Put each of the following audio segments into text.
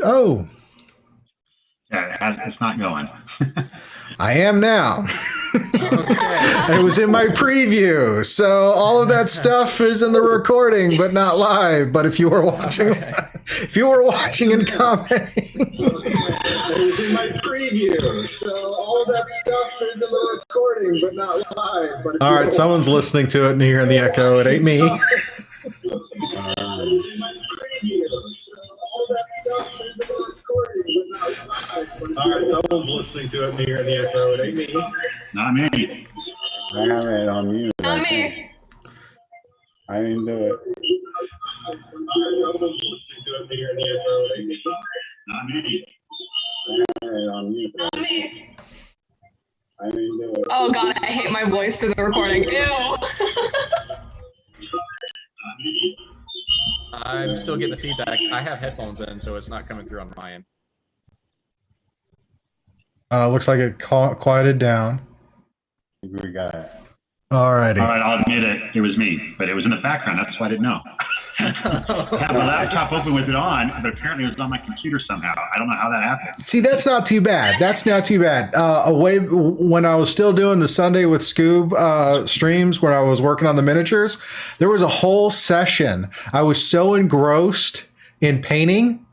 Oh, Yeah, it's not going. I am now. Okay. It was in my preview, so all of that stuff is in the recording, but not live. But if you were watching, if you were watching and commenting, It was in my preview, so all of that stuff is in the recording, but not live. But all right, someone's listening to it and hearing the echo. It ain't me. All right, someone's listening to it and hearing the echo. It ain't me. Not me. I have it on mute. Not me. I didn't do it. Someone's listening to it and hearing the echo. It ain't me. Not me. I have it on mute. Not me. I didn't do it. Oh god, I hate my voice through the recording. Ew. I'm still getting the feedback. I have headphones in, so it's not coming through on my end. Looks like it quieted down. We got it. Alrighty. All right, I'll admit it. It was me, but it was in the background. That's why I didn't know. I had my laptop open with it on, but apparently it was on my computer somehow. I don't know how that happened. See, that's not too bad. That's not too bad. When I was still doing the Sunday with Scoob streams, when I was working on the miniatures, there was a whole session. I was so engrossed in painting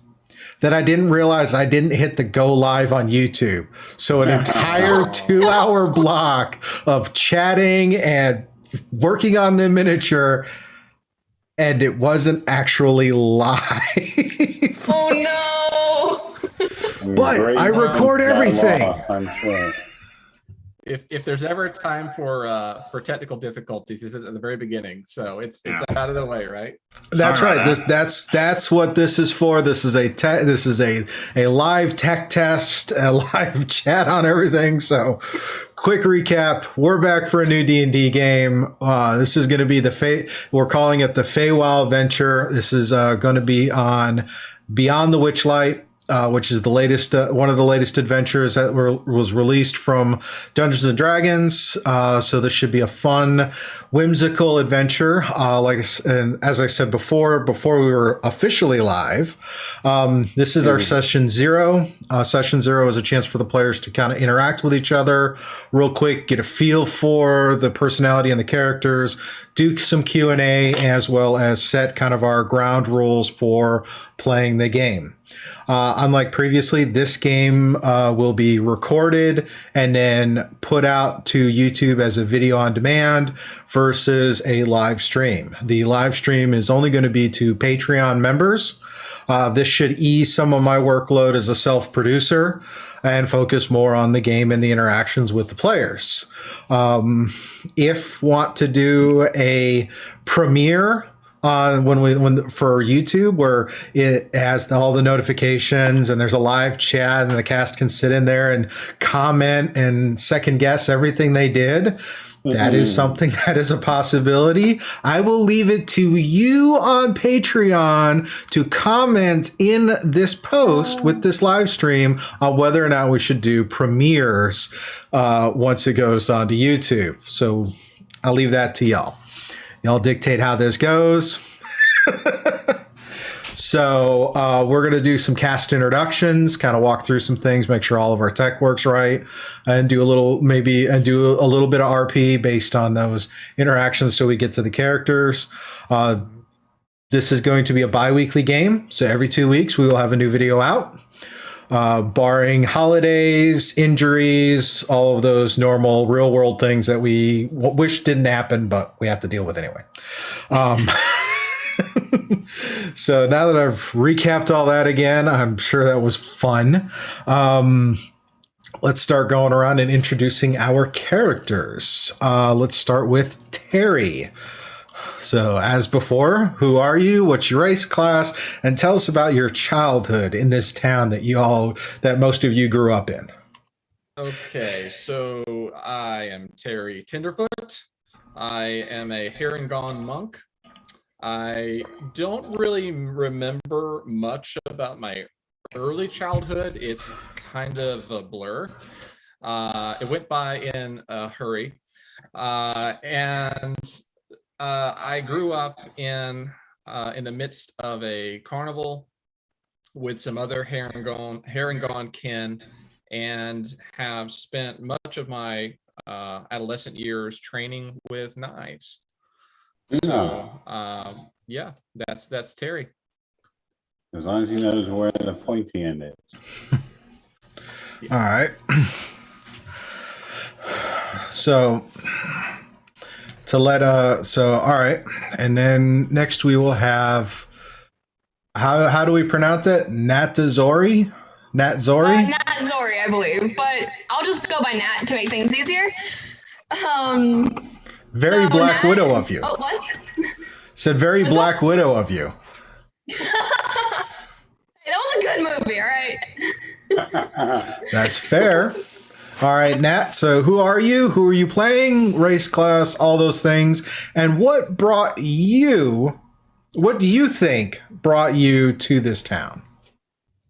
that I didn't realize I didn't hit the go live on YouTube. So an entire 2-hour block of chatting and working on the miniature, and it wasn't actually live. Oh no. But I record everything. I'm sure. If there's ever a time for technical difficulties, this is at the very beginning, so it's out of the way, right? That's right. That's what this is for. This is a live tech test, a live chat on everything. So, quick recap: we're back for a new D&D game. This is going to be we're calling it the Feywild Venture. This is going to be on Beyond the Witchlight, which is the latest, one of the latest adventures that was released from Dungeons and Dragons. So this should be a fun, whimsical adventure. And as I said before we were officially live, this is our session 0. Session 0 is a chance for the players to kind of interact with each other real quick, get a feel for the personality and the characters, do some Q&A, as well as set kind of our ground rules for playing the game. Unlike previously, this game will be recorded and then put out to YouTube as a video on demand versus a live stream. The live stream is only going to be to Patreon members. This should ease some of my workload as a self-producer and focus more on the game and the interactions with the players. If want to do a premiere when for YouTube, where it has all the notifications and there's a live chat and the cast can sit in there and comment and second guess everything they did. That is something that is a possibility. I will leave it to you on Patreon to comment in this post with this live stream on whether or not we should do premieres once it goes onto YouTube. So I'll leave that to y'all. Y'all dictate how this goes. So we're going to do some cast introductions, kind of walk through some things, make sure all of our tech works right, and do a little bit of RP based on those interactions so we get to the characters. This is going to be a bi-weekly game. So every 2 weeks we will have a new video out. Barring holidays, injuries, all of those normal real world things that we wish didn't happen, but we have to deal with anyway. So now that I've recapped all that again, I'm sure that was fun. Let's start going around and introducing our characters. Let's start with Terry. So as before, who are you? What's your race, class? And tell us about your childhood in this town that most of you grew up in. Okay, so I am Terry Tenderfoot. I am a Herringon monk. I don't really remember much about my early childhood. It's kind of a blur. It went by in a hurry. And I grew up in the midst of a carnival with some other Herringon kin, and have spent much of my adolescent years training with knives. So yeah, that's Terry. As long as he knows where the pointy end is. All right. So all right, and then next we will have how do we pronounce it? Natzori? Natzori, I believe, but I'll just go by Nat to make things easier. Very Black Nat, Widow of you. Oh, what? Said very Black Widow of you. That was a good movie, all right? That's fair. All right, Nat. So who are you? Who are you playing? Race, class, all those things. And what do you think brought you to this town?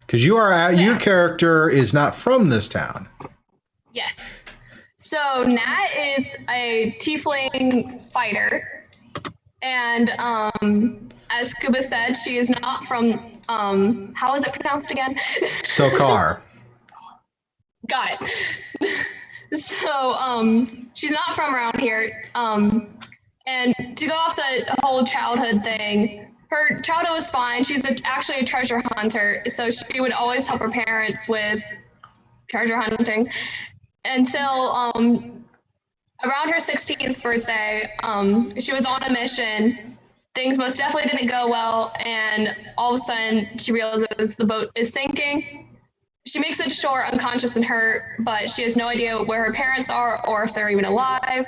Because your character is not from this town. Yes. So Nat is a tiefling fighter. And as Kuba said, she is not from, how is it pronounced again? Sokar. Got it. So, she's not from around here. And to go off the whole childhood thing, her childhood was fine. She's actually a treasure hunter, so she would always help her parents with treasure hunting. Until around her 16th birthday, she was on a mission. Things most definitely didn't go well, and all of a sudden she realizes the boat is sinking. She makes it to shore unconscious and hurt, but she has no idea where her parents are or if they're even alive.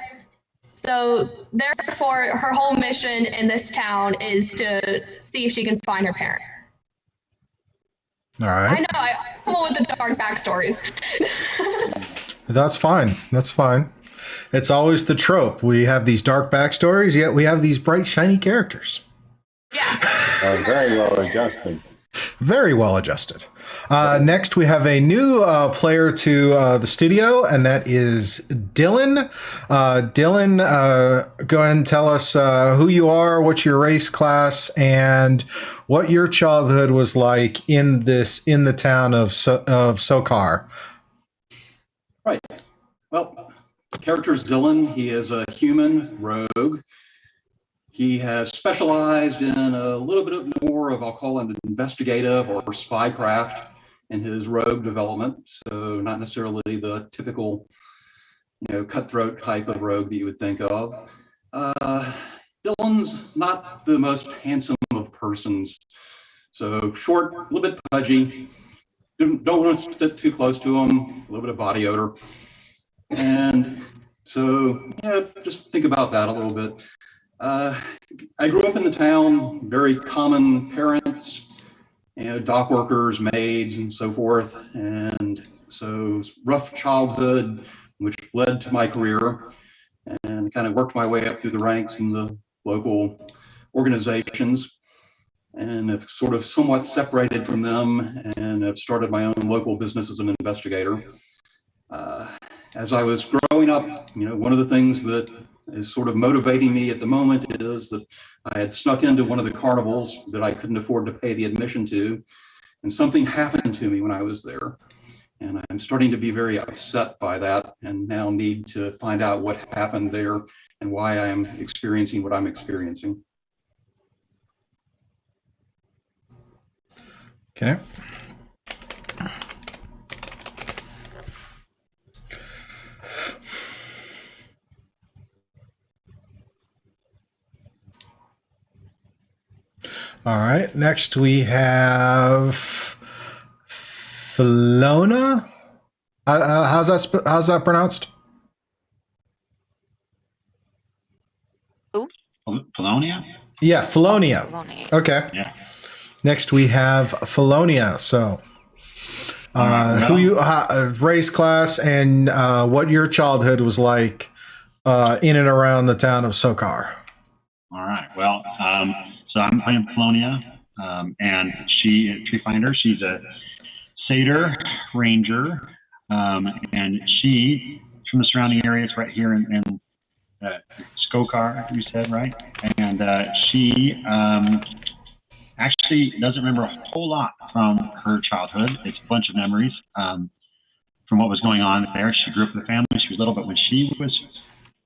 So therefore, her whole mission in this town is to see if she can find her parents. All right. I know, I'm full with the dark backstories. That's fine. That's fine. It's always the trope. We have these dark backstories, yet we have these bright, shiny characters. Yeah. Very well adjusted. Very well adjusted. Next, we have a new player to the studio, and that is Dylan. Dylan, go ahead and tell us who you are, what's your race, class, and what your childhood was like in the town of Sokar. Right. Well, character's Dylan. He is a human rogue. He has specialized in a little bit more of, I'll call it, investigative or spycraft in his rogue development. So not necessarily the typical, cutthroat type of rogue that you would think of. Dylan's not the most handsome of persons. So short, a little bit pudgy. Don't want to sit too close to him. A little bit of body odor. And so, just think about that a little bit. I grew up in the town, very common parents, dock workers, maids, and so forth. And so rough childhood, which led to my career, and kind of worked my way up through the ranks in the local organizations, and have sort of somewhat separated from them and have started my own local business as an investigator. As I was growing up, one of the things that is sort of motivating me at the moment is that I had snuck into one of the carnivals that I couldn't afford to pay the admission to, and something happened to me when I was there. And I'm starting to be very upset by that, and now need to find out what happened there and why I'm experiencing what I'm experiencing. Okay. All right. Next, we have Felona. How's that pronounced? Polonia? Yeah, Felonia. Felonia. Okay. Yeah. Next, we have Felonia. So, who you race, class, and what your childhood was like in and around the town of Sokar. All right. Well, so I'm playing Polonia, and she is a tree finder. She's a satyr ranger, and she from the surrounding areas right here in Skokar, you said, right? And she actually doesn't remember a whole lot from her childhood. It's a bunch of memories from what was going on there. She grew up with a family. She was little, but when she was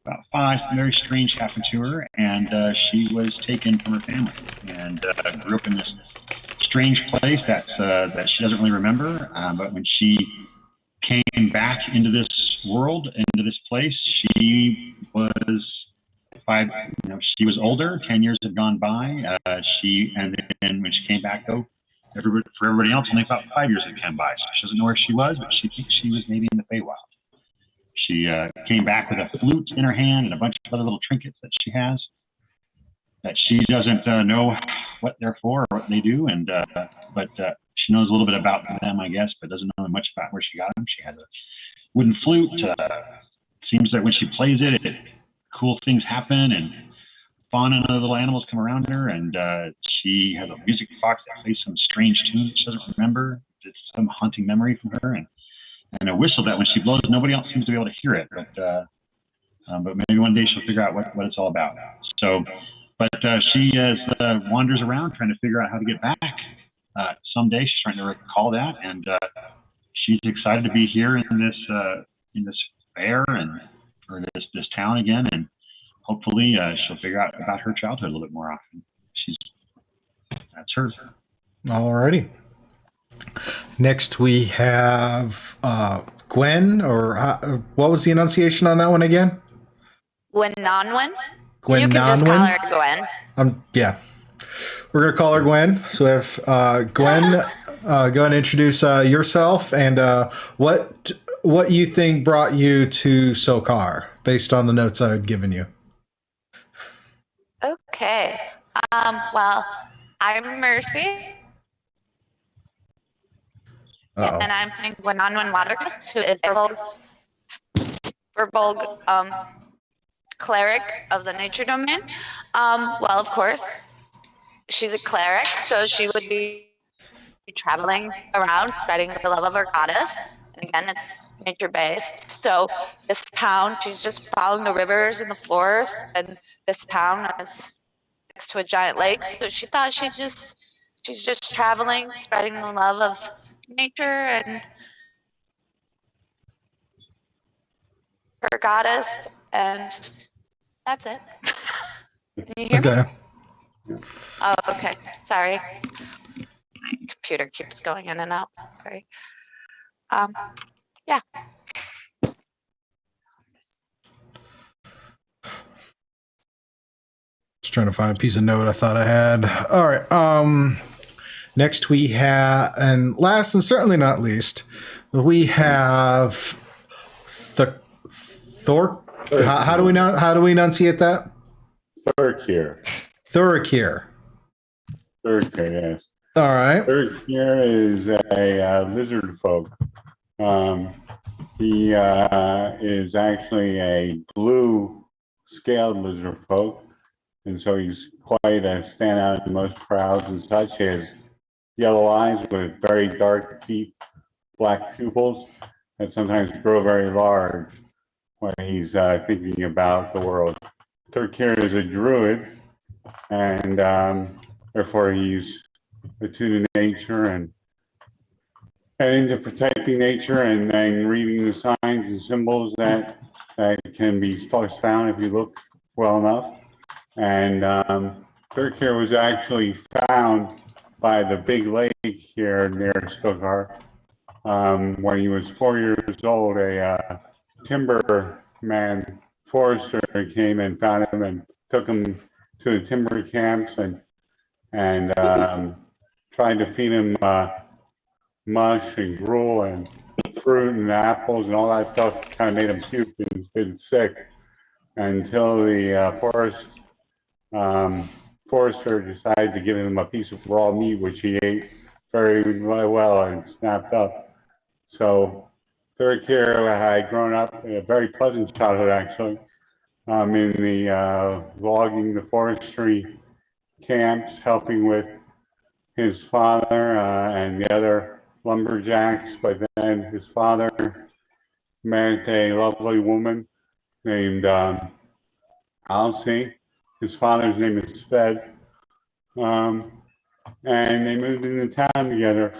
about 5, something very strange happened to her, and she was taken from her family and grew up in this strange place that she doesn't really remember. But when she came back into this world, into this place, she was 5. She was older. 10 years had gone by. And then when she came back, though, for everybody else, only about 5 years had come by. So she doesn't know where she was, but she thinks she was maybe in the Feywild. She came back with a flute in her hand and a bunch of other little trinkets that she has that she doesn't know what they're for or what they do. But she knows a little bit about them, I guess, but doesn't know much about where she got them. She has a wooden flute. Seems that when she plays it, cool things happen and fauna and other little animals come around her. And she has a music box that plays some strange tune that she doesn't remember. It's some haunting memory from her. And a whistle that when she blows, nobody else seems to be able to hear it. But maybe one day she'll figure out what it's all about. So, but she wanders around trying to figure out how to get back. Someday she's trying to recall that, and she's excited to be here in this fair or this town again, and hopefully she'll figure out about her childhood a little bit more often. That's her. Alrighty. Next, we have Gwen, or what was the enunciation on that one again? Gwenonwen? Gwen You can just call her Gwen. Yeah. We're going to call her Gwen. So we have Gwen, go ahead and introduce yourself and what you think brought you to Sokar, based on the notes I had given you. Okay. Well, I'm Mercy. Uh-oh. And I'm playing Gwenonwen Watercrest, who is a verbal cleric of the nature domain. Well, of course, she's a cleric, so she would be traveling around, spreading the love of her goddess. And again, it's nature-based. So this town, she's just following the rivers and the forest, and this town is next to a giant lake. So she thought she's just traveling, spreading the love of nature and her goddess, and that's it. Can you hear me? Okay. Oh, okay. Sorry. My computer keeps going in and out. Sorry. Yeah. Just trying to find a piece of note I thought I had. All right. Next we have, and last and certainly not least, we have the Thor. How do we enunciate that? Thorkir. Thorkir. Thorkir, yes. All right. Thorkir is a lizard folk. He is actually a blue scaled lizard folk, and so he's quite a standout in most crowds and such. He has yellow eyes with very dark, deep black pupils that sometimes grow very large when he's thinking about the world. Thorkir is a druid, and therefore he's attuned to nature and into protecting nature and reading the signs and symbols that can be found if you look well enough. And Thorkir was actually found by the big lake here near Skokar. When he was 4 years old, a timberman forester came and found him and took him to the timber camps and tried to feed him mush and gruel and fruit and apples and all that stuff. Kind of made him puke and he's been sick until the forester decided to give him a piece of raw meat, which he ate very well and snapped up. So Thorkir had grown up in a very pleasant childhood, actually, in the logging, the forestry camps, helping with his father and the other lumberjacks. But then his father met a lovely woman named Alcy. His father's name is Sved. and they moved into town together.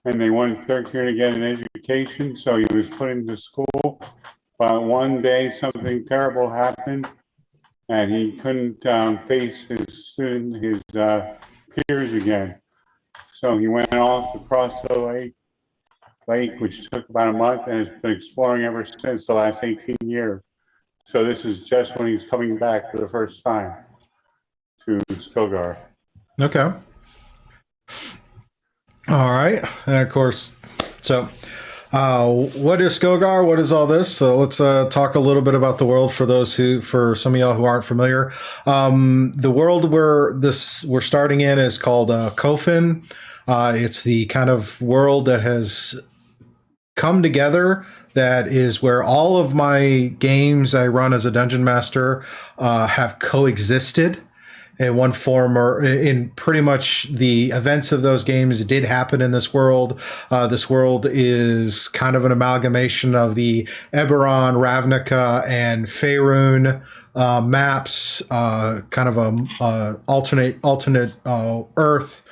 And they wanted Thorkir to get an education, so he was put into school. But one day something terrible happened, and he couldn't face his peers again. So he went off across the lake, which took about a month, and has been exploring ever since the last 18 years. So this is just when he's coming back for the first time to Skogar. Okay. All right. And of course, so what is Skogar? What is all this? So let's talk a little bit about the world for some of y'all who aren't familiar. The world we're starting in is called Kofun. It's the kind of world that has come together. That is where all of my games I run as a dungeon master have coexisted in one form or in pretty much the events of those games did happen in this world. This world is kind of an amalgamation of the Eberron, Ravnica, and Faerun maps, kind of a alternate Earth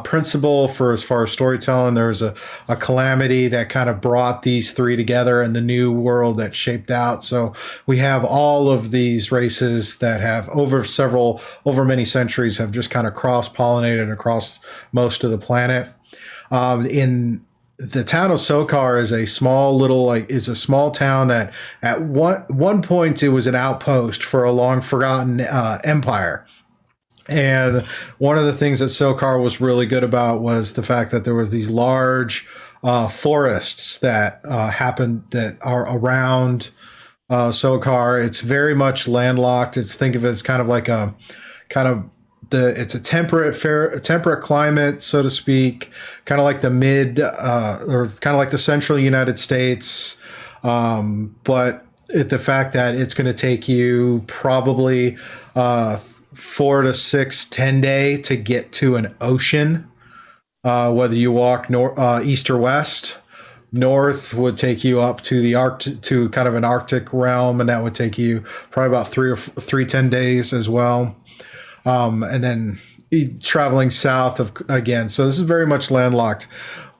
principle for as far as storytelling. There's a calamity that kind of brought these three together in the new world that shaped out. So we have all of these races that have over many centuries have just kind of cross-pollinated across most of the planet. In the town of Sokar is a small town that at one point it was an outpost for a long forgotten empire. And one of the things that Sokar was really good about was the fact that there was these large forests that that are around Sokar. It's very much landlocked. Think of it as kind of like it's a temperate climate, so to speak, kind of like the or kind of like the central United States. But the fact that it's going to take you probably 4 to 6, 10 day to get to an ocean, whether you walk east or west. North would take you up to the Arctic, to kind of an Arctic realm, and that would take you probably about 10 days as well. And then traveling south again. So this is very much landlocked.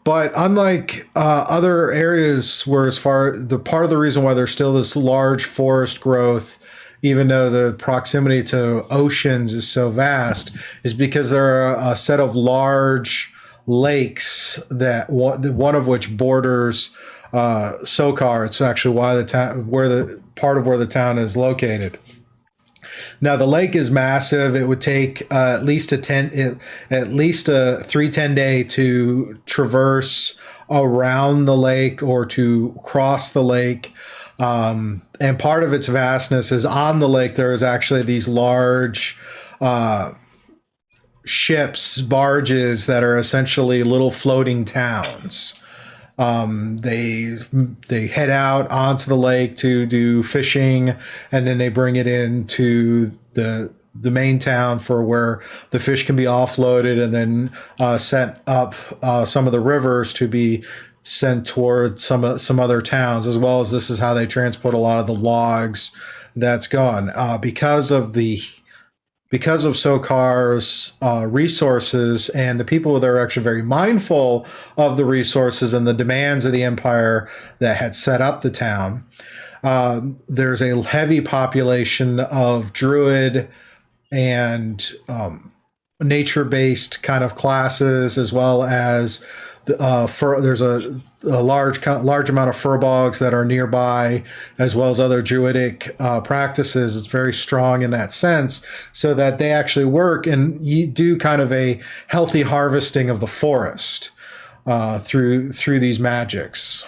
But unlike other areas where part of the reason why there's still this large forest growth, even though the proximity to oceans is so vast, is because there are a set of large lakes that one of which borders Sokar. It's actually where the town is located. Now the lake is massive. It would take at least a 3-10 day to traverse around the lake or to cross the lake. And part of its vastness is on the lake. There is actually these large barges that are essentially little floating towns. They head out onto the lake to do fishing, and then they bring it into the main town for where the fish can be offloaded and then set up some of the rivers to be sent towards some other towns, as well as this is how they transport a lot of the logs that's gone. Because of Sokar's resources, and the people there are actually very mindful of the resources and the demands of the empire that had set up the town. There's a heavy population of druid and nature-based kind of classes, as well as there's a large amount of furbolgs that are nearby, as well as other druidic practices. It's very strong in that sense, so that they actually work and you do kind of a healthy harvesting of the forest through these magics.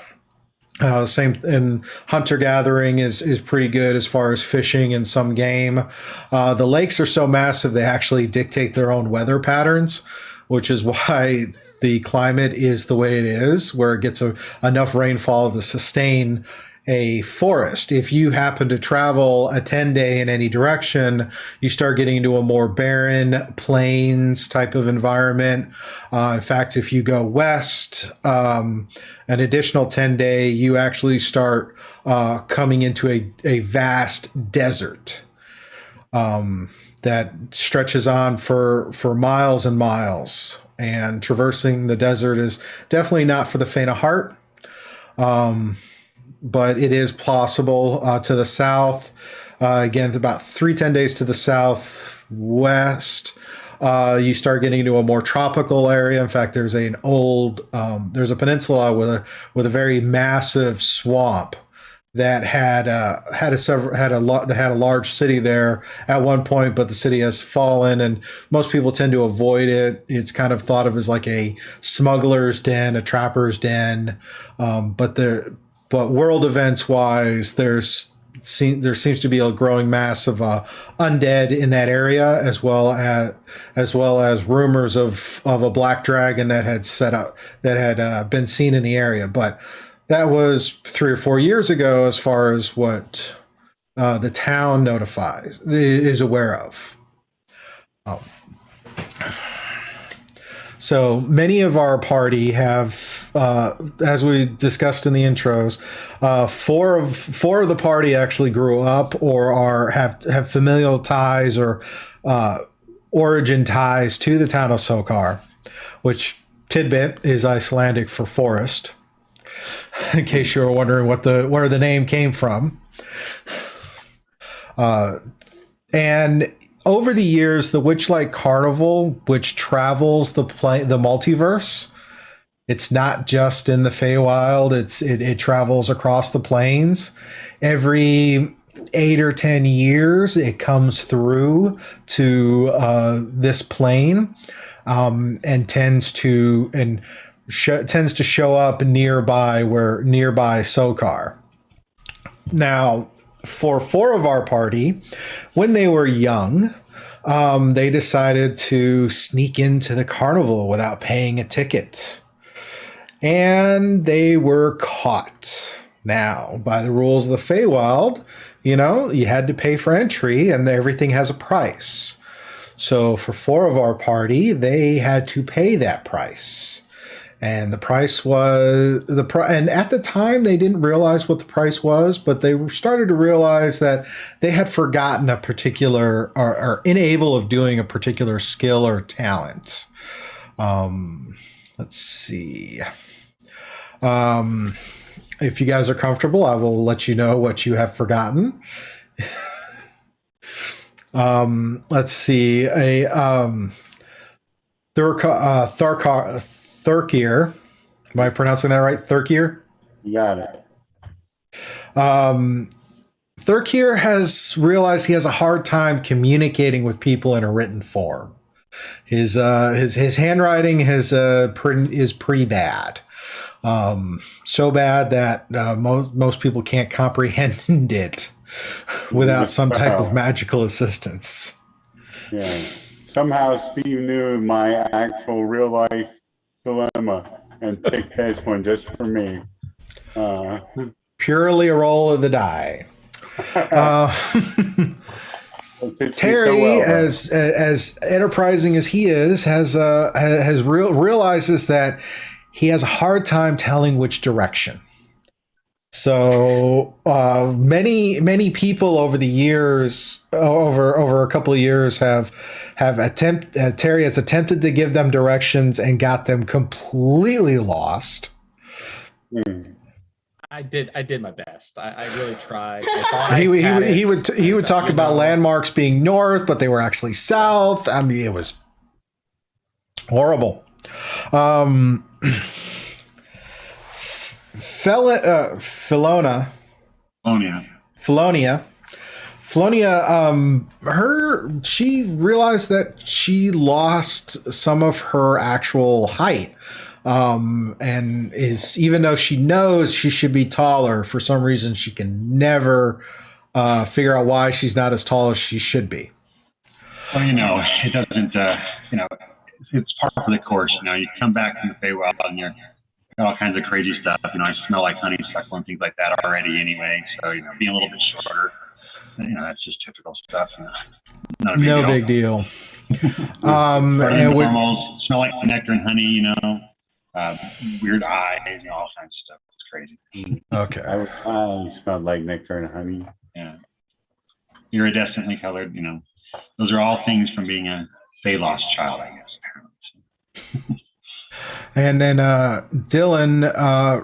Same in hunter gathering is pretty good as far as fishing and some game. The lakes are so massive they actually dictate their own weather patterns, which is why the climate is the way it is, where it gets enough rainfall to sustain a forest. If you happen to travel a 10-day in any direction, you start getting into a more barren plains type of environment. In fact, if you go west, an additional 10-day, you actually start coming into a vast desert. that stretches on for miles and miles. And traversing the desert is definitely not for the faint of heart. But it is possible to the south. Again, about 10 days to the southwest. You start getting into a more tropical area. In fact, there's a peninsula with a very massive swamp that had a large city there at one point, but the city has fallen, and most people tend to avoid it. It's kind of thought of as like a smuggler's den, a trapper's den, but world events wise, there seems to be a growing mass of undead in that area, as well as rumors of a black dragon that had been seen in the area. But that was 3 or 4 years ago, as far as what the town is aware of. So many of our party have, as we discussed in the intros, four of the party actually grew up or have familial ties or origin ties to the town of Sokar, which tidbit is Icelandic for forest. In case you were wondering where the name came from. And over the years, the Witchlight Carnival, which travels the multiverse, it's not just in the Feywild, it travels across the planes. Every 8 or 10 years, it comes through to this plane and tends to show up nearby Sokar. Now, for 4 of our party, when they were young, they decided to sneak into the carnival without paying a ticket. And they were caught. Now, by the rules of the Feywild, you had to pay for entry and everything has a price. So for 4 of our party, they had to pay that price. And the price was and at the time they didn't realize what the price was, but they started to realize that they had forgotten a particular or unable of doing a particular skill or talent. Let's see. If you guys are comfortable, I will let you know what you have forgotten. Let's see. Thurkir. Am I pronouncing that right? Thurkir? You got it. Thurkir has realized he has a hard time communicating with people in a written form. His handwriting is pretty bad. So bad that most people can't comprehend it without some type of magical assistance. Yeah. Somehow Steve knew my actual real life dilemma and picked this one just for me. Purely a roll of the die. Terry, so well, as enterprising as he is, realizes that he has a hard time telling which direction. So many people over the years, over a couple of years, Terry has attempted to give them directions and got them completely lost. I did my best. I really tried. He would talk about landmarks being north, but they were actually south. I mean, it was horrible. Felonia, she realized that she lost some of her actual height. And even though she knows she should be taller, for some reason she can never figure out why she's not as tall as she should be. Well, it doesn't, it's part of the course. You come back from the Feywild and you're all kinds of crazy stuff. I smell like honeysuckle and things like that already anyway. So, being a little bit shorter, that's just typical stuff. Not a big deal. And normals, smell like nectar and honey, weird eyes, all kinds of stuff. It's crazy. Okay. I smelled like nectar and honey. Yeah. Iridescently colored, those are all things from being a Fey lost child, I guess. Apparently. And then Dylan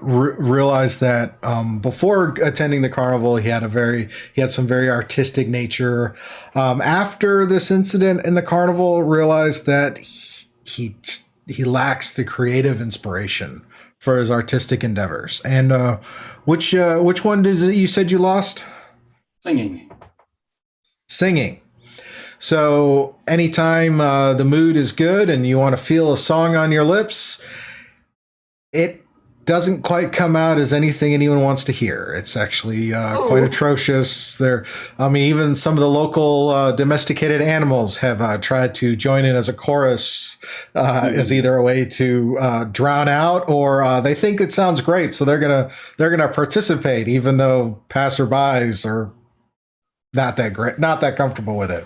realized that before attending the carnival, he had some very artistic nature. After this incident in the carnival, realized that he lacks the creative inspiration for his artistic endeavors. And which one is it you said you lost? Singing. So anytime the mood is good and you want to feel a song on your lips, it doesn't quite come out as anything anyone wants to hear. It's actually quite atrocious. Even some of the local domesticated animals have tried to join in as a chorus as either a way to drown out, or they think it sounds great, so they're gonna participate, even though passerbys are not that comfortable with it.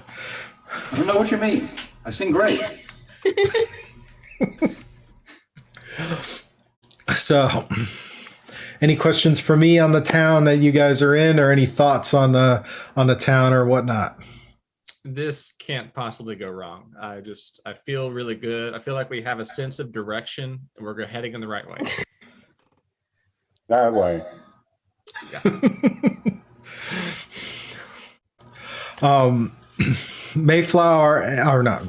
I don't know what you mean. I sing great. So, any questions for me on the town that you guys are in, or any thoughts on the town or whatnot? This can't possibly go wrong. I feel really good. I feel like we have a sense of direction and we're heading in the right way. That way. Yeah. Mayflower, or not,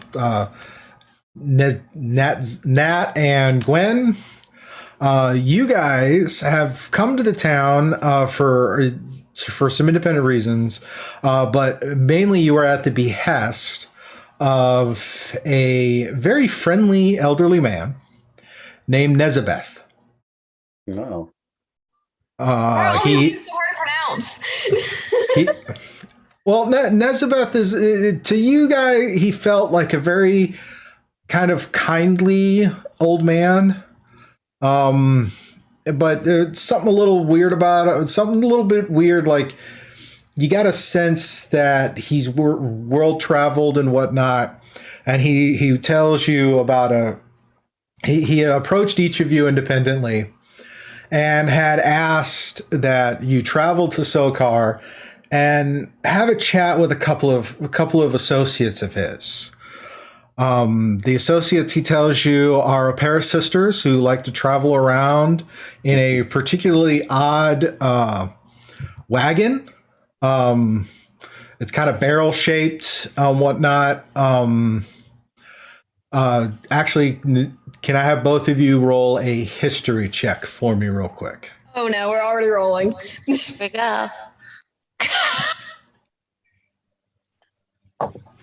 Nat and Gwen, you guys have come to the town for some independent reasons, but mainly you are at the behest of a very friendly elderly man named Nezabeth. No. He's so hard to pronounce. Well, Nezabeth is, to you guys, he felt like a very kind of kindly old man. But there's something a little weird about it. Something a little bit weird, like you got a sense that he's world traveled and whatnot. And he tells you about he approached each of you independently and had asked that you travel to Sokar and have a chat with a couple of associates of his. The associates, he tells you, are a pair of sisters who like to travel around in a particularly odd wagon. It's kind of barrel shaped, whatnot. Actually, can I have both of you roll a history check for me real quick? Oh no, we're already rolling. Here we go.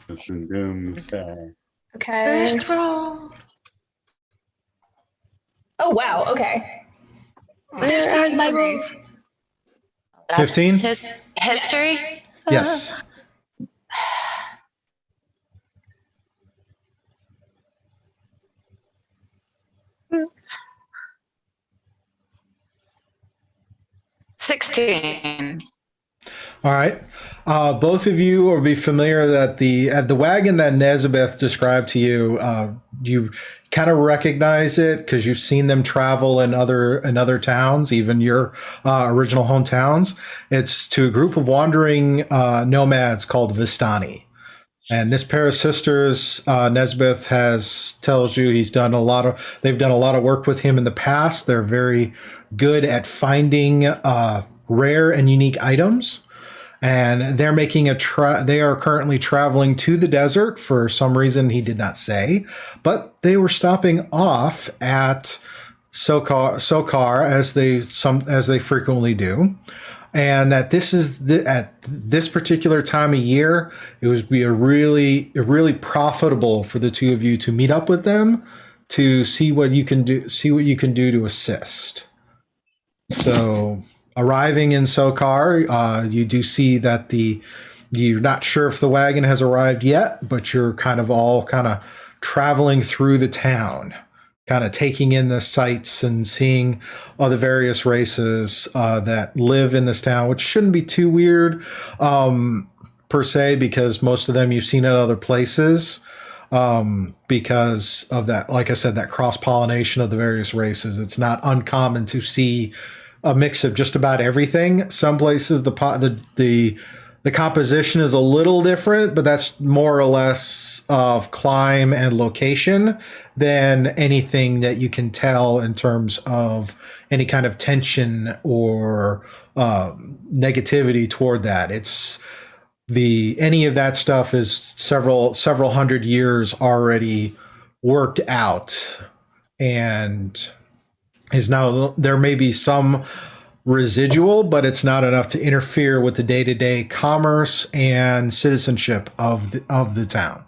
This is doomsday. Okay. First rolls. Oh wow. Okay. Where are my rolls? 15? History? Yes. Uh, 16. All right. Both of you will be familiar that the wagon that Nezabeth described to you, you kind of recognize it because you've seen them travel in other towns, even your original hometowns. It's to a group of wandering nomads called Vistani. And this pair of sisters, Nezabeth tells you they've done a lot of work with him in the past. They're very good at finding rare and unique items. And they're making they are currently traveling to the desert for some reason he did not say, but they were stopping off at Sokar as they frequently do. And that this is at this particular time of year, it would be really profitable for the two of you to meet up with them to see what you can do to assist. So arriving in Sokar, you do see that you're not sure if the wagon has arrived yet, but you're kind of traveling through the town, kind of taking in the sights and seeing all the various races that live in this town, which shouldn't be too weird per se, because most of them you've seen at other places because of that, like I said, that cross-pollination of the various races. It's not uncommon to see a mix of just about everything. Some places the The composition is a little different, but that's more or less of climb and location than anything that you can tell in terms of any kind of tension or negativity toward that. Any of that stuff is several hundred years already worked out, and is now, there may be some residual, but it's not enough to interfere with the day-to-day commerce and citizenship of the town.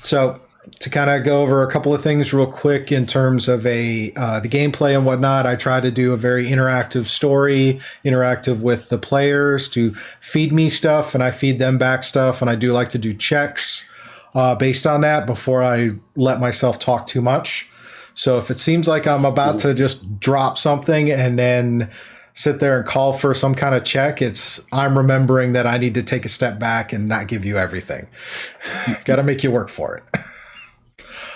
So to kind of go over a couple of things real quick in terms of the gameplay and whatnot, I try to do a very interactive story, interactive with the players to feed me stuff, and I feed them back stuff, and I do like to do checks based on that before I let myself talk too much. So if it seems like I'm about to just drop something and then sit there and call for some kind of check, I'm remembering that I need to take a step back and not give you everything. Got to make you work for it.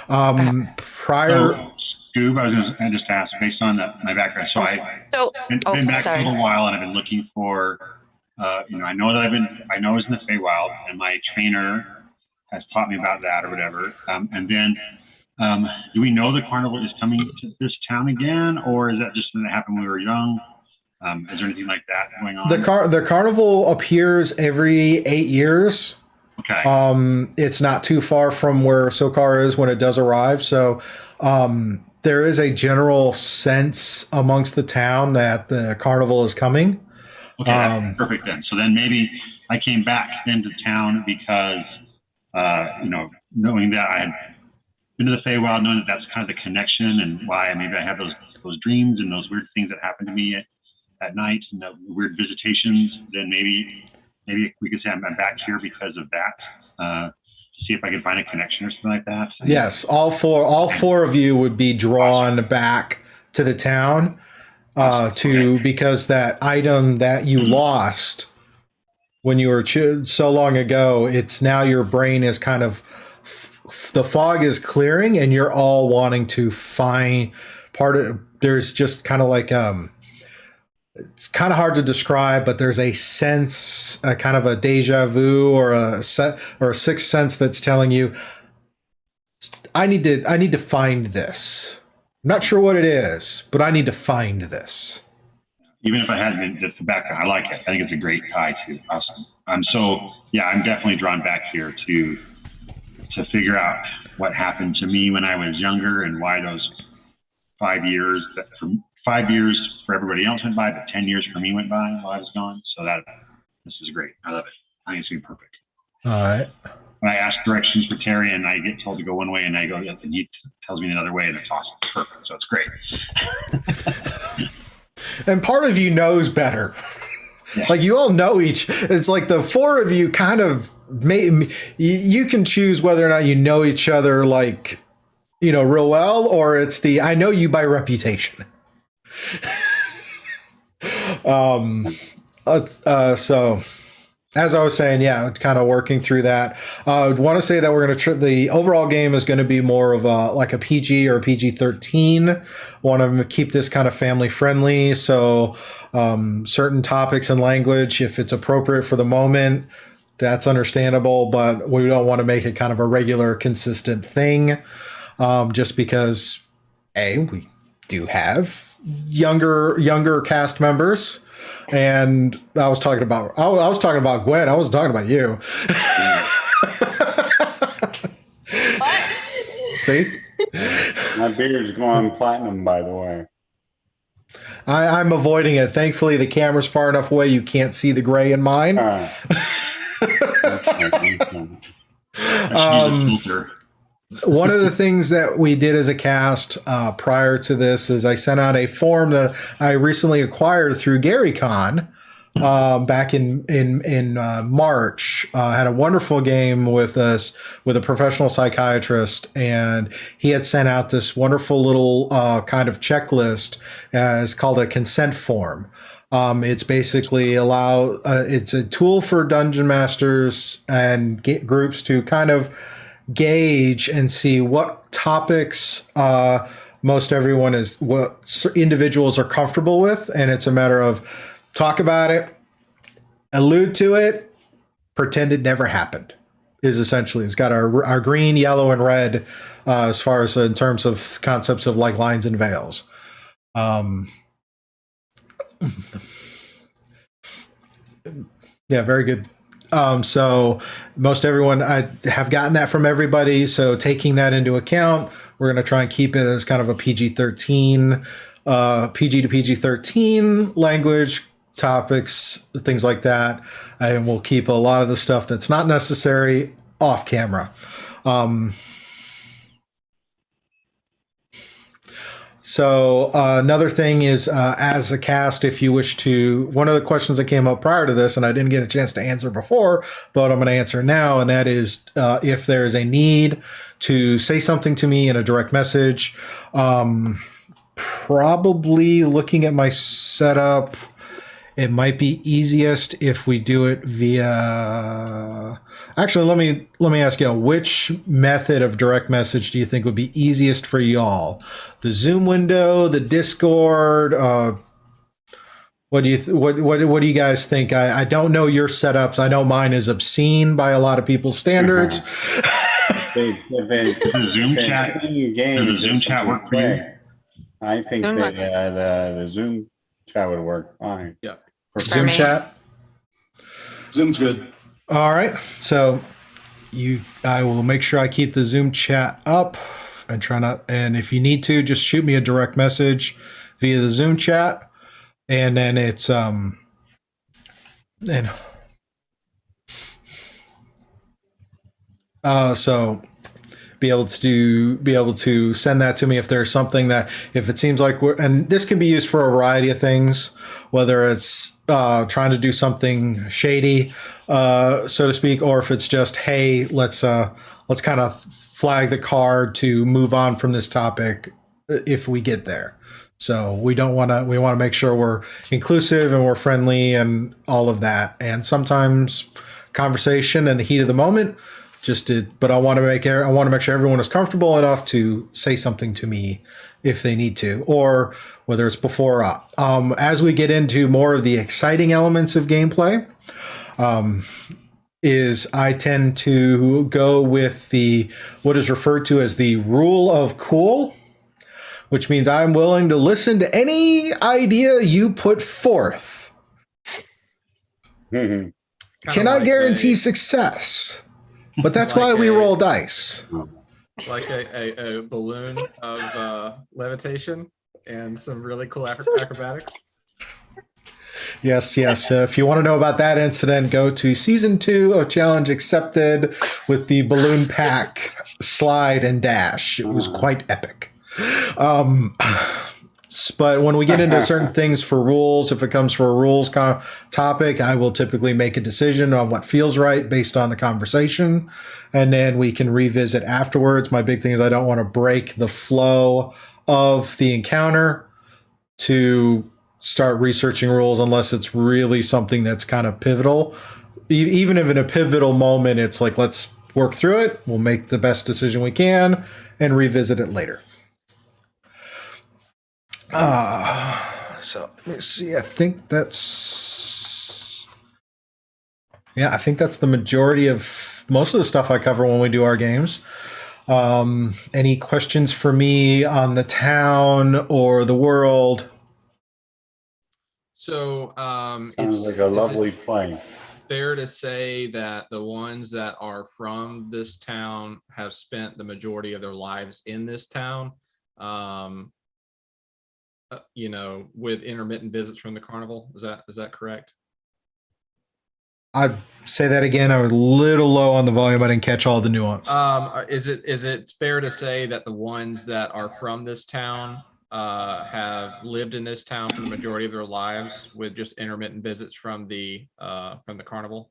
Scoob, I was going to just ask, based on my background. So I've been back a little while, and I've been looking for, I know I was in the Feywild, and my trainer has taught me about that or whatever. And then, do we know the carnival is coming to this town again, or is that just something that happened when we were young? Is there anything like that going on? The carnival appears every 8 years. Okay. It's not too far from where Sokar is when it does arrive. So there is a general sense amongst the town that the carnival is coming. Okay, that's perfect then. So then maybe I came back into town because, knowing that I had been to the Feywild, knowing that that's kind of the connection and why maybe I have those dreams and those weird things that happen to me at night and the weird visitations, then maybe we could say I'm back here because of that. See if I can find a connection or something like that. Yes, all four of you would be drawn back to the town because that item that you lost when you were so long ago, it's now your brain is kind of, the fog is clearing and you're all wanting to find there's just kind of like, it's kind of hard to describe, but there's a sense, a kind of a deja vu or a sixth sense that's telling you, I need to find this. I'm not sure what it is, but I need to find this. Even if I hadn't been just the background, I like it. I think it's a great tie to awesome. I'm definitely drawn back here to figure out what happened to me when I was younger and why those 5 years for everybody else went by, but 10 years for me went by while I was gone. So this is great. I love it. I think it's going to be perfect. All right. When I ask directions for Terry and I get told to go one way and I go, and he tells me another way, and it's awesome. It's perfect. So it's great. And part of you knows better. Yeah. Like you all know it's like the four of you kind of you can choose whether or not you know each other like, real well, or it's I know you by reputation. So as I was saying, kind of working through that. I would want to say that we're going to the overall game is going to be more of a PG or PG-13. Want to keep this kind of family friendly. So certain topics and language, if it's appropriate for the moment, that's understandable. But we don't want to make it kind of a regular, consistent thing, just because we do have younger cast members. And I was talking about Gwen. I wasn't talking about you. See? My beard's going platinum, by the way. I'm avoiding it. Thankfully, the camera's far enough away you can't see the gray in mine. One of the things that we did as a cast prior to this is I sent out a form that I recently acquired through GaryCon back in March. Had a wonderful game with us with a professional psychiatrist, and he had sent out this wonderful little kind of checklist as called a consent form. It's basically it's a tool for dungeon masters and groups to kind of gauge and see what topics most everyone is what individuals are comfortable with, and it's a matter of talk about it, allude to it, pretend it never happened. Is essentially it's got our green, yellow, and red as far as in terms of concepts of like lines and veils. Yeah, very good. So most everyone, I have gotten that from everybody. So taking that into account, we're going to try and keep it as kind of a PG-13, PG to PG-13 language, topics, things like that. And we'll keep a lot of the stuff that's not necessary off camera. So another thing is, as a cast, if you wish to, one of the questions that came up prior to this, and I didn't get a chance to answer before, but I'm going to answer now, and that is if there is a need to say something to me in a direct message, probably looking at my setup, it might be easiest if we do it via... Actually, let me ask you, which method of direct message do you think would be easiest for y'all? The Zoom window, the Discord? What do you guys think? I don't know your setups. I know mine is obscene by a lot of people's standards. The Zoom chat. Does the Zoom chat work for you? I think that the Zoom chat would work fine. Yeah. Zoom chat. Zoom's good. All right. So I will make sure I keep the Zoom chat up and try not, and if you need to, just shoot me a direct message via the Zoom chat. And then it's, so be able to send that to me if there's something that, if it seems like and this can be used for a variety of things, whether it's trying to do something shady, so to speak, or if it's just, hey, let's kind of flag the card to move on from this topic if we get there. So we want to make sure we're inclusive and we're friendly and all of that. And sometimes conversation and the heat of the moment but I want to make sure everyone is comfortable enough to say something to me if they need to, or whether it's before or as we get into more of the exciting elements of gameplay, is I tend to go with what is referred to as the rule of cool, which means I'm willing to listen to any idea you put forth. Cannot guarantee success. But that's why we roll dice. Like a balloon of levitation and some really cool acrobatics. Yes. If you want to know about that incident, go to season 2 of Challenge Accepted with the balloon pack slide and dash. It was quite epic. But when we get into certain things for rules, if it comes for a rules topic, I will typically make a decision on what feels right based on the conversation, and then we can revisit afterwards. My big thing is I don't want to break the flow of the encounter to start researching rules unless it's really something that's kind of pivotal. Even if in a pivotal moment, it's like, let's work through it. We'll make the best decision we can and revisit it later. So let me see. I think that's the majority of most of the stuff I cover when we do our games. Any questions for me on the town or the world? So, Sounds like a lovely play. Fair to say that the ones that are from this town have spent the majority of their lives in this town. With intermittent visits from the carnival. Is that correct? I say that again. I was a little low on the volume. I didn't catch all the nuance. Is it fair to say that the ones that are from this town have lived in this town for the majority of their lives with just intermittent visits from the carnival?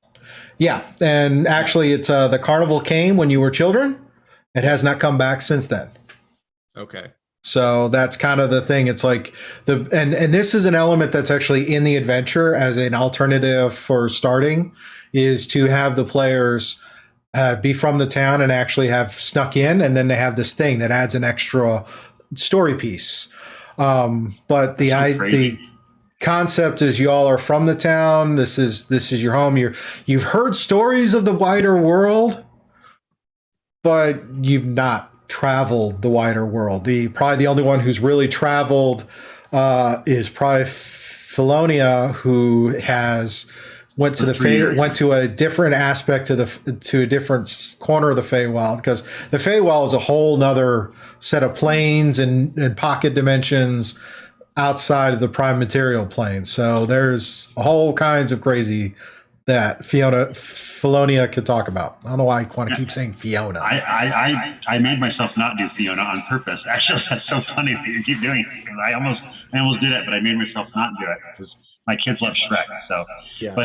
Yeah, and actually, it's the carnival came when you were children. It has not come back since then. Okay. So that's kind of the thing. It's like and this is an element that's actually in the adventure as an alternative for starting, is to have the players be from the town and actually have snuck in, and then they have this thing that adds an extra story piece. But the crazy. concept is you all are from the town. This is your home. You've heard stories of the wider world, but you've not traveled the wider world. Probably the only one who's really traveled is probably Felonia, who has went to a different aspect to a different corner of the Feywild, because the Feywild is a whole nother set of planes and pocket dimensions outside of the prime material plane. So there's whole kinds of crazy that Felonia could talk about. I don't know why I want to keep saying Fiona. I made myself not do Fiona on purpose. Actually, that's so funny that you keep doing it, because I almost did it, but I made myself not do it because my kids love Shrek. So, Yeah.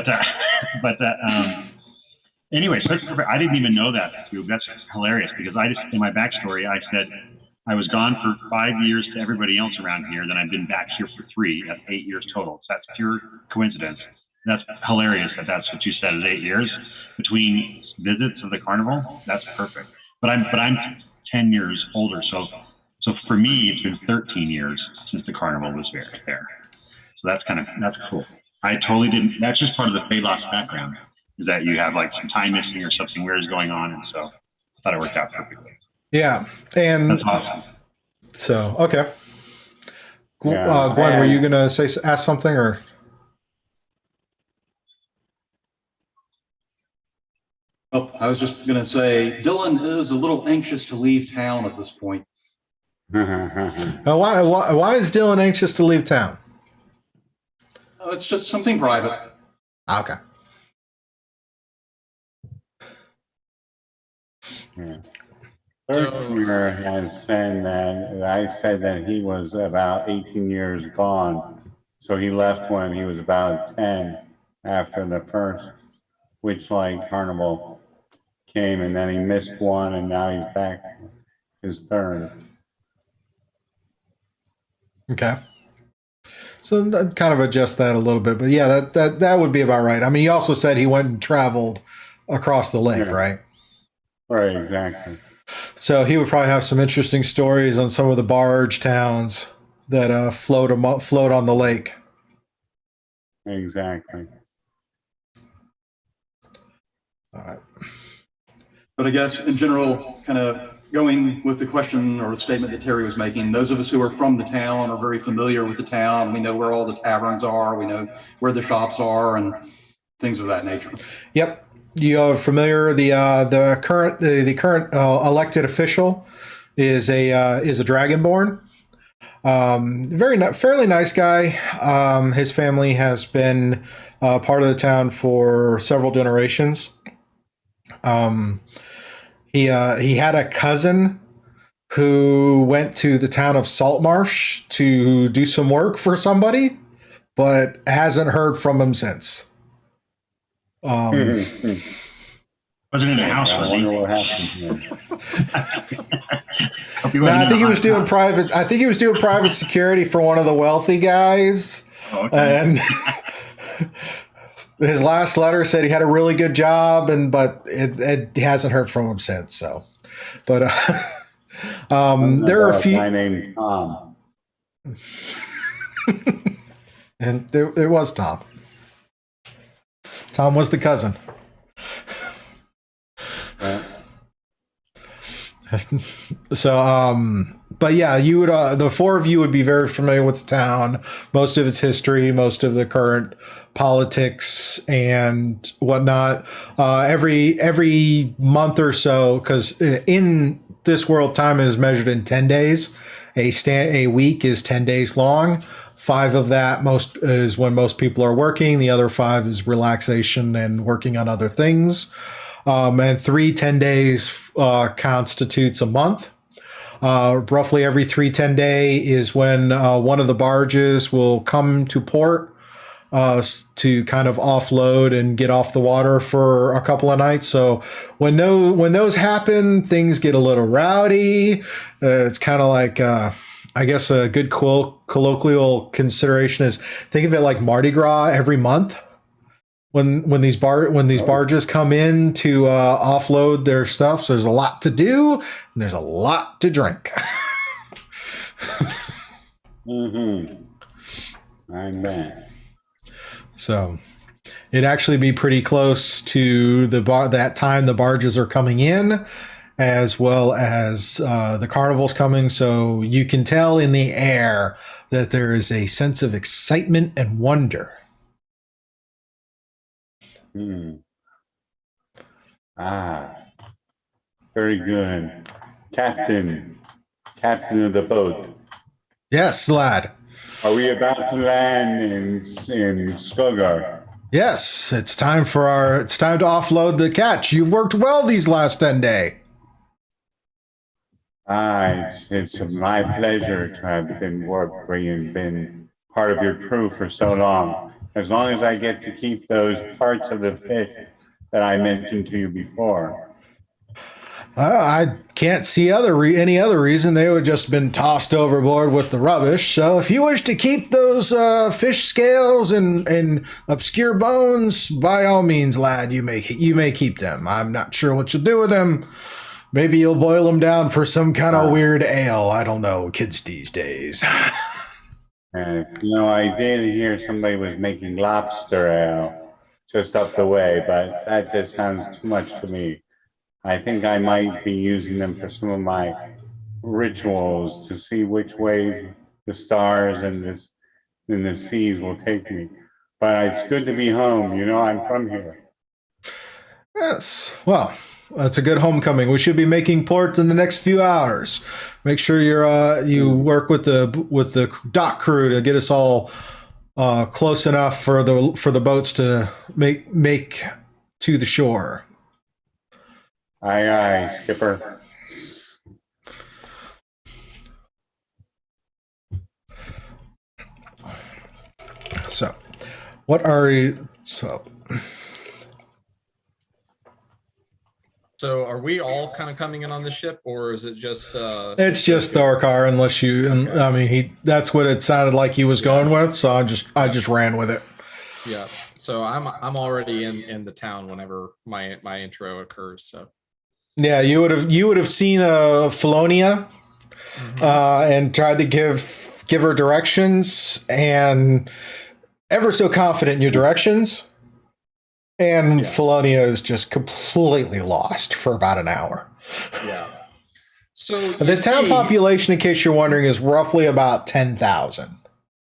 Anyway, so that's perfect. I didn't even know that, too. That's hilarious, because in my backstory, I said I was gone for 5 years to everybody else around here. Then I've been back here for 3. That's 8 years total. So that's pure coincidence. That's hilarious that that's what you said is 8 years between visits of the carnival. That's perfect. But I'm 10 years older. So for me, it's been 13 years since the carnival was there. So that's cool. I totally didn't. That's just part of the Phalos background, is that you have like some time missing or something weird is going on. And so I thought it worked out perfectly. Yeah. And that's awesome. So, okay. Yeah, Gwen, were you going to ask something or? Oh, I was just going to say, Dylan is a little anxious to leave town at this point. Why is Dylan anxious to leave town? Oh, it's just something private. Okay. Yeah. Third has said that I said that he was about 18 years gone. So he left when he was about 10 after the first Witchlight Carnival came, and then he missed one, and now he's back his third. Okay. So that kind of adjust that a little bit, but yeah, that would be about right. I mean, he also said he went and traveled across the lake, right? Right, exactly. So he would probably have some interesting stories on some of the barge towns that float on the lake. Exactly. All right. But I guess in general, kind of going with the question or the statement that Terry was making, those of us who are from the town are very familiar with the town. We know where all the taverns are. We know where the shops are and things of that nature. Yep. You are familiar. The current elected official is a Dragonborn. Fairly nice guy. His family has been part of the town for several generations. He had a cousin who went to the town of Saltmarsh to do some work for somebody, but hasn't heard from him since. Wasn't in the house, I was wonder he? what happened here. Hope he No, wasn't I in think he the was doing private. I think he was doing private security for one of the wealthy guys, and his last letter said he had a really good job, but it hasn't heard from him since. So, but there are a few. guy named Tom. And there was Tom. Tom was the cousin. Yeah. So, but yeah, you would the four of you would be very familiar with the town, most of its history, most of the current politics and whatnot. Every month or so, because in this world, time is measured in 10 days. A week is 10 days long. 5 of that is when most people are working. The other 5 is relaxation and working on other things. And 10 days constitutes a month. Roughly every 10 day is when one of the barges will come to port to kind of offload and get off the water for a couple of nights. So when those happen, things get a little rowdy. It's kind of like I guess a good colloquial consideration is think of it like Mardi Gras every month. When these barges come in to offload their stuff, so there's a lot to do and there's a lot to drink. Mm-hmm. I bet. So it'd actually be pretty close to that time the barges are coming in, as well as the carnival's coming. So you can tell in the air that there is a sense of excitement and wonder. Ah, very good. Captain of the boat. Yes, lad. Are we about to land in Skogar? Yes, it's time to offload the catch. You've worked well these last 10 days. It's my pleasure to have been part of your crew for so long. As long as I get to keep those parts of the fish that I mentioned to you before. I can't see any other reason. They would just been tossed overboard with the rubbish. So if you wish to keep those fish scales and obscure bones, by all means, lad, you may keep them. I'm not sure what you'll do with them. Maybe you'll boil them down for some kind of weird ale. I don't know, kids these days. I did hear somebody was making lobster ale just up the way, but that just sounds too much to me. I think I might be using them for some of my rituals to see which way the stars and the seas will take me. But it's good to be home. I'm from here. Yes. Well, that's a good homecoming. We should be making port in the next few hours. Make sure you work with the dock crew to get us all close enough for the boats to make to the shore. Aye, aye, skipper. So, what are you? So are we all kind of coming in on the ship, or is it just? It's just Thorkar, unless you. I mean, that's what it sounded like he was going with. So I just ran with it. Yeah. So I'm already in the town whenever my intro occurs. So. Yeah, you would have seen Felonia, and tried to give her directions, and ever so confident in your directions, and Felonia is just completely lost for about an hour. Yeah. So the town population, in case you're wondering, is roughly about 10,000.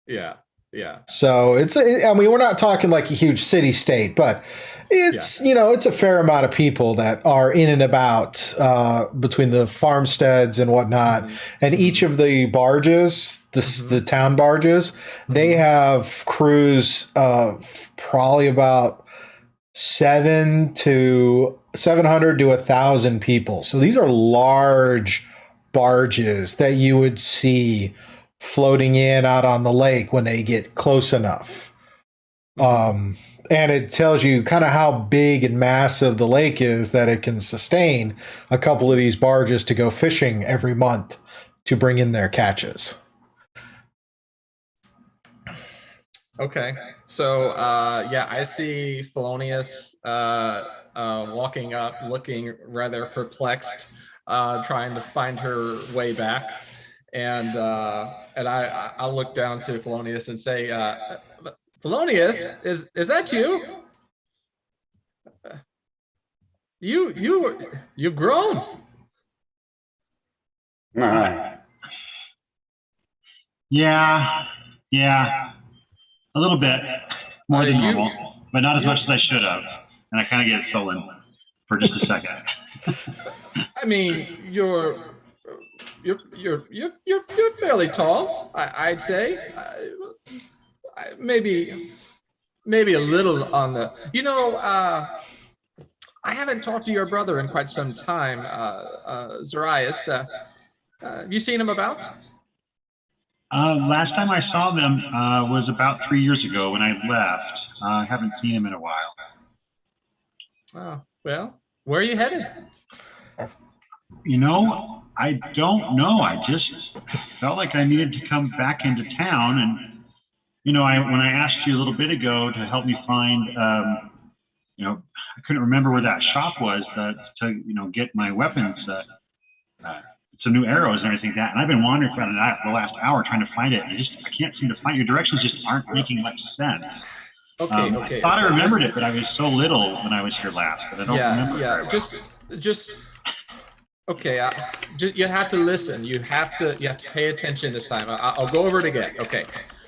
Yeah. Yeah. So we're not talking like a huge city state, but it's it's a fair amount of people that are in and about between the farmsteads and whatnot. And each of the barges, the town barges, they have crews of probably about 700 to 1,000 people. So these are large barges that you would see floating in out on the lake when they get close enough. And it tells you kind of how big and massive the lake is, that it can sustain a couple of these barges to go fishing every month to bring in their catches. Okay. So, I see Felonius walking up, looking rather perplexed, trying to find her way back. And I'll look down to Felonius and say, Felonius, is that you? You've grown. Yeah, a little bit more than normal, but not as much as I should have. And I kind of get sullen for just a second. I mean, you're fairly tall, I'd say. Maybe a little on the. I haven't talked to your brother in quite some time, Zarias. Have you seen him about? Last time I saw them was about 3 years ago when I left. I haven't seen him in a while. Oh, well, where are you headed? I don't know. I just felt like I needed to come back into town. And, when I asked you a little bit ago to help me find, I couldn't remember where that shop was to get my weapons some new arrows and everything like that. And I've been wandering for the last hour trying to find it. And I can't seem to find your directions. Just aren't making much sense. Okay. I thought I remembered it, but I was so little when I was here last. But I don't remember. Yeah. Just. Okay. You have to listen. You have to pay attention this time. I'll go over it again. Okay.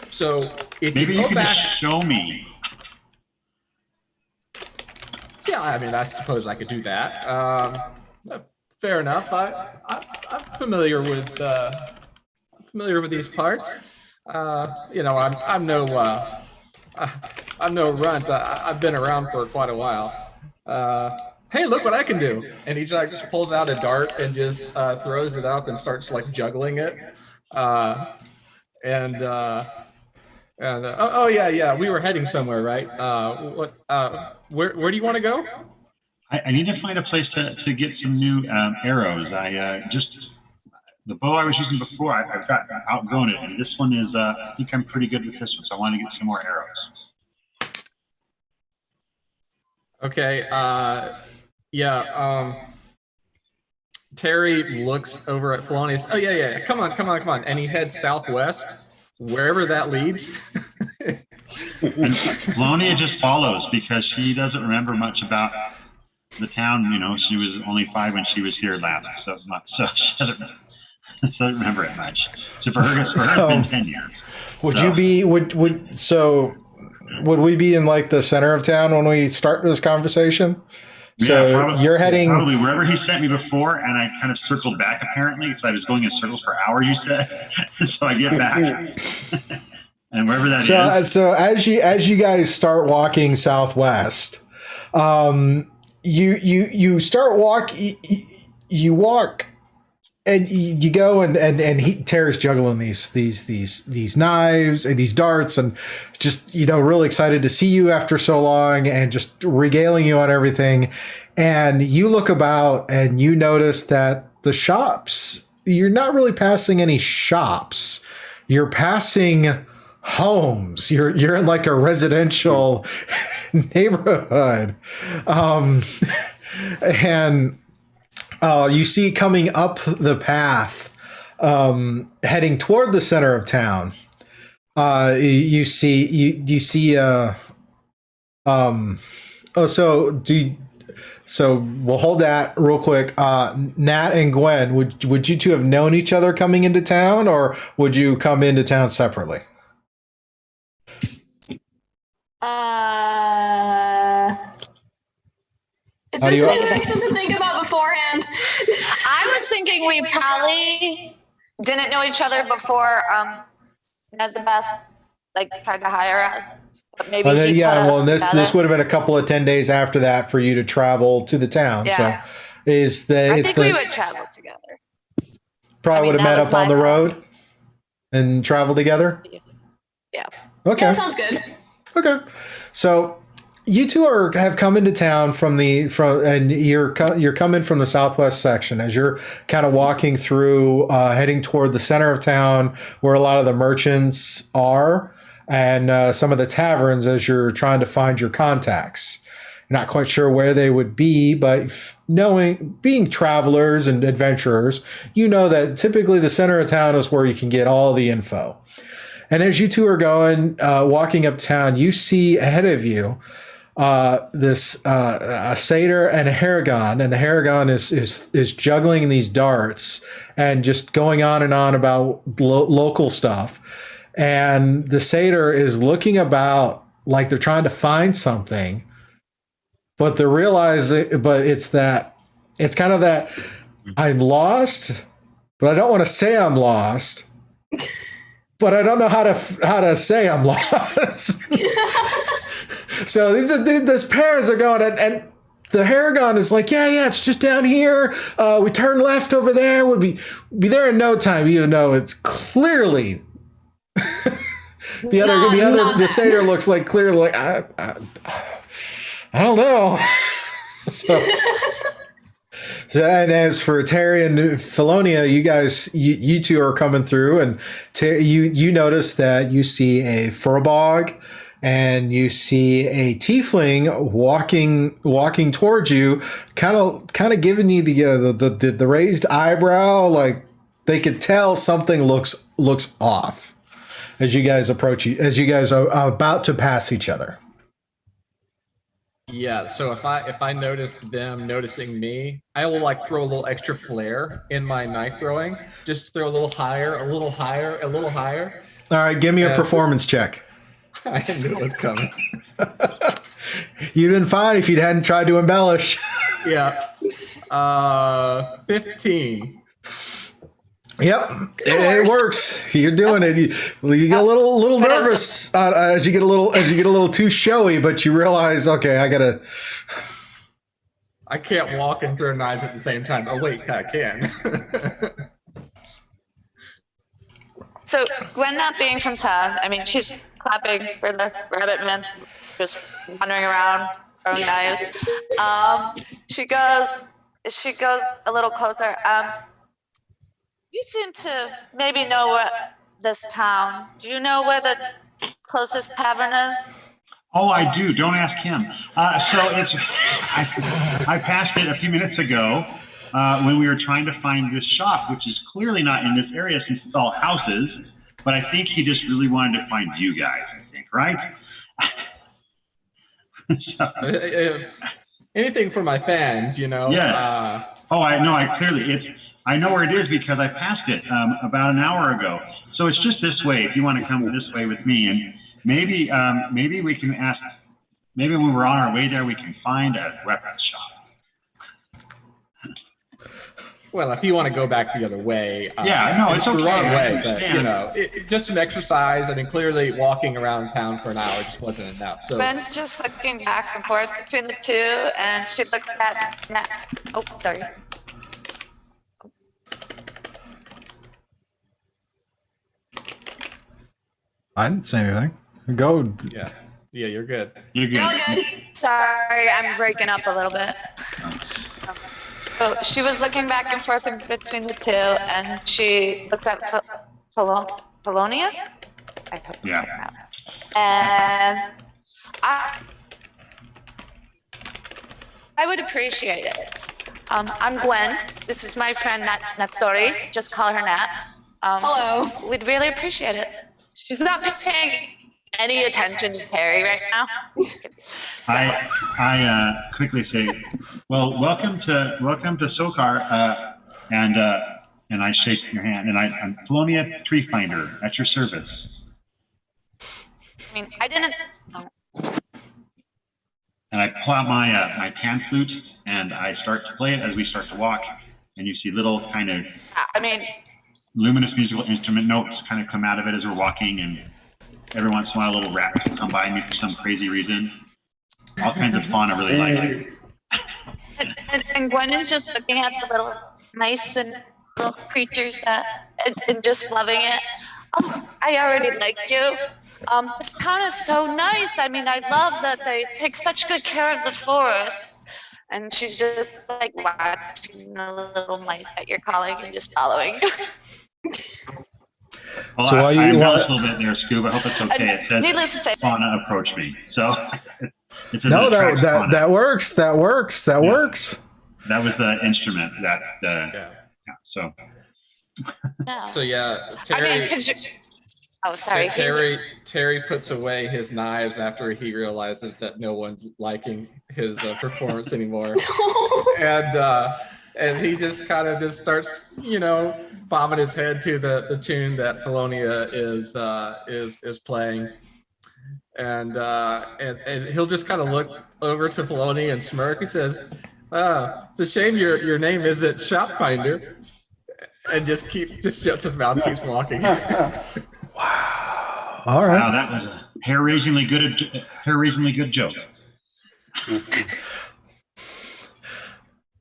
So if Maybe you go you can back, just show me. yeah. I mean, I suppose I could do that. Fair enough. I'm familiar with these parts. I'm no runt. I've been around for quite a while. Hey, look what I can do! And he just pulls out a dart and just throws it up and starts like juggling it. Oh yeah, we were heading somewhere, right? Where do you want to go? I need to find a place to get some new arrows. The bow I was using before, I've got outgrown it, and this one is, I think I'm pretty good with this one, so I want to get some more arrows. Okay, Terry looks over at Felonius. Oh yeah, come on, and he heads southwest, wherever that leads. And Felonia just follows because she doesn't remember much about the town. She was only 5 when she was here last, so she doesn't remember it much. So for her, it's been 10 years. Would we be in like the center of town when we start this conversation? So probably, you're heading probably wherever he sent me before, and I kind of circled back apparently because I was going in circles for hours. You said, so I get back, and wherever that is. So as you guys start walking southwest, you start you walk. And you go and Terry's juggling these knives and these darts and just, really excited to see you after so long and just regaling you on everything. And you look about and you notice that the shops, you're not really passing any shops. You're passing homes. You're in like a residential neighborhood. You see coming up the path, heading toward the center of town. So we'll hold that real quick. Nat and Gwen, would you two have known each other coming into town, or would you come into town separately? Is this something we're supposed to think about beforehand? I was thinking we probably didn't know each other before Elizabeth tried to hire us. But maybe this would have been a couple of 10 days after that for you to travel to the town. Yeah. So I think we would travel together. Probably would have met up on the road and travel together. Yeah. Okay. Yeah, sounds good. Okay. So you two have come into town and you're coming from the southwest section as you're kind of walking through, heading toward the center of town where a lot of the merchants are and some of the taverns as you're trying to find your contacts. You're not quite sure where they would be, but being travelers and adventurers, you know that typically the center of town is where you can get all the info. And as you two are going, walking uptown, you see ahead of you a satyr and a Haragon, and the Haragon is juggling these darts and just going on and on about local stuff. And the satyr is looking about like they're trying to find something, but it's kind of that I'm lost, but I don't want to say I'm lost, but I don't know how to say I'm lost. So these pairs are going, and the Haragon is like, yeah, it's just down here. We turn left over there. We'll be there in no time, even though it's clearly the satyr looks like clearly like I don't know. So and as for Terry and Felonia, you two are coming through, and you notice that you see a furbog and you see a tiefling walking towards you, kind of giving you the raised eyebrow, like they could tell something looks off as you guys approach as you guys are about to pass each other. Yeah, so if I notice them noticing me, I will like throw a little extra flair in my knife throwing. Just throw a little higher, a little higher, a little higher. All right, give me a performance check. I knew it was coming. You'd been fine if you hadn't tried to embellish. Yeah. 15. Yep, it works. You're doing it. You get a little nervous as you get a little too showy, but you realize, okay, I can't walk and throw knives at the same time. Oh wait, I can. So Gwen not being from town, I mean, she's clapping for the rabbit man, just wandering around, throwing knives. She goes a little closer. You seem to maybe know what this town. Do you know where the closest tavern is? Oh, I do. Don't ask him. I passed it a few minutes ago when we were trying to find this shop, which is clearly not in this area since it's all houses. But I think he just really wanted to find you guys. I think, right? Anything for my fans, you know. Yeah. I know. I know where it is because I passed it about an hour ago. So it's just this way. If you want to come this way with me, and maybe we can ask. Maybe when we're on our way there, we can find a weapons shop. Well, if you want to go back the other way, it's okay. the wrong way. But you know, just some exercise. I mean, clearly walking around town for an hour just wasn't enough. So Gwen's just looking back and forth between the two, and she looks at Nat. Oh, sorry. I didn't say anything. Go. Yeah, you're good. You're good. You're good. Sorry, I'm breaking up a little bit. So she was looking back and forth in between the two, and she looked at Polonia. I hope I'm saying that. And I would appreciate it. I'm Gwen. This is my friend Natsori. Just call her Nat. Hello. We'd really appreciate it. She's not paying any attention to Terry right now. I quickly say, well, welcome to Sokar, and I shake your hand, and I'm Polonia Tree Finder at your service. I mean, I didn't. And I pull out my pan flute, and I start to play it as we start to walk, and you see little kind of luminous musical instrument notes kind of come out of it as we're walking, and every once in a while little rats will come by me for some crazy reason. All kinds of fun. I really like it. And Gwen is just looking at the little mice and little creatures and just loving it. Oh, I already like you. This town is so nice. I mean, I love that they take such good care of the forest. And she's just like watching the little mice that you're calling and just following. Well, So I embellished a little bit there, Scoob. I hope it's okay. It says Needless to say, fauna approach me. So it's No, that works. That works. That works. That was the instrument that. So. no. So yeah, I mean, Terry. 'cause sorry. Terry puts away his knives after he realizes that no one's liking his performance anymore, and he just kind of just starts, bobbing his head to the tune that Polonia is playing, and he'll just kind of look over to Polonia and smirk. He says, "It's a shame your name isn't Shopfinder," and just shuts his mouth, keeps walking. All right. Wow, that was a hair-raisingly good joke.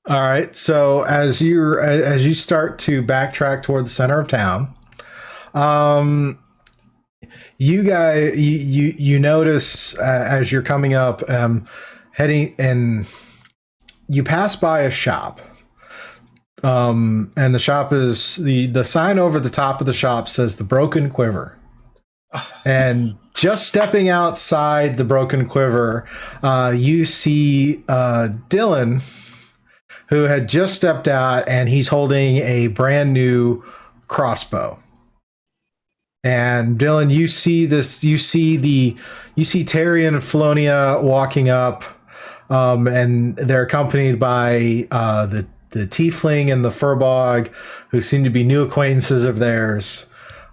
All right. So as you start to backtrack toward the center of town, you guys you notice as you're coming up, heading, and you pass by a shop. And the shop is the sign over the top of the shop says the Broken Quiver. And just stepping outside the broken quiver, you see Dylan, who had just stepped out, and he's holding a brand new crossbow. And Dylan, you see this. You see Terry and Felonia walking up, and they're accompanied by the tiefling and the furbog, who seem to be new acquaintances of theirs.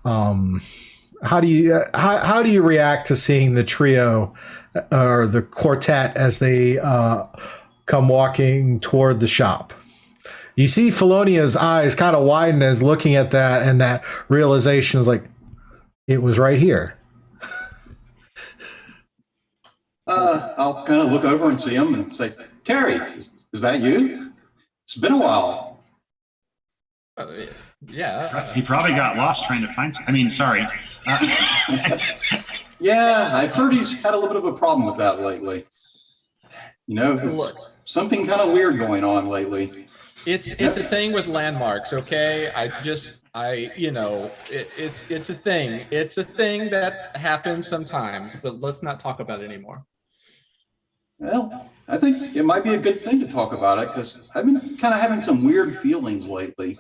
How do you react to seeing the trio or the quartet as they come walking toward the shop? You see Felonia's eyes kind of widen as looking at that, and that realization is like, it was right here. I'll kind of look over and see him and say, Terry, is that you? It's been a while. Yeah. He probably got lost trying to find. I mean, sorry. Yeah, I've heard he's had a little bit of a problem with that lately. You know, it's something kind of weird going on lately. It's a thing with landmarks, okay? It's a thing. It's a thing that happens sometimes, but let's not talk about it anymore. Well, I think it might be a good thing to talk about it, because I've been kind of having some weird feelings lately.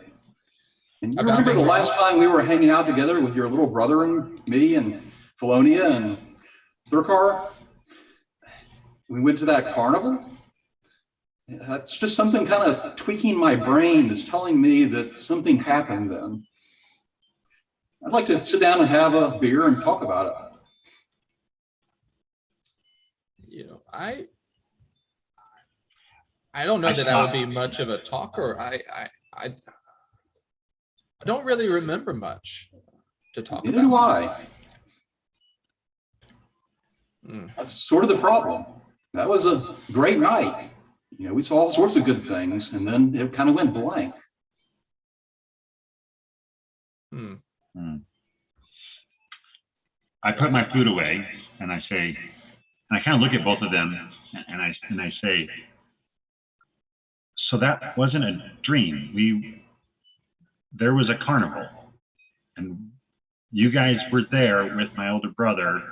And you remember the last time we were hanging out together with your little brother and me and Felonia and Thurkar? We went to that carnival? That's just something kind of tweaking my brain that's telling me that something happened then. I'd like to sit down and have a beer and talk about it. You know, I don't know that I would be much of a talker. I don't really remember much to talk about. Neither do I. That's sort of the problem. That was a great night. You know, we saw all sorts of good things, and then it kind of went blank. I put my food away, and I say, and I kind of look at both of them, and I say, so that wasn't a dream. There was a carnival, and you guys were there with my older brother,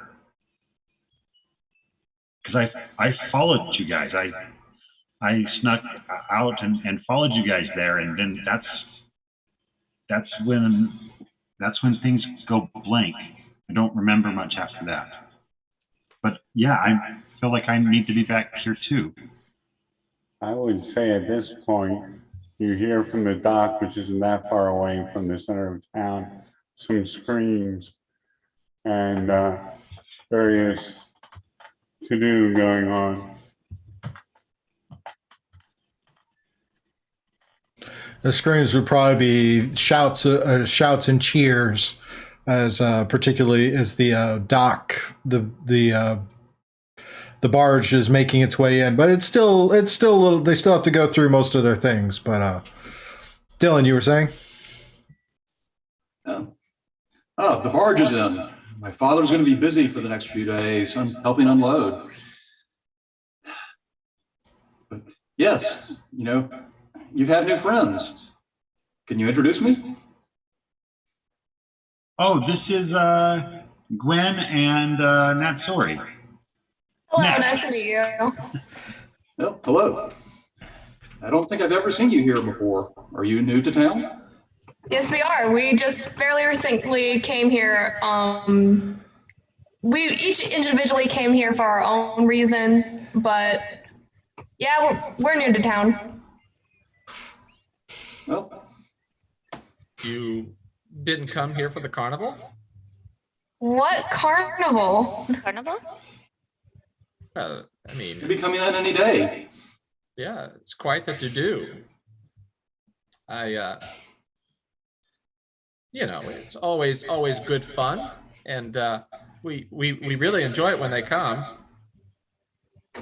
because I followed you guys. I snuck out and followed you guys there, and then that's when things go blank. I don't remember much after that. But yeah, I feel like I need to be back here too. I would say at this point, you hear from the dock, which isn't that far away from the center of town, some screams and various to-do going on. The screams would probably be shouts and cheers, as particularly as the dock, the barge is making its way in. But it's still a little. They still have to go through most of their things. But Dylan, you were saying? Oh, the barge is in. My father's going to be busy for the next few days. I'm helping unload. But yes, you know, you have new friends. Can you introduce me? Oh, this is Gwen and Natsori. Hello, Nat. nice to meet you. Oh, hello. I don't think I've ever seen you here before. Are you new to town? Yes, we are. We just fairly recently came here. We each individually came here for our own reasons, but yeah, we're new to town. Well, You didn't come here for the carnival? What carnival? Carnival? I mean, you'll be coming in any day. yeah, it's quite the to-do. It's always good fun, and we really enjoy it when they come.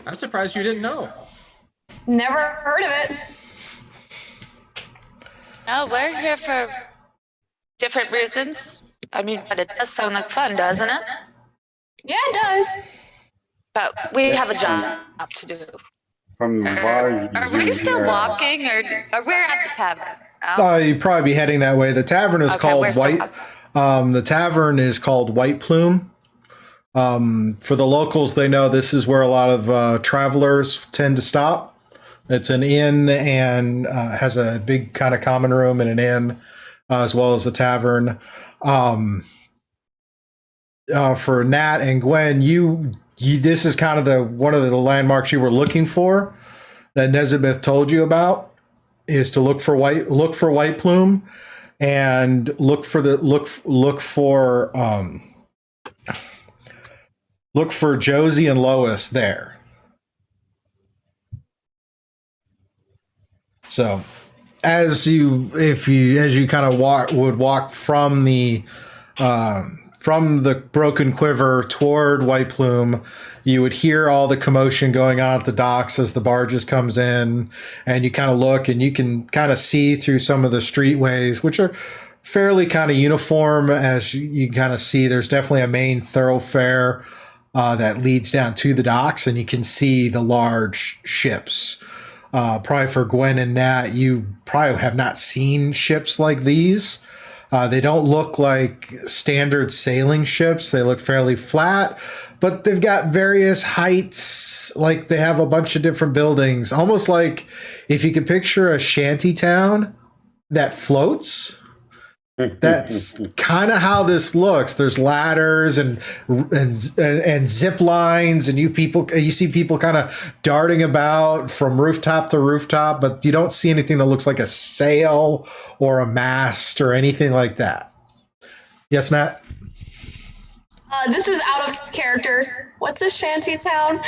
I'm surprised you didn't know. Never heard of it. No, we're here for different reasons. I mean, but it does sound like fun, doesn't it? Yeah, it does. But we have a job to do. From the barge. Are we still walking, or we're at the tavern? You'd probably be heading that way. The tavern is Okay, called we're still White. The tavern is called White Plume. For the locals, they know this is where a lot of travelers tend to stop. It's an inn and has a big kind of common room and an inn, as well as a tavern. For Nat and Gwen, you this is kind of one of the landmarks you were looking for that Nezabeth told you about, is to look for White Plume and look for Josie and Lois there. So as you kind of walk from the broken quiver toward White Plume, you would hear all the commotion going on at the docks as the barges comes in, and you kind of look and you can kind of see through some of the streetways, which are fairly kind of uniform. As you kind of see, there's definitely a main thoroughfare that leads down to the docks, and you can see the large ships. Probably for Gwen and Nat, you probably have not seen ships like these. They don't look like standard sailing ships. They look fairly flat, but they've got various heights. Like they have a bunch of different buildings, almost like if you could picture a shanty town that floats. That's kind of how this looks. There's ladders and zip lines, and you see people kind of darting about from rooftop to rooftop, but you don't see anything that looks like a sail or a mast or anything like that. Yes, Nat? This is out of character. What's a shanty town?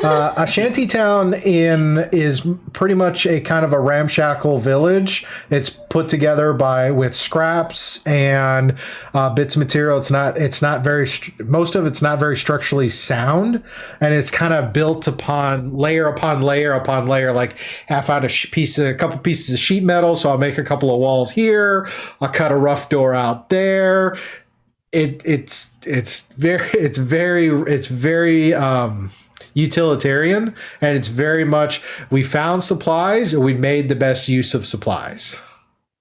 A shanty town is pretty much a kind of a ramshackle village. It's put together with scraps and bits of material. Most of it's not very structurally sound, and it's kind of built upon layer upon layer upon layer. Like I found a couple pieces of sheet metal, so I'll make a couple of walls here. I'll cut a rough door out there. It's very utilitarian, and it's very much, we found supplies and we made the best use of supplies.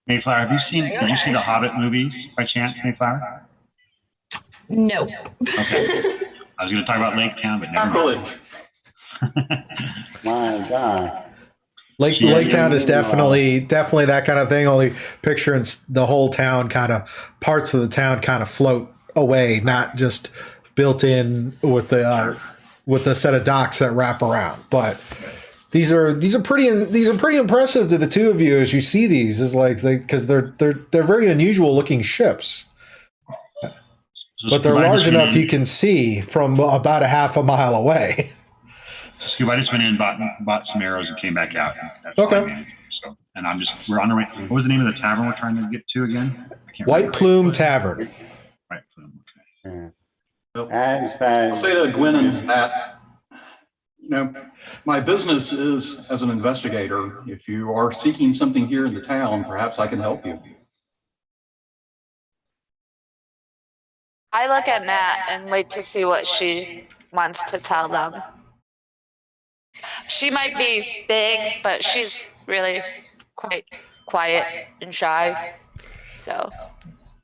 Mayflower, have you seen the Hobbit movies by chance, Mayflower? No. Okay. I was going to talk about Lake Town, but never mind. My God. Lake Town is definitely that kind of thing. Only picturing the whole town, kind of parts of the town kind of float away, not just built in with the set of docks that wrap around. But these are pretty impressive to the two of you as you see these. Is like because they're very unusual looking ships, but they're large enough you can see from about a half a mile away. Scuba, I just went in, bought some arrows, and came back out. That's okay. So, and we're on the way. What was the name of the tavern we're trying to get to again? White Plume Tavern. White Plume. Okay. I'll say to Gwen and Matt, my business is as an investigator. If you are seeking something here in the town, perhaps I can help you. I look at Nat and wait to see what she wants to tell them. She might be big, but she's really quite quiet and shy. So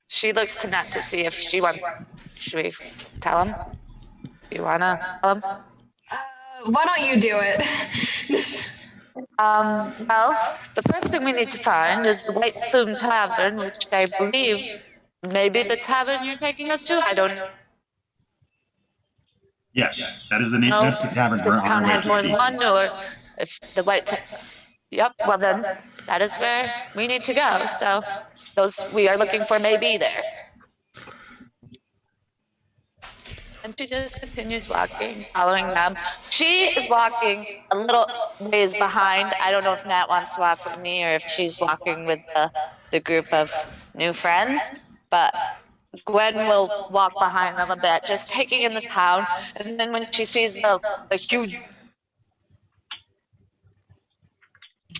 she looks to Nat to see if she wants. Should we tell him? You wanna tell him? Why don't you do it? Well, the first thing we need to find is the White Plume Tavern, which I believe may be the tavern you're taking us to. I don't know. Yes, that is the name. That's the tavern. This town has more than one, or if the Yep. Well, then that is where we need to go. So those we are looking for may be there. And she just continues walking, following them. She is walking a little ways behind. I don't know if Nat wants to walk with me or if she's walking with the group of new friends, but Gwen will walk behind them a bit, just taking in the town. And then when she sees the huge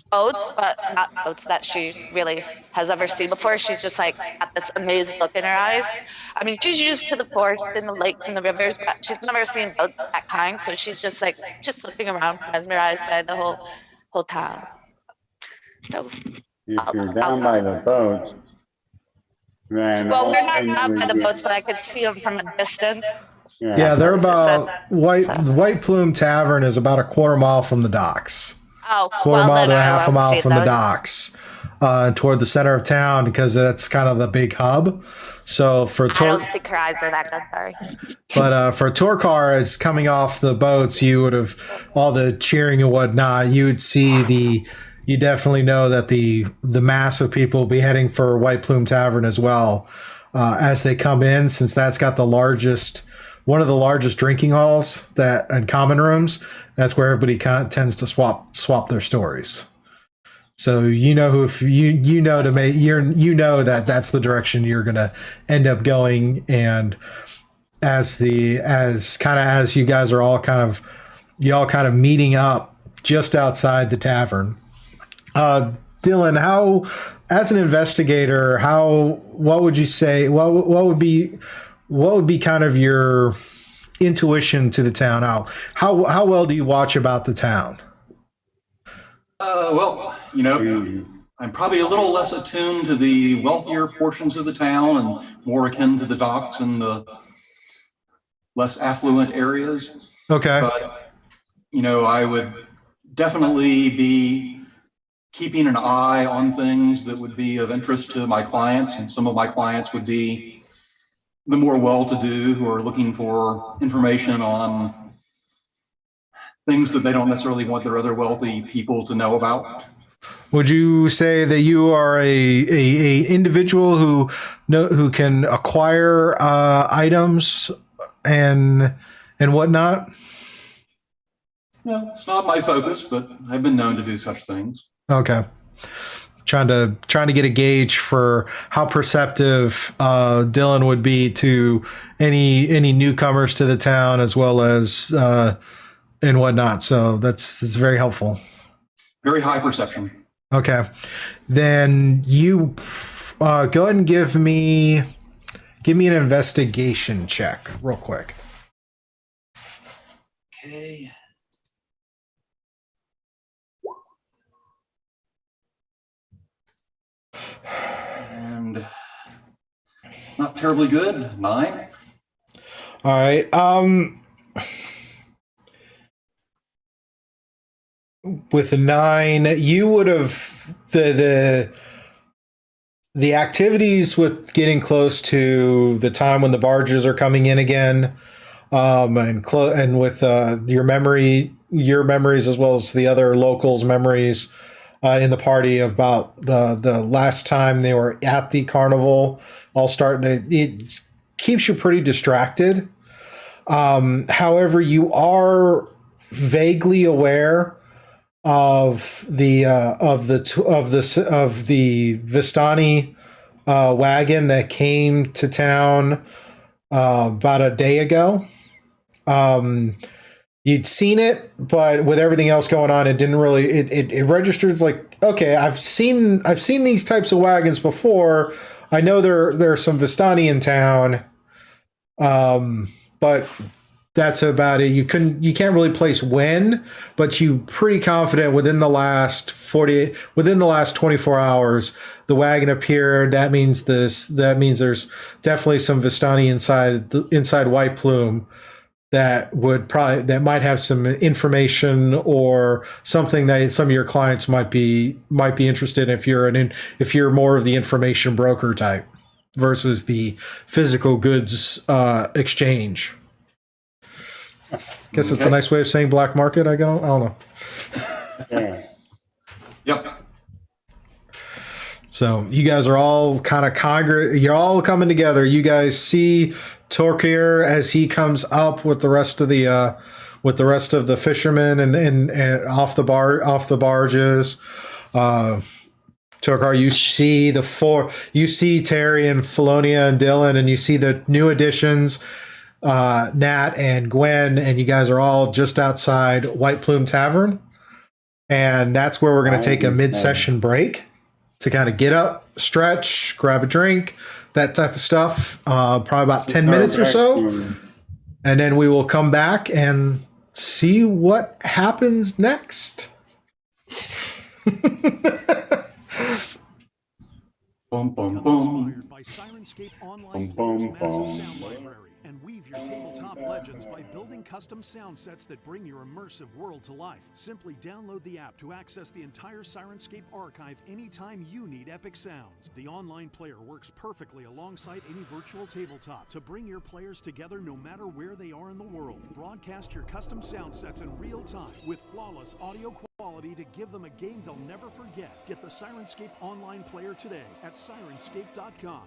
boats, but not boats that she really has ever seen before, she's just like got this amazed look in her eyes. I mean, she's used to the forest and the lakes and the rivers, but she's never seen boats that kind. So she's just looking around, mesmerized by the whole town. So if you're down by the boats, then well, we're not down by the boats, but I could see them from a distance. Yeah, they're what it says. about White Plume Tavern is about a quarter mile from the docks. Oh, Quarter well, mile then to a I half a won't mile see from the those. docks, toward the center of town, because that's kind of the big hub. So for I don't think her eyes are that good. Sorry. But for tour cars coming off the boats, you would have all the cheering and whatnot. You would see you definitely know that the mass of people will be heading for White Plume Tavern as well as they come in, since that's got one of the largest drinking halls and common rooms. That's where everybody tends to swap their stories. So you know that's the direction you're gonna end up going, and as you guys are all kind of meeting up just outside the tavern. Dylan, how, as an investigator, what would you say? What would be kind of your intuition to the town? How well do you watch about the town? Well, I'm probably a little less attuned to the wealthier portions of the town and more akin to the docks and the less affluent areas. Okay. But, I would definitely be keeping an eye on things that would be of interest to my clients. And some of my clients would be the more well-to-do who are looking for information on things that they don't necessarily want their other wealthy people to know about. Would you say that you are a individual who can acquire items and whatnot? No, it's not my focus, but I've been known to do such things. Okay. Trying to get a gauge for how perceptive Dylan would be to any newcomers to the town, as well as and whatnot. So that's very helpful. Very high perception. Okay, then you go ahead and give me an investigation check real quick. Okay. And not terribly good. 9. All right. With a 9, you would have the activities with getting close to the time when the barges are coming in again, and with your memories as well as the other locals' memories in the party about the last time they were at the carnival, it keeps you pretty distracted. However, you are vaguely aware of the Vistani wagon that came to town about a day ago. You'd seen it, but with everything else going on, it didn't really it registers like, okay, I've seen these types of wagons before. I know there are some Vistani in town, but that's about it. You can't really place when, but you pretty confident within the last 24 hours, the wagon appeared. That means there's definitely some Vistani inside White Plume that might have some information or something that some of your clients might be interested in if you're more of the information broker type versus the physical goods exchange. Guess it's a nice way of saying black market. I don't know. Yeah. Yep. So you guys are all kind of you're all coming together. You guys see Torkir as he comes up with the rest of the fishermen and off the barges. Torkar, you see Terry and Felonia and Dylan, and you see the new additions, Nat and Gwen, and you guys are all just outside White Plume Tavern. And that's where we're going to take a mid-session break to kind of get up, stretch, grab a drink, that type of stuff. Probably about 10 minutes or so. And then we will come back and see what happens next. Boom, boom, Become boom. inspired by Sirenscape Online Boom, Player's boom, massive boom. sound library and weave your tabletop legends by building custom sound sets that bring your immersive world to life. Simply download the app to access the entire Sirenscape archive anytime you need epic sounds. The online player works perfectly alongside any virtual tabletop to bring your players together no matter where they are in the world. Broadcast your custom sound sets in real time with flawless audio quality to give them a game they'll never forget. Get the Sirenscape Online Player today at Sirenscape.com.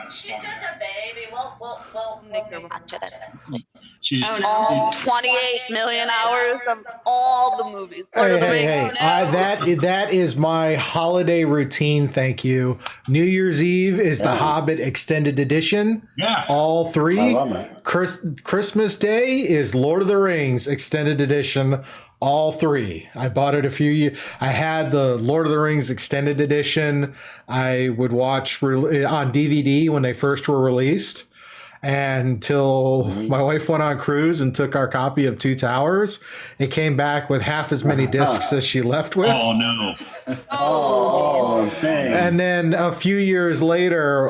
She's just a baby. We'll make her watch it. She's, Oh, no. All 28 million hours of all the movies. Lord Hey, of the hey, Rings. hey! That is my holiday routine. Thank you. New Year's Eve is the Hobbit extended edition. Yeah. All three. I love it. Christmas Day is Lord of the Rings extended edition. All three. I bought it a few years. I had the Lord of the Rings extended edition. I would watch on DVD when they first were released. Until my wife went on cruise and took our copy of Two Towers. It came back with half as many discs as she left with. Oh, no. Oh, dang. And then a few years later,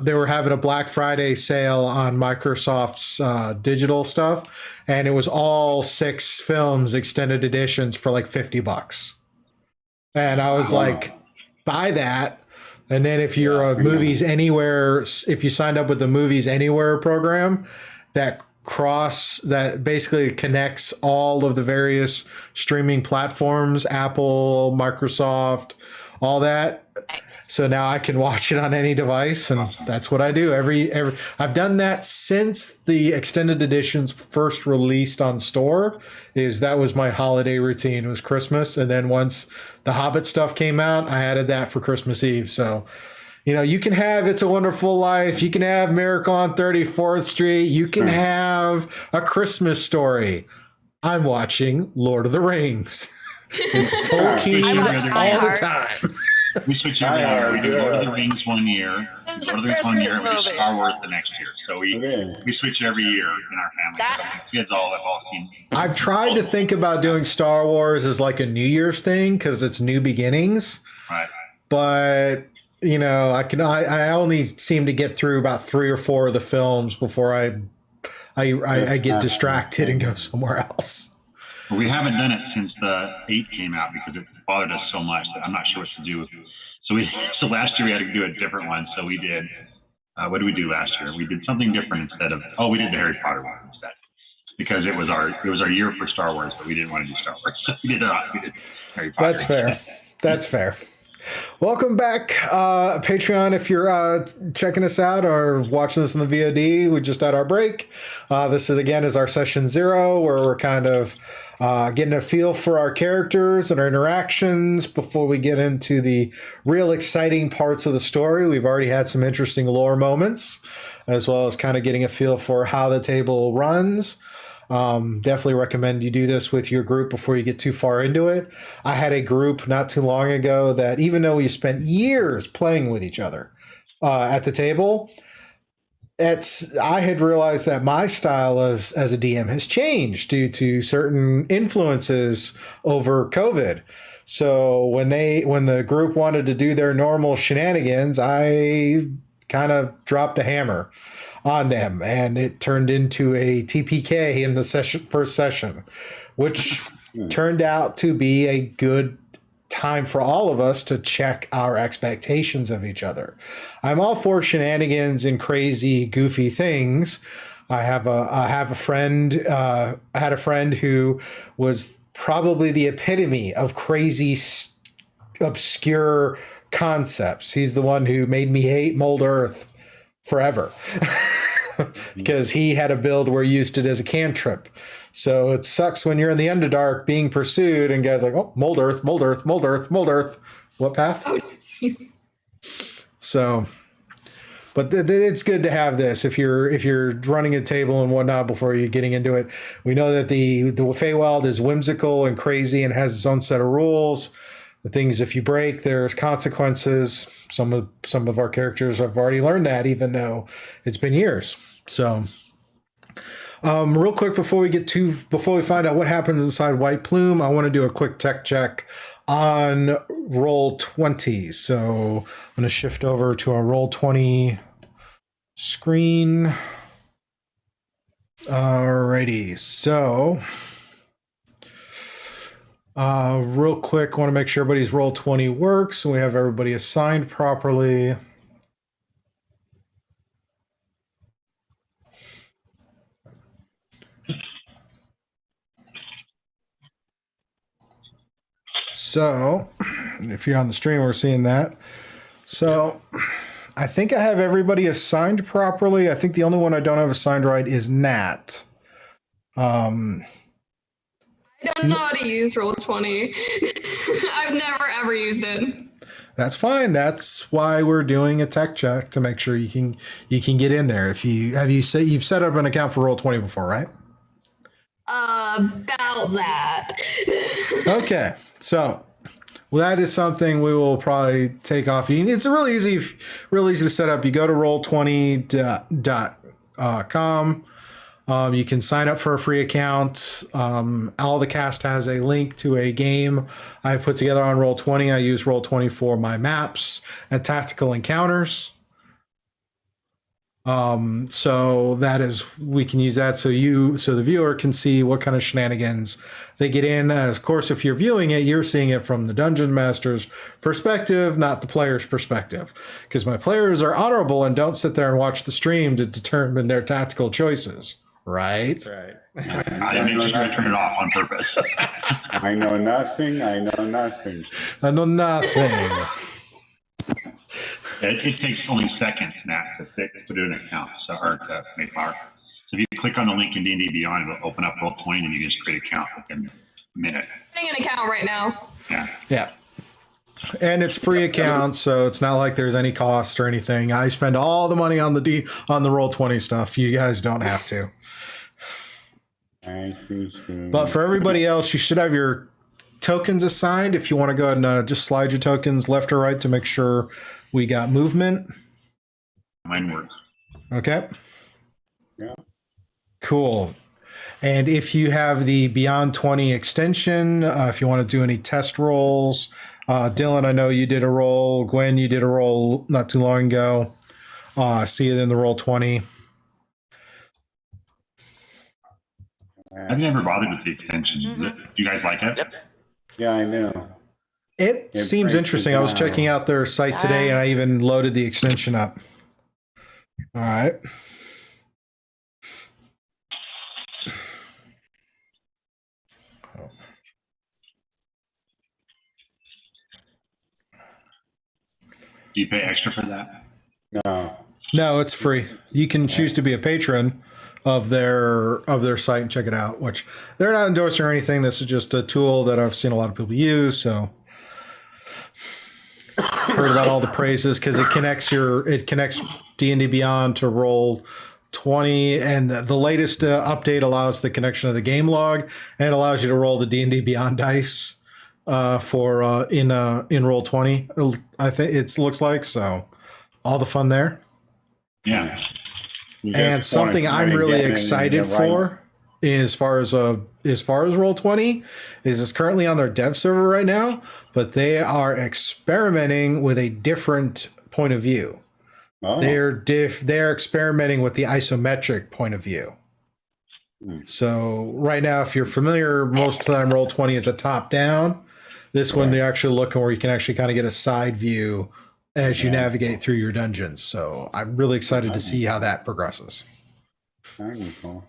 they were having a Black Friday sale on Microsoft's digital stuff. And it was all 6 films, extended editions for like $50. And I was like, buy that. And then if you're a Movies Anywhere, if you signed up with the Movies Anywhere program, that basically connects all of the various streaming platforms, Apple, Microsoft, all that. So now I can watch it on any device, and that's what I do. I've done that since the extended editions first released on store. That was my holiday routine. It was Christmas, and then once the Hobbit stuff came out, I added that for Christmas Eve. So, you can have It's a Wonderful Life, you can have Miracle on 34th Street, you can have A Christmas Story. I'm watching Lord of the Rings. It's Tolkien all the time. We switch every year. We do Lord of the Rings one year, Lord of the Rings one year, we do Star Wars the next year. So we switch every year in our family. So kids all have all seen. I've tried to think about doing Star Wars as like a New Year's thing because it's new beginnings. Right. But I only seem to get through about 3 or 4 of the films before I get distracted and go somewhere else. But we haven't done it since the 8 came out because it bothered us so much that I'm not sure what to do. So last year we had to do a different one. So we did. What did we do last year? We did something different instead of. Oh, we did the Harry Potter one instead because it was our year for Star Wars, but we didn't want to do Star Wars. So we did Harry Potter. That's fair. That's fair. Welcome back, Patreon. If you're checking us out or watching this in the VOD, we just had our break. This is our session 0, where we're kind of getting a feel for our characters and our interactions before we get into the real exciting parts of the story. We've already had some interesting lore moments, as well as kind of getting a feel for how the table runs. Definitely recommend you do this with your group before you get too far into it. I had a group not too long ago that even though we spent years playing with each other at the table, I had realized that my style as a DM has changed due to certain influences over COVID. So when the group wanted to do their normal shenanigans, I kind of dropped a hammer on them, and it turned into a TPK in the first session, which turned out to be a good time for all of us to check our expectations of each other. I'm all for shenanigans and crazy, goofy things. I had a friend who was probably the epitome of crazy, obscure concepts. He's the one who made me hate Mold Earth forever because he had a build where he used it as a cantrip. So it sucks when you're in the Underdark being pursued and guys like, oh, Mold Earth, Mold Earth, Mold Earth, Mold Earth. What path? Oh, jeez. So, but it's good to have this if you're running a table and whatnot before you're getting into it. We know that the Feywild is whimsical and crazy and has its own set of rules. The things, if you break, there's consequences. Some of our characters have already learned that, even though it's been years. So, real quick before we find out what happens inside White Plume, I want to do a quick tech check on Roll20. So I'm going to shift over to our Roll20 screen. Alrighty, so. Real quick, I want to make sure everybody's Roll20 works and we have everybody assigned properly. So, if you're on the stream, we're seeing that. So, I think I have everybody assigned properly. I think the only one I don't have assigned right is Nat. I don't know how to use Roll20. I've never ever used it. That's fine. That's why we're doing a tech check to make sure you can get in there. If you've set up an account for Roll20 before, right? About that. Okay, so that is something we will probably take off. It's really easy to set up. You go to roll20.com. You can sign up for a free account. All the cast has a link to a game I put together on Roll20. I use Roll20 for my maps and tactical encounters. So that is, we can use that so the viewer can see what kind of shenanigans they get in. Of course, if you're viewing it, you're seeing it from the dungeon master's perspective, not the player's perspective, because my players are honorable and don't sit there and watch the stream to determine their tactical choices. Right. Right. I made sure I turned it off on purpose. I know nothing. I know nothing. I know nothing. It takes only seconds, Nat, to do an account, or to make power. So if you click on the link in D&D Beyond, it'll open up Roll20, and you can just create an account within a minute. I'm getting an account right now. Yeah. And it's free account, so it's not like there's any cost or anything. I spend all the money on the Roll20 stuff. You guys don't have to. Thank you, Stu. But for everybody else, you should have your tokens assigned. If you want to go ahead and just slide your tokens left or right to make sure we got movement. Mine works. Okay. Yeah. Cool. And if you have the Beyond 20 extension, if you want to do any test rolls, Dylan, I know you did a roll. Gwen, you did a roll not too long ago. See it in the Roll20. I've never bothered with the extension. Do you guys like it? Yep. Yeah, I know. It seems breaks interesting. it I was down. checking out their site today, and I even loaded the extension up. All right. Do you pay extra for that? No. No, it's free. You can choose to be a patron of their site and check it out, which they're not endorsing or anything. This is just a tool that I've seen a lot of people use. So heard about all the praises because it connects D&D Beyond to Roll20, and the latest update allows the connection of the game log, and it allows you to roll the D&D Beyond dice in Roll20. I think it looks like so. All the fun there. Yeah. And something I'm really excited for, as far as Roll20, is it's currently on their dev server right now, but they are experimenting with a different point of view. Oh. They're experimenting with the isometric point of view. So right now, if you're familiar, most of the time Roll20 is a top down. This one, they're actually looking where you can actually kind of get a side view as you navigate through your dungeons. So I'm really excited to see how that progresses. Very cool.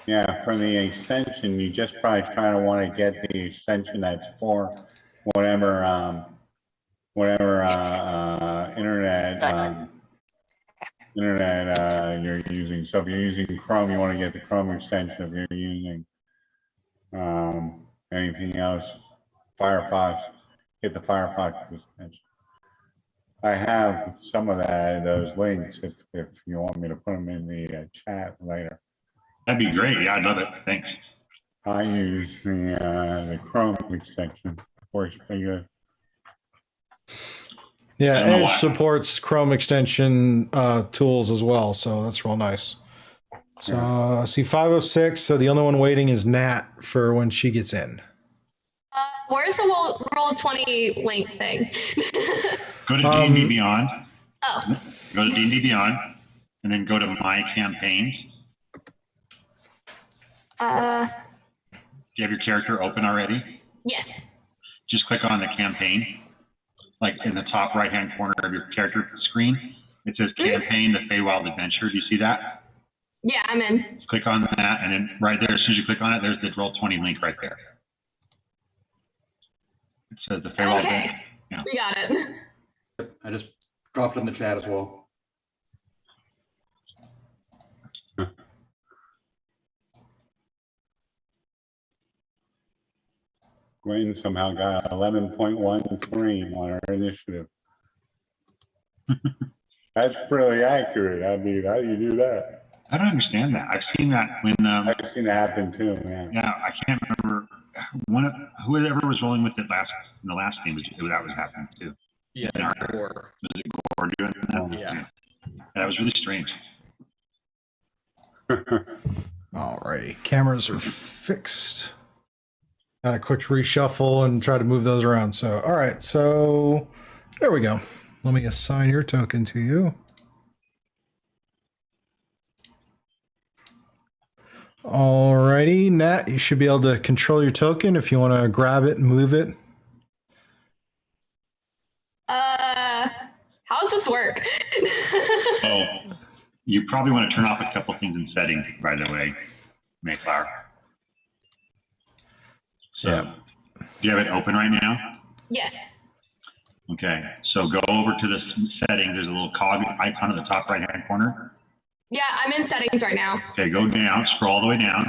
Yeah, for the extension, you just probably try to want to get the extension that's for whatever internet you're using. So if you're using Chrome, you want to get the Chrome extension. If you're using anything else, Firefox, get the Firefox extension. I have some of those links if you want me to put them in the chat later. That'd be great. Yeah, I'd love it. Thanks. I use the Chrome extension. Works pretty good. Yeah, I don't know Edge why. supports Chrome extension tools as well, so that's real nice. So I see 506. So the only one waiting is Nat for when she gets in. Where's the Roll20 link thing? Go to D&D Beyond. Oh, Go to D&D Beyond, and then go to My Campaigns. Do you have your character open already? yes. Just click on the campaign, like in the top right-hand corner of your character screen. It says Campaign, the Feywild Venture. Do you see that? Yeah, I'm in. Click on that, and then right there, as soon as you click on it, there's the Roll20 link right there. It says the Feywild Okay. Venture. Yeah. We got it. I just dropped it in the chat as well. Gwen somehow got 11.13 on her initiative. That's pretty accurate. I mean, how do you do that? I don't understand that. I've seen that when I've seen it happen too. yeah, I can't remember whoever was rolling with it in the last game that was happening too. Yeah, Thor. Was it Gore doing that? Yeah. That was really strange. Alrighty, cameras are fixed. Got a quick reshuffle and try to move those around. So, all right, so there we go. Let me assign your token to you. Alrighty, Nat, you should be able to control your token if you want to grab it and move it. How does this work? Oh, you probably want to turn off a couple things in settings, by the way, Mayflower. So, Yeah. do you have it open right now? Yes. Okay, so go over to the settings. There's a little cog icon at the top right-hand corner. Yeah, I'm in settings right now. Okay, go down, scroll all the way down,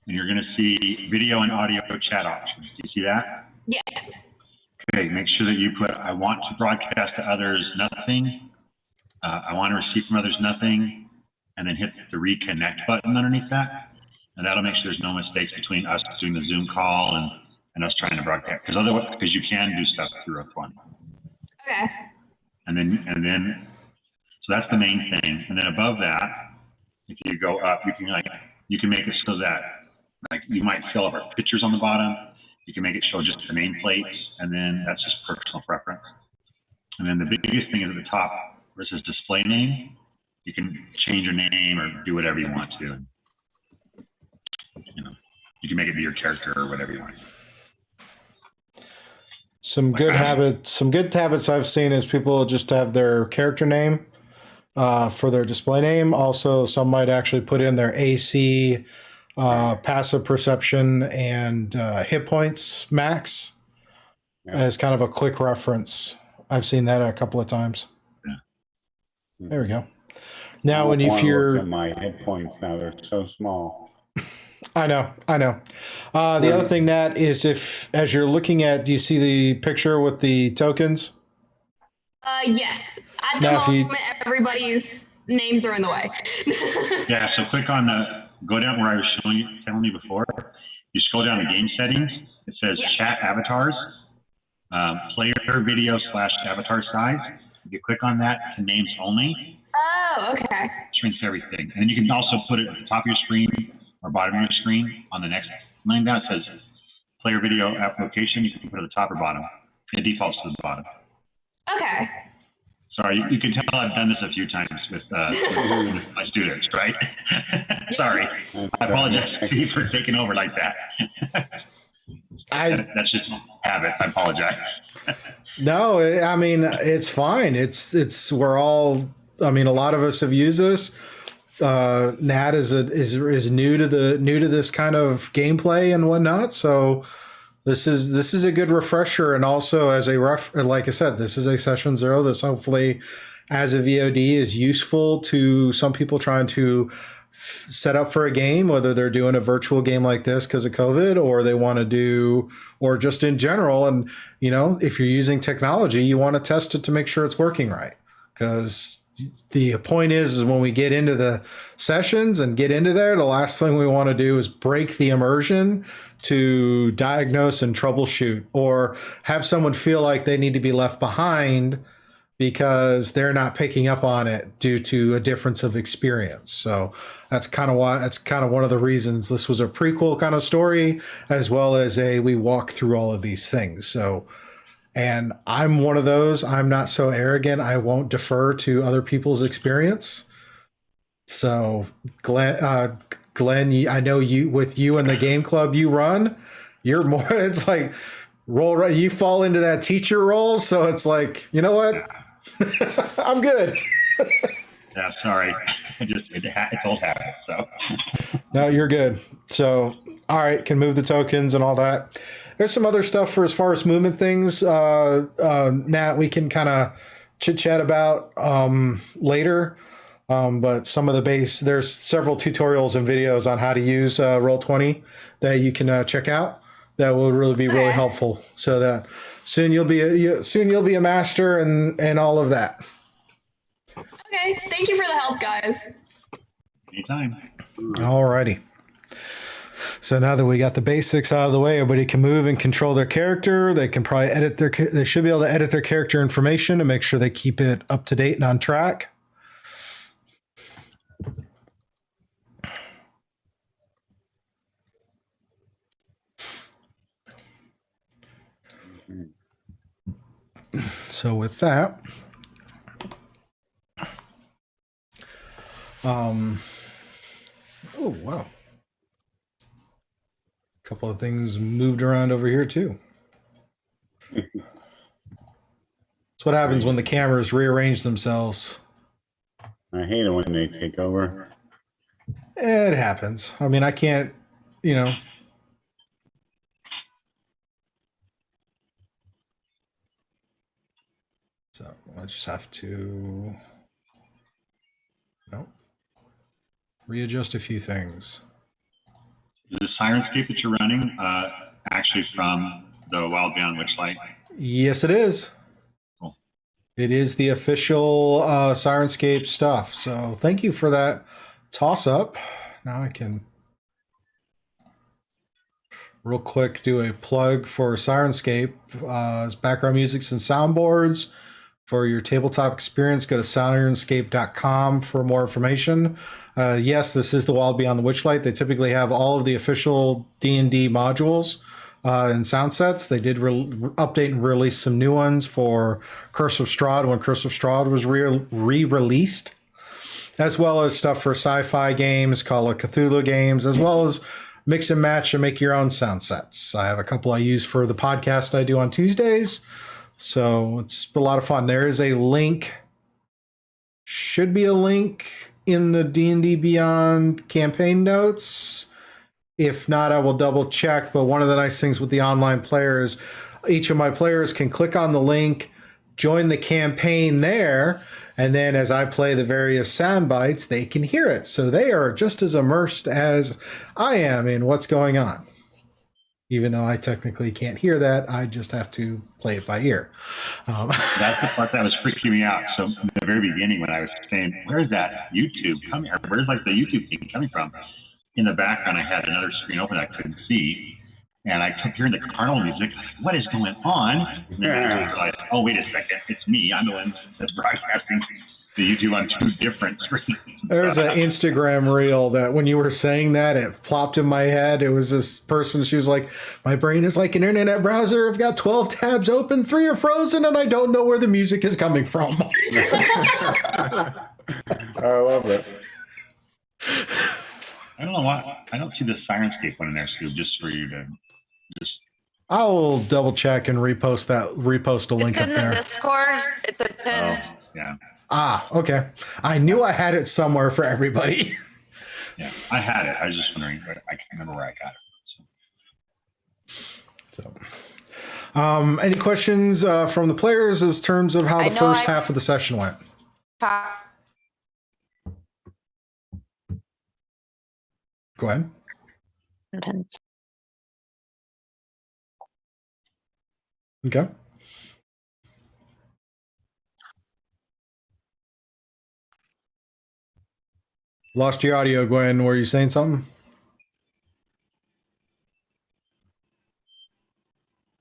and you're going to see video and audio chat options. Do you see that? Yes. Okay, make sure that you put, I want to broadcast to others, nothing. I want to receive from others, nothing. And then hit the reconnect button underneath that. And that'll make sure there's no mistakes between us doing the Zoom call and us trying to broadcast. Because you can do stuff through F1. Okay. And then, so that's the main thing. And then above that, if you go up, you can make it so that you might fill up our pictures on the bottom. You can make it show just the nameplates, and then that's just personal preference. And then the biggest thing is at the top where it says display name. You can change your name or do whatever you want to. You can make it be your character or whatever you want. Some good habits I've seen is people just have their character name for their display name. Also, some might actually put in their AC, passive perception, and hit points max as kind of a quick reference. I've seen that a couple of times. Yeah. There we go. Now, if you're look at my hit points now, they're so small. I know. The other thing, Nat, is as you're looking at, do you see the picture with the tokens? Yes. At the moment, everybody's names are in the way. Yeah, so click on go down where I was telling you before. You scroll down to game settings. It says chat avatars, player video / avatar size. If you click on that to names only. Oh, okay. Shrinks everything. And then you can also put it at the top of your screen or bottom of your screen on the next line down. It says player video app location. You can put it at the top or bottom. It defaults to the bottom. Okay. Sorry, you can tell I've done this a few times with my students, right? Sorry. I apologize to you for taking over like that. That's just habit. I apologize. No, I mean, it's fine. We're all, I mean, a lot of us have used this. Nat is new to this kind of gameplay and whatnot. So this is a good refresher. And also like I said, this is a session 0. This hopefully as a VOD is useful to some people trying to set up for a game, whether they're doing a virtual game like this because of COVID, or they want to do, or just in general. And, if you're using technology, you want to test it to make sure it's working right. Because the point is when we get into the sessions and get into there, the last thing we want to do is break the immersion to diagnose and troubleshoot, or have someone feel like they need to be left behind because they're not picking up on it due to a difference of experience. So that's kind of one of the reasons this was a prequel kind of story, as well as we walk through all of these things. So, and I'm one of those, I'm not so arrogant. I won't defer to other people's experience. So Glenn, I know with you and the game club you run, you're more, it's like you fall into that teacher role. So it's like, you know what? I'm good. Yeah, sorry. It's old habit. So no, you're good. So, all right, can move the tokens and all that. There's some other stuff for as far as movement things. Nat, we can kind of chit chat about later. But some of the base, there's several tutorials and videos on how to use Roll20 that you can check out. That will really be really helpful. So that soon you'll be a master and all of that. Okay, thank you for the help, guys. Anytime. Alrighty. So now that we got the basics out of the way, everybody can move and control their character. They can probably they should be able to edit their character information to make sure they keep it up to date and on track. So with that, oh wow, a couple of things moved around over here too. That's what happens when the cameras rearrange themselves. I hate it when they take over. It happens. I mean, I can't, you know. So I just have to, readjust a few things. The Sirenscape that you're running actually from the Wild Beyond Witchlight? Yes, it is. Cool. It is the official Sirenscape stuff. So thank you for that toss up. Now I can real quick do a plug for Sirenscape. Background musics and soundboards. For your tabletop experience, go to sirenscape.com for more information. Yes, this is the Wild Beyond the Witchlight. They typically have all of the official D&D modules and sound sets. They did update and release some new ones for Curse of Strahd when Curse of Strahd was re-released, as well as stuff for sci-fi games, Call of Cthulhu games, as well as mix and match and make your own sound sets. I have a couple I use for the podcast I do on Tuesdays. So it's a lot of fun. There is a link, should be a link in the D&D Beyond campaign notes. If not, I will double check. But one of the nice things with the online players, each of my players can click on the link, join the campaign there, and then as I play the various sound bites, they can hear it. So they are just as immersed as I am in what's going on. Even though I technically can't hear that, I just have to play it by ear. That's the part that was freaking me out. So in the very beginning, when I was saying, "Where's that YouTube coming? Or where's like the YouTube thing coming from?" In the background, I had another screen open I couldn't see, and I kept hearing the carnival music. What is going on? And then I realized, oh wait a second, it's me. I'm the one that's broadcasting the YouTube on two different screens. There's an Instagram reel that when you were saying that, it plopped in my head. It was this person, she was like, my brain is like an internet browser. I've got 12 tabs open, 3 are frozen, and I don't know where the music is coming from. I love it. I don't know why. I don't see the Sirenscape one in there, Scoob, just for you to just... I'll double check and repost a link It's up in there. the Discord. It's a pinned. Oh, yeah. Ah, okay. I knew I had it somewhere for everybody. Yeah, I had it. I was just wondering, but I can't remember where I got it. So, any questions from the players in terms of how I the know first I- half of the session went? Go ahead. Okay. Lost your audio, Gwen. Were you saying something?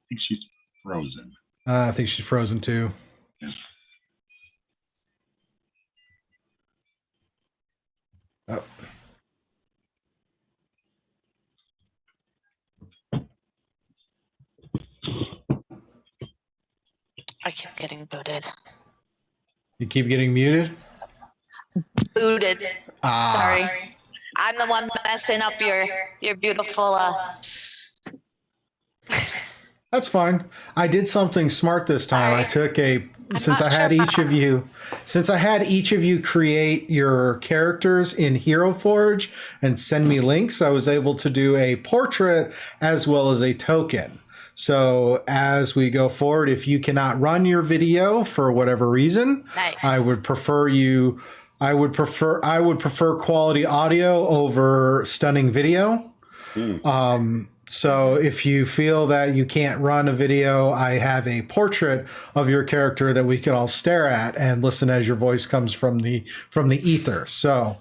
I think she's frozen. I think she's frozen too. Yeah. Oh. I keep getting booted. You keep getting muted? Booted. Ah. Sorry. I'm the one messing up your beautiful That's fine. I did something smart this time. Sorry. I took since not I had sure each of you create your characters in Hero Forge and send me links, I was able to do a portrait as well as a token. So as we go forward, if you cannot run your video for whatever reason, Nice. I would prefer quality audio over stunning video. So if you feel that you can't run a video, I have a portrait of your character that we can all stare at and listen as your voice comes from the ether. So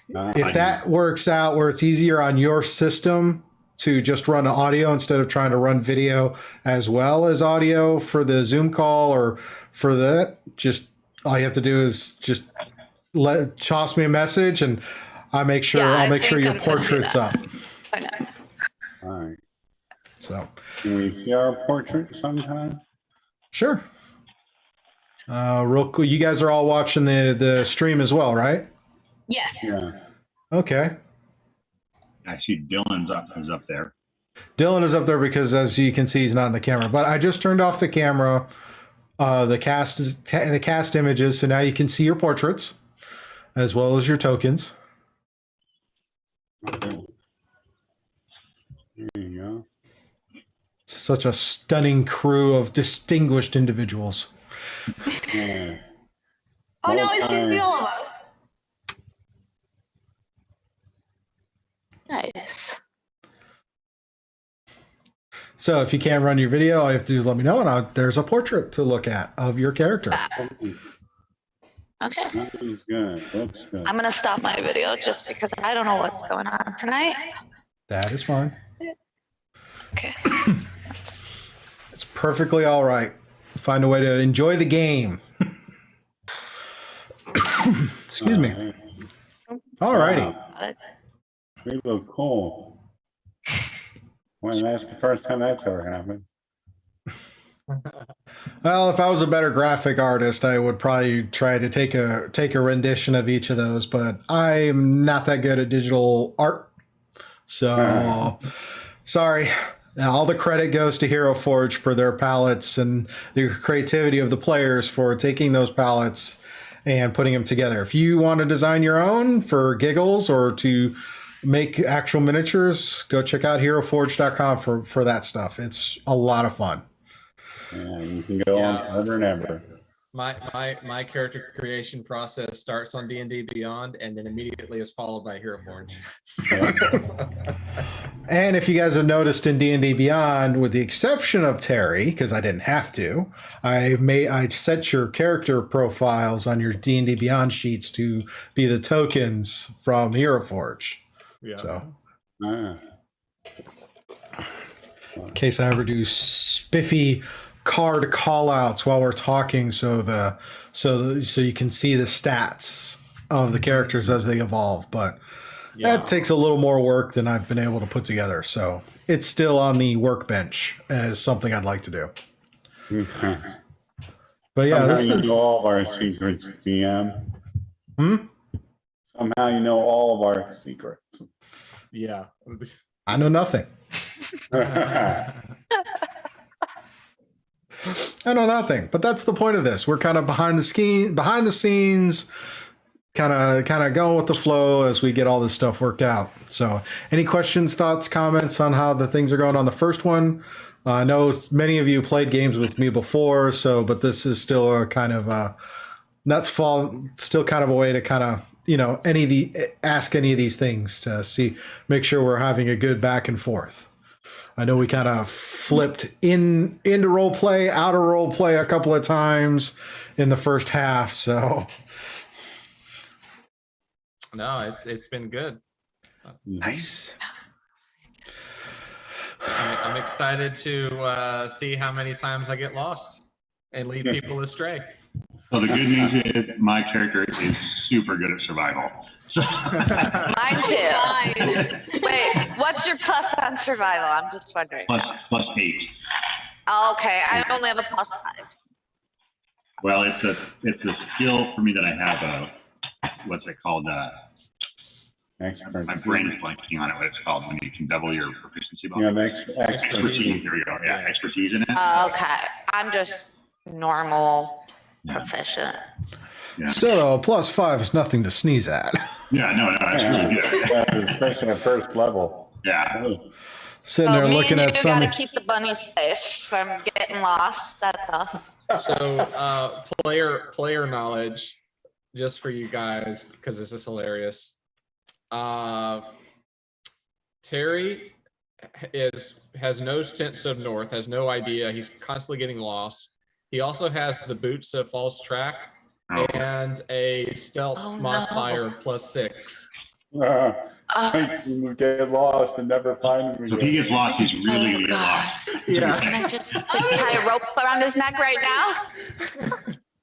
if that works out where it's easier on your system to just run audio instead of trying to run video as well as audio for the Zoom call or for that, just all you have to do is just toss me a message and I'll make sure your portrait's up. All right. So Can we see our portrait sometime? sure. Real cool. You guys are all watching the stream as well, right? Yes. Yeah. Okay. I see Dylan's is up there. Dylan is up there because, as you can see, he's not in the camera. But I just turned off the camera, the cast images, so now you can see your portraits as well as your tokens. Okay. There you go. Such a stunning crew of distinguished individuals. Yeah. Oh, now I see all of us. Nice. So if you can't run your video, all you have to do is let me know, and there's a portrait to look at of your character. Okay. That is good. That's good. I'm gonna stop my video just because I don't know what's going on tonight. That is fine. Okay. It's perfectly all right. Find a way to enjoy the game. Excuse me. All righty. Wow. We look cool. Well, that's the first time that's ever happened. Well, if I was a better graphic artist, I would probably try to take a rendition of each of those, but I'm not that good at digital art. So, sorry. All the credit goes to Hero Forge for their palettes and the creativity of the players for taking those palettes and putting them together. If you want to design your own for giggles or to make actual miniatures, go check out heroforge.com for that stuff. It's a lot of fun. Yeah, you can go on forever and ever. My character creation process starts on D&D Beyond and then immediately is followed by Hero Forge. And if you guys have noticed in D&D Beyond, with the exception of Terry, because I didn't have to, I set your character profiles on your D&D Beyond sheets to be the tokens from Hero Forge. Yeah. So, Ah. in case I ever do spiffy card call-outs while we're talking, so you can see the stats of the characters as they evolve, but that takes a little more work than I've been able to put together. So it's still on the workbench as something I'd like to do. Okay. But yeah, Somehow this you is know all of our secrets, DM. Hmm? Somehow you know all of our secrets. Yeah. I know nothing. I know nothing, but that's the point of this. We're kind of behind the scenes, kind of going with the flow as we get all this stuff worked out. So, any questions, thoughts, comments on how the things are going on the first one? I know many of you played games with me before, but this is still a kind of still kind of a way to kind of ask any of these things to make sure we're having a good back and forth. I know we kind of flipped into role play, out of role play a couple of times in the first half. So No, it's been good. nice. I'm excited to see how many times I get lost and lead people astray. So the good news is my character is super good at survival. Mine too. Fine. Wait, what's your plus on survival? I'm just wondering. plus 8. Oh, okay, I only have a +5. Well, it's a skill for me that I have what's it called? Expert. My brain is blanking on it. What it's called when you can double your proficiency bonus. You have Expertise. Here we go. Yeah, expertise in it. Okay, I'm just normal proficient. Yeah. Still, though, +5 is nothing to sneeze at. Yeah, no, that's really good. Yeah, especially at first level. Yeah. sitting there me looking and at you some. gotta keep the bunnies safe from getting lost. That's all. So, player knowledge, just for you guys, because this is hilarious. Terry has no sense of north, has no idea. He's constantly getting lost. He also has the boots of false track and a stealth modifier of +6. You get lost and never find him So if again. he gets lost, he's really going to get lost. Yeah. Can I just tie a rope around his neck right now?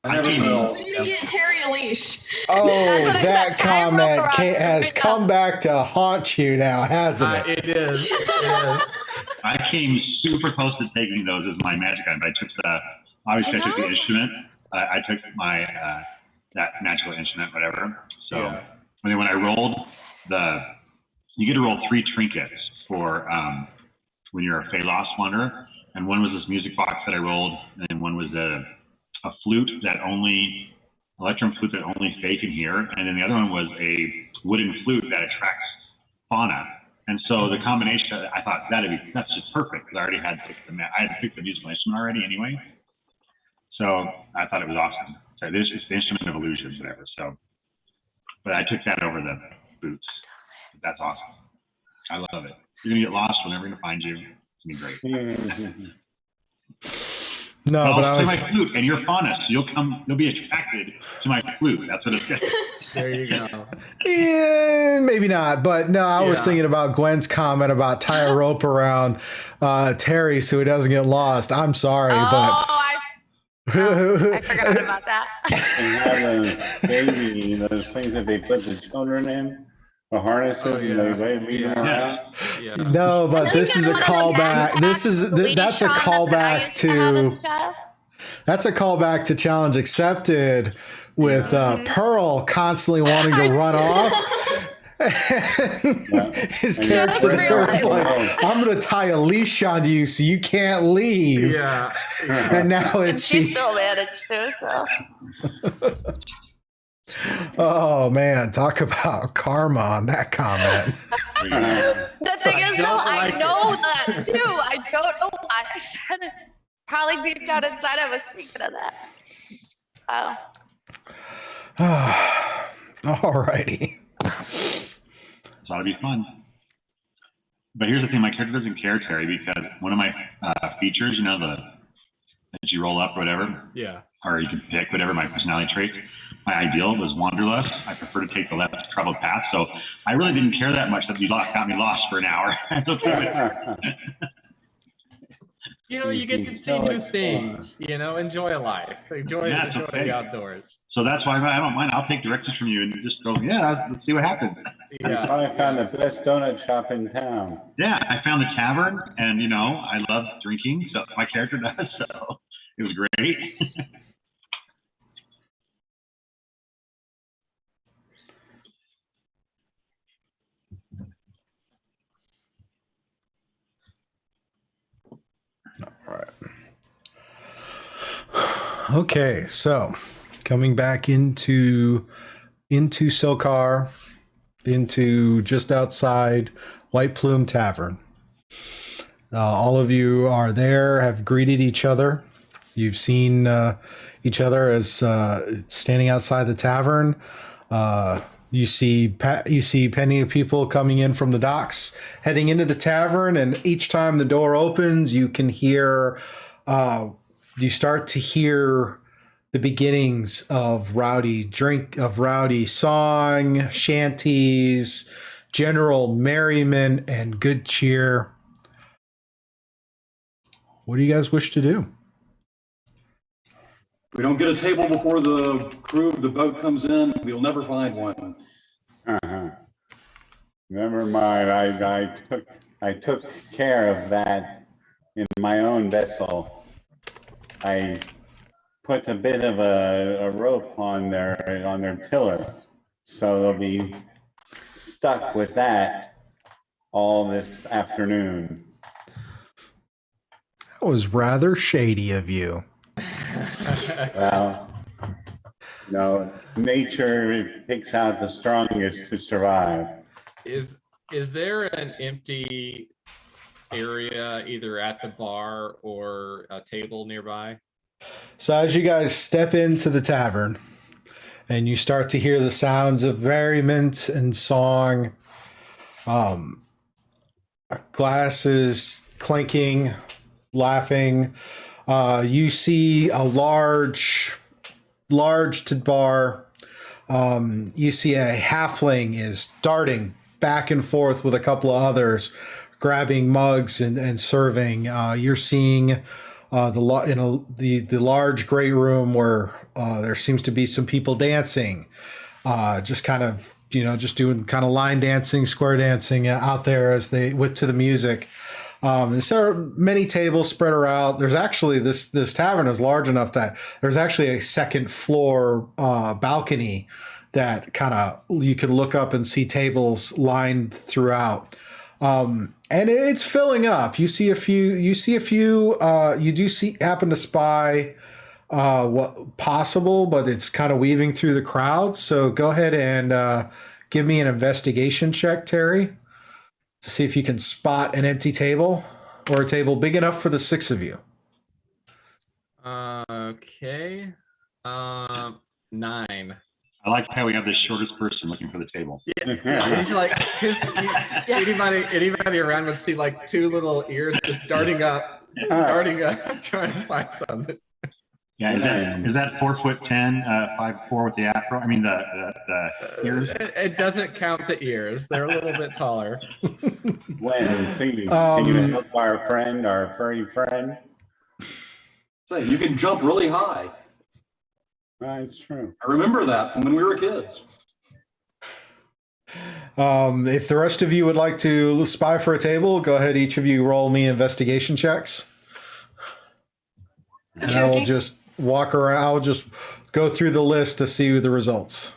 I came We need to get Terry a leash. Oh, That's what I that said, tie a rope comment around his has neck. come back to haunt you now, hasn't it? It is. It is. I came super close to taking those as my magic item. I took obviously I took the instrument. I took my, that magical instrument, whatever. So Yeah. when I rolled you get to roll 3 trinkets for when you're a Fey Lost Wanderer. And one was this music box that I rolled, and one was a flute that electrum flute that only Fey can hear. And then the other one was a wooden flute that attracts fauna. And so the combination, I thought that's just perfect, because I already had picked the musical instrument already anyway. So I thought it was awesome. So this is the instrument of illusions, whatever. So, but I took that over the boots. That's awesome. I love it. You're gonna get lost. We're never gonna find you. It's gonna be great. No, but I I'll play was. my flute, and you're fauna, so you'll be attracted to my flute. That's what it's good. There you go. Yeah, maybe not, but no, I was Yeah. thinking about Gwen's comment about tie a rope around Terry so he doesn't get lost. I'm sorry, I forgot about that. They have a baby, those things that they put the children in, the harnesses, and they leave them around. Yeah. no, but this is a callback. That's a callback to that's a callback to Challenge Accepted with Pearl constantly wanting to run off. His character was like, I'm going to tie a leash on you so you can't leave. Yeah. And now And it's she still managed to, so. oh man, talk about karma on that comment. The thing is, though, I know that too. I don't know why I said it. Probably deep down inside, I was thinking of that. Oh. Alrighty. So that'll be fun. But here's the thing: my character doesn't care, Terry, because one of my features, that you roll up or whatever, Yeah. or you can pick whatever my personality trait. My ideal was wanderlust. I prefer to take the less traveled path. So I really didn't care that much that you got me lost for an hour. You get to see new things. Enjoy life. Enjoy the outdoors. So that's why I don't mind. I'll take directions from you and just go, let's see what happens. Yeah. I found the best donut shop in town. Yeah, I found the Cavern, and I love drinking, so my character does. So it was great. All right. Okay, so coming back into Silkar, into just outside White Plume Tavern. All of you are there, have greeted each other. You've seen each other as standing outside the tavern. You see plenty of people coming in from the docks, heading into the tavern, and each time the door opens, you can hear. You start to hear the beginnings of rowdy song, shanties, general merriment, and good cheer. What do you guys wish to do? We don't get a table before the crew of the boat comes in, we'll never find one. Never mind. I took care of that in my own vessel. I put a bit of a rope on their tiller, so they'll be stuck with that all this afternoon. That was rather shady of you. Well, no, nature picks out the strongest to survive. Is there an empty area either at the bar or a table nearby? So as you guys step into the tavern and you start to hear the sounds of merriment and song, glasses clinking, laughing, you see a large bar. You see a halfling is darting back and forth with a couple of others, grabbing mugs and serving. You're seeing the large great room where there seems to be some people dancing, just kind of just doing kind of line dancing, square dancing out there as they went to the music. And so many tables spread around. There's actually this tavern is large enough that there's actually a second floor balcony that kind of you can look up and see tables lined throughout. And it's filling up. You see a few. You do happen to spy what possible, but it's kind of weaving through the crowd. So go ahead and give me an investigation check, Terry, to see if you can spot an empty table or a table big enough for the six of you. Okay. 9. I like how we have the shortest person looking for the table. Yeah, he's like anybody around would see like 2 little ears just darting up, trying to find something. Yeah, is that 4'10", 5'4" with the afro? I mean the ears. It doesn't count the ears; they're a little bit taller. Gwen, please, can you help our furry friend? Say, you can jump really high. It's true. I remember that from when we were kids. If the rest of you would like to spy for a table, go ahead. Each of you roll me investigation checks. And I will just walk around. I'll just go through the list to see the results.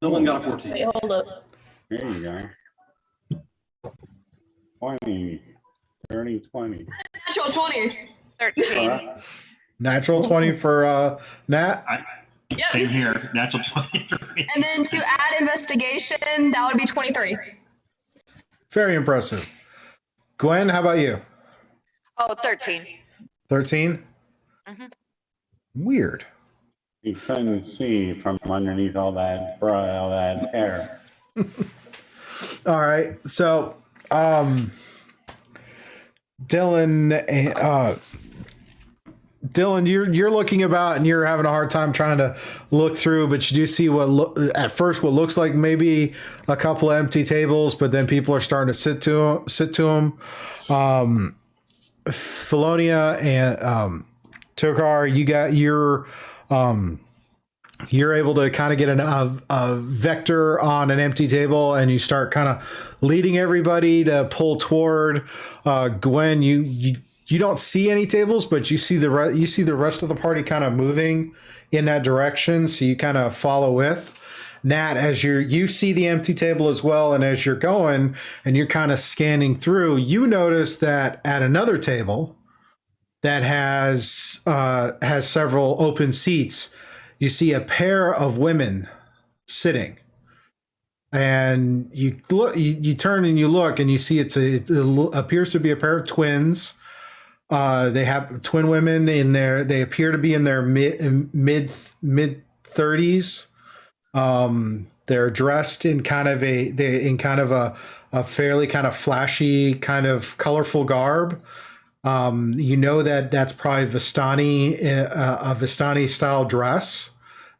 No one got a 14. Wait, hold up. There you go. 20, 30, 20. Natural 20. 13. Natural 20 for Nat. Yep. Same here. Natural 23. And then to add investigation, that would be 23. Very impressive. Gwen, how about you? Oh, 13. 13? Mhm. Weird. You couldn't see from underneath all that hair. All right. So, Dylan, you're looking about and you're having a hard time trying to look through, but you do see at first what looks like maybe a couple of empty tables, but then people are starting to sit to them. Felonia and Tokar, you're able to kind of get a vector on an empty table, and you start kind of leading everybody to pull toward. Gwen, you don't see any tables, but you see the rest of the party kind of moving in that direction, so you kind of follow with. Nat, as you see the empty table as well, and as you're going and you're kind of scanning through, you notice that at another table that has several open seats, you see a pair of women sitting, and you look, you turn and you look, and you see it appears to be a pair of twins. They have twin women in there. They appear to be in their mid 30s. They're dressed in kind of a fairly kind of flashy, kind of colorful garb. You know that's probably Vistani, a Vistani style dress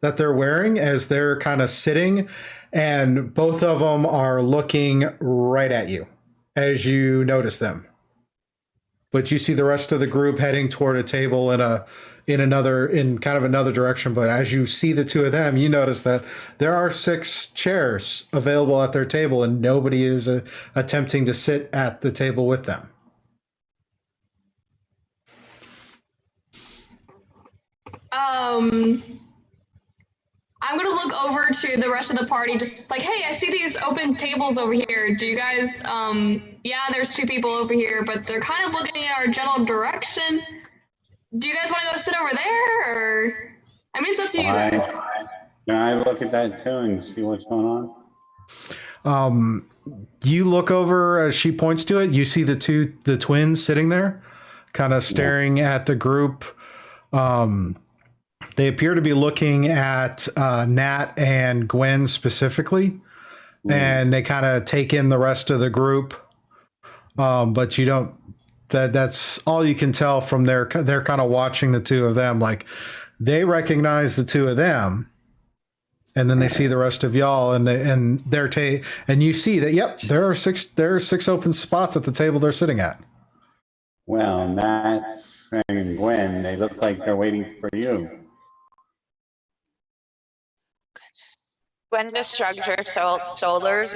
that they're wearing as they're kind of sitting, and both of them are looking right at you as you notice them. But you see the rest of the group heading toward a table in kind of another direction. But as you see the two of them, you notice that there are 6 chairs available at their table, and nobody is attempting to sit at the table with them. I'm gonna look over to the rest of the party, just like, hey, I see these open tables over here. Do you guys, yeah, there's 2 people over here, but they're kind of looking in our general direction. Do you guys want to go sit over there, or? I mean, it's up to you guys. Can I look at that too and see what's going You look over as she points to it. You see the twins sitting there, kind of staring at the group. They appear to be looking at Nat and Gwen specifically, and they kind of take in the rest of the group. But you don't. That's all you can tell from they're kind of watching the two of them. Like they recognize the two of them, and then they see the rest of y'all, and and you see that. Yep, there are six open spots at the table they're sitting at. Well, Nat and Gwen, they look like they're waiting for you. Gwen just shrugs her shoulders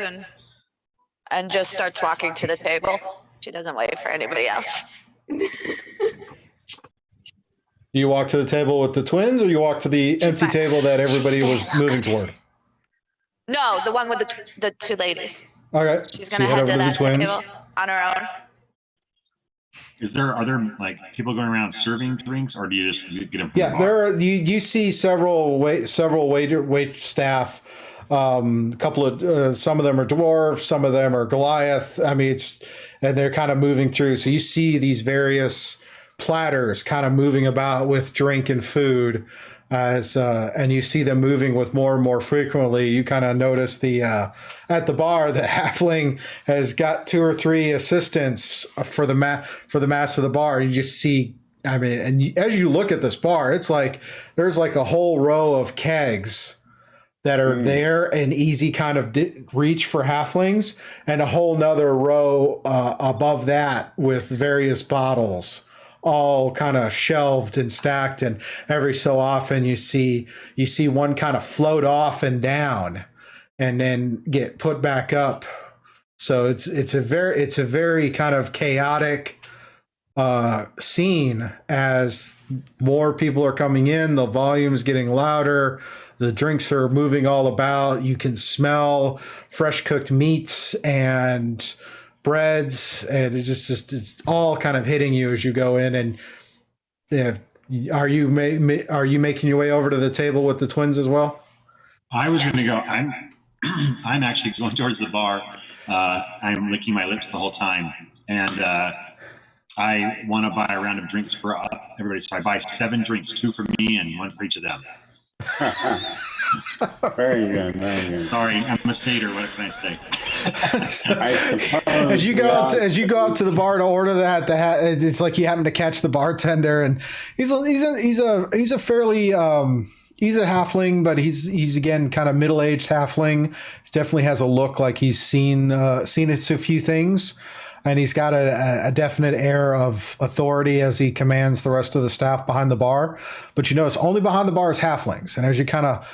and just starts walking to the table. She doesn't wait for anybody else. You walk to the table with the twins, or you walk to the empty table that everybody was moving toward? No, the one with the two ladies. Okay. She's gonna head to that table on her own. Are there like people going around serving drinks, or do you just get them? Yeah, there are. You see several wait staff. Couple of some of them are dwarf, some of them are Goliath. I mean, and they're kind of moving through. So you see these various platters kind of moving about with drink and food, and you see them moving with more and more frequently. You kind of notice at the bar, the halfling has got 2 or 3 assistants for the mass of the bar. You just see. I mean, and as you look at this bar, it's like there's like a whole row of kegs that are there in easy kind of reach for halflings, and a whole nother row above that with various bottles, all kind of shelved and stacked. And every so often you see one kind of float off and down and then get put back up. So it's a very kind of chaotic scene as more people are coming in, the volume's getting louder, the drinks are moving all about. You can smell fresh cooked meats and breads, and it's all kind of hitting you as you go in. And are you making your way over to the table with the twins as well? I was going to go. I'm actually going towards the bar. I'm licking my lips the whole time, and I want to buy a round of drinks for everybody. So I buy 7 drinks, 2 for me and 1 for each of them. Very good, very good. Sorry, I'm a satyr. What can I say? As you go up to the bar to order that, it's like you happen to catch the bartender, and he's a fairly he's a halfling, but he's again kind of middle-aged halfling. He definitely has a look like he's seen a few things. And he's got a definite air of authority as he commands the rest of the staff behind the bar. But you notice only behind the bar is halflings. And as you kind of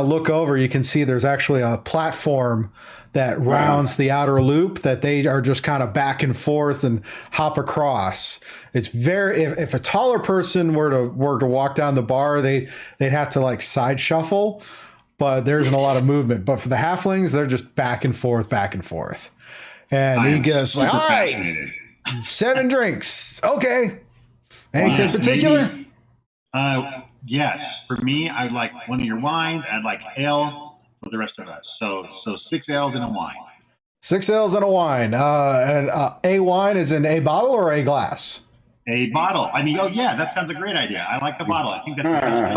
look over, you can see there's actually a platform that rounds the outer loop that they are just kind of back and forth and hop across. It's very, if a taller person were to walk down the bar, they'd have to like side shuffle, but there isn't a lot of movement. But for the halflings, they're just back and forth, back and forth. And he goes like, all right, 7 drinks. Okay. Anything particular? Yes. For me, I'd like one of your wines. I'd like ale for the rest of us. So 6 ales and a wine. 6 ales and a wine. And a wine is in a bottle or a glass? A bottle. I mean, oh yeah, that sounds a great idea. I like the bottle. I think that's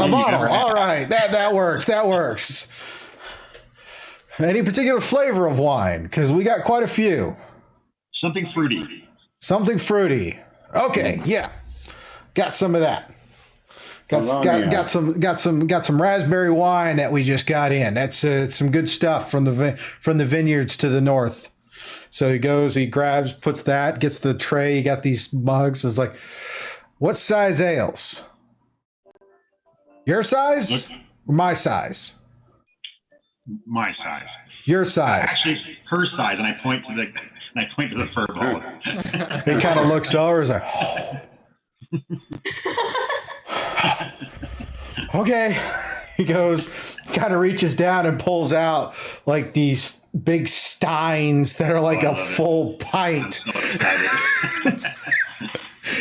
a bottle. All right. That works. That works. Any particular flavor of wine? Because we got quite a few. Something fruity. Something fruity. Okay, yeah. Got some of that. Got some raspberry wine that we just got in. That's some good stuff from the vineyards to the north. So he goes, he grabs, puts that, gets the tray. He got these mugs. It's like, what size ales? Your size or my size? My size. Your size. Actually, her size, and I point to the fur ball. He kind of looks over, is like, okay. He goes, kind of reaches down and pulls out like these big steins that are like a full pint.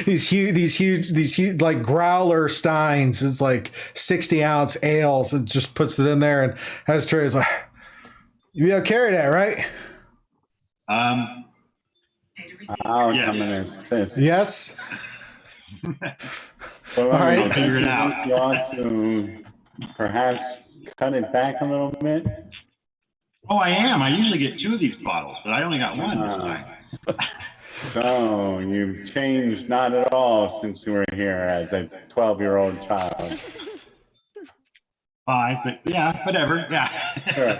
These huge, like growler steins. It's like 60-ounce ales. It just puts it in there and has trays like, You able to carry that, right? I'll Yeah. come and assist. Yes. Well, All right. I'll figure it out. You ought to perhaps cut it back a little bit. Oh, I am. I usually get 2 of these bottles, but I only got 1 this time. So you've changed not at all since you were here as a 12-year-old child. 5, but yeah, whatever. Yeah. Sure.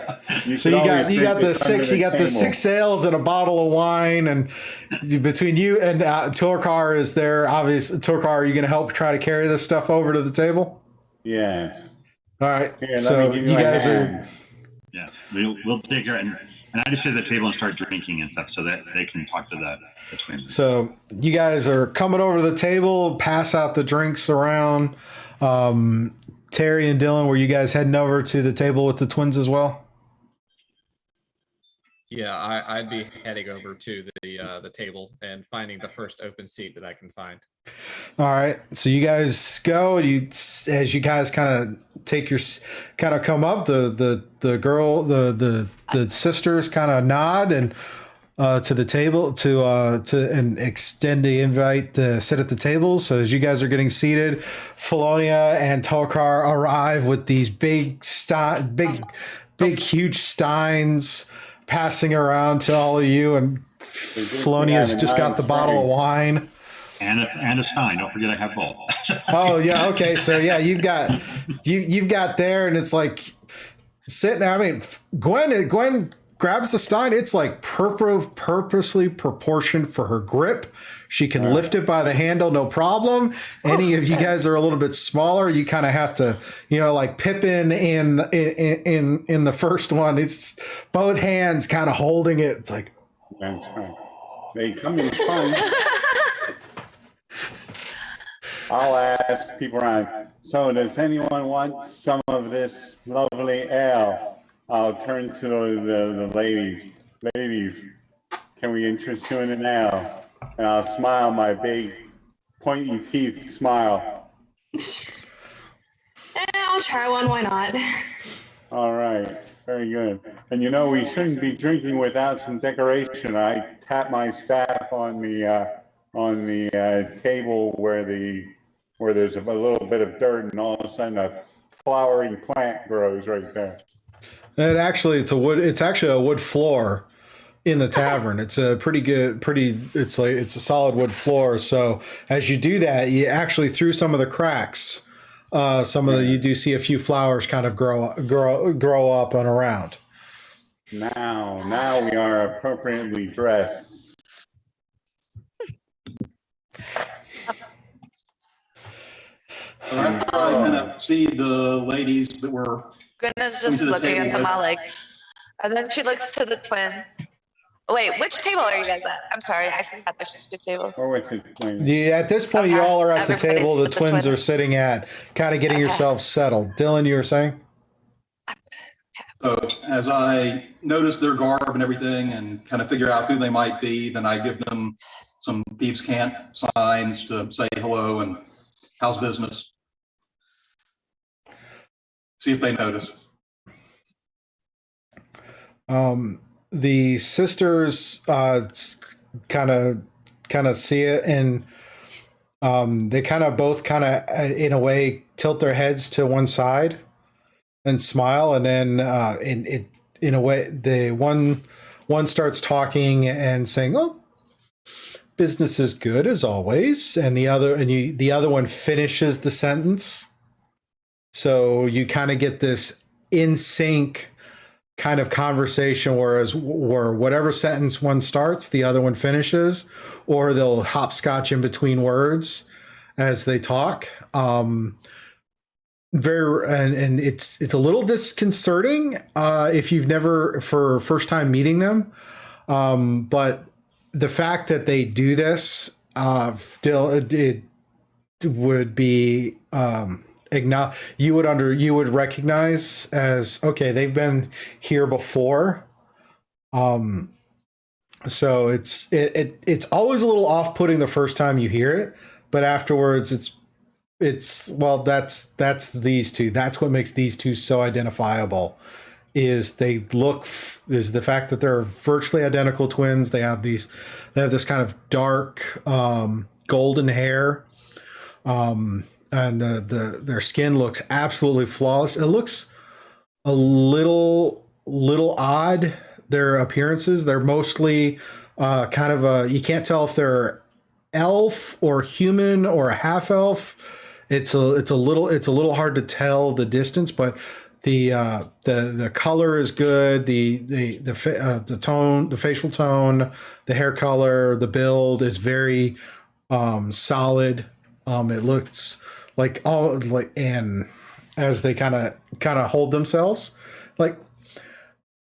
So you got the 6 sales and a bottle of wine, and between you and Torkar is there. Obviously, Torkar, are you going to help try to carry this stuff over to the table? Yes. All right. Here, let So me give you a guys hand. are. Yeah, we'll take care of it. And I just sit at the table and start drinking and stuff so that they can talk to the twins. So you guys are coming over to the table, pass out the drinks around. Terry and Dylan, were you guys heading over to the table with the twins as well? Yeah, I'd be heading over to the table and finding the first open seat that I can find. All right. So you guys go. As you guys kind of take your come up. The girl, the sisters kind of nod and to the table to and extend the invite to sit at the table. So as you guys are getting seated, Felonia and Tolkar arrive with these big huge steins passing around to all of you, and Felonia's just got the bottle of wine. And a stein. Don't forget I have both. Oh yeah, okay. So yeah, you've got there, and it's like sitting. I mean, Gwen grabs the stein. It's like purposely proportioned for her grip. She can lift it by the handle, no problem. Any of you guys are a little bit smaller, you kind of have to, like Pippin in the first one. It's both hands kind of holding it. It's like, That's right. They come in fun. I'll ask people around. So, does anyone want some of this lovely ale? I'll turn to the ladies. Ladies, can we interest you in an ale? And I'll smile my big, pointy teeth smile. I'll try one. Why not? All right, very good. And we shouldn't be drinking without some decoration. I tap my staff on the table where there's a little bit of dirt, and all of a sudden a flowering plant grows right there. And actually, it's actually a wood floor in the tavern. It's a it's a solid wood floor. So as you do that, you actually through some of the cracks, you do see a few flowers kind of grow up and around. Now we are appropriately dressed. I kind of see the ladies that were. Goodness, just to the looking at table, them but- all like, and then she looks to the twins. Wait, which table are you guys at? I'm sorry, I forgot there's 2 tables. Or with the twins. At this point, you Okay. all are at the Everybody's table. The with the twins are twins. sitting at, kind of getting yourselves settled. Dylan, you were saying? So as I notice their garb and everything and kind of figure out who they might be, then I give them some thieves' cant signs to say hello and how's business. See if they notice. The sisters kind of see it, and they kind of both in a way tilt their heads to one side and smile, and then in a way the one starts talking and saying, "Oh, business is good as always," and the other one finishes the sentence. So you kind of get this in sync kind of conversation, where whatever sentence one starts, the other one finishes, or they'll hopscotch in between words as they talk. And it's a little disconcerting if you've never for first time meeting them. But the fact that they do this, it would be you would recognize as, okay, they've been here before. So it's always a little off-putting the first time you hear it, but afterwards that's these two. That's what makes these two so identifiable. is is the fact that they're virtually identical twins. They have this kind of dark golden hair, and their skin looks absolutely flawless. It looks a little odd. Their appearances, they're mostly kind of you can't tell if they're elf or human or a half elf. It's a little hard to tell the distance, but the color is good. The tone, the facial tone, the hair color, the build is very solid. It looks like and as they kind of hold themselves, like,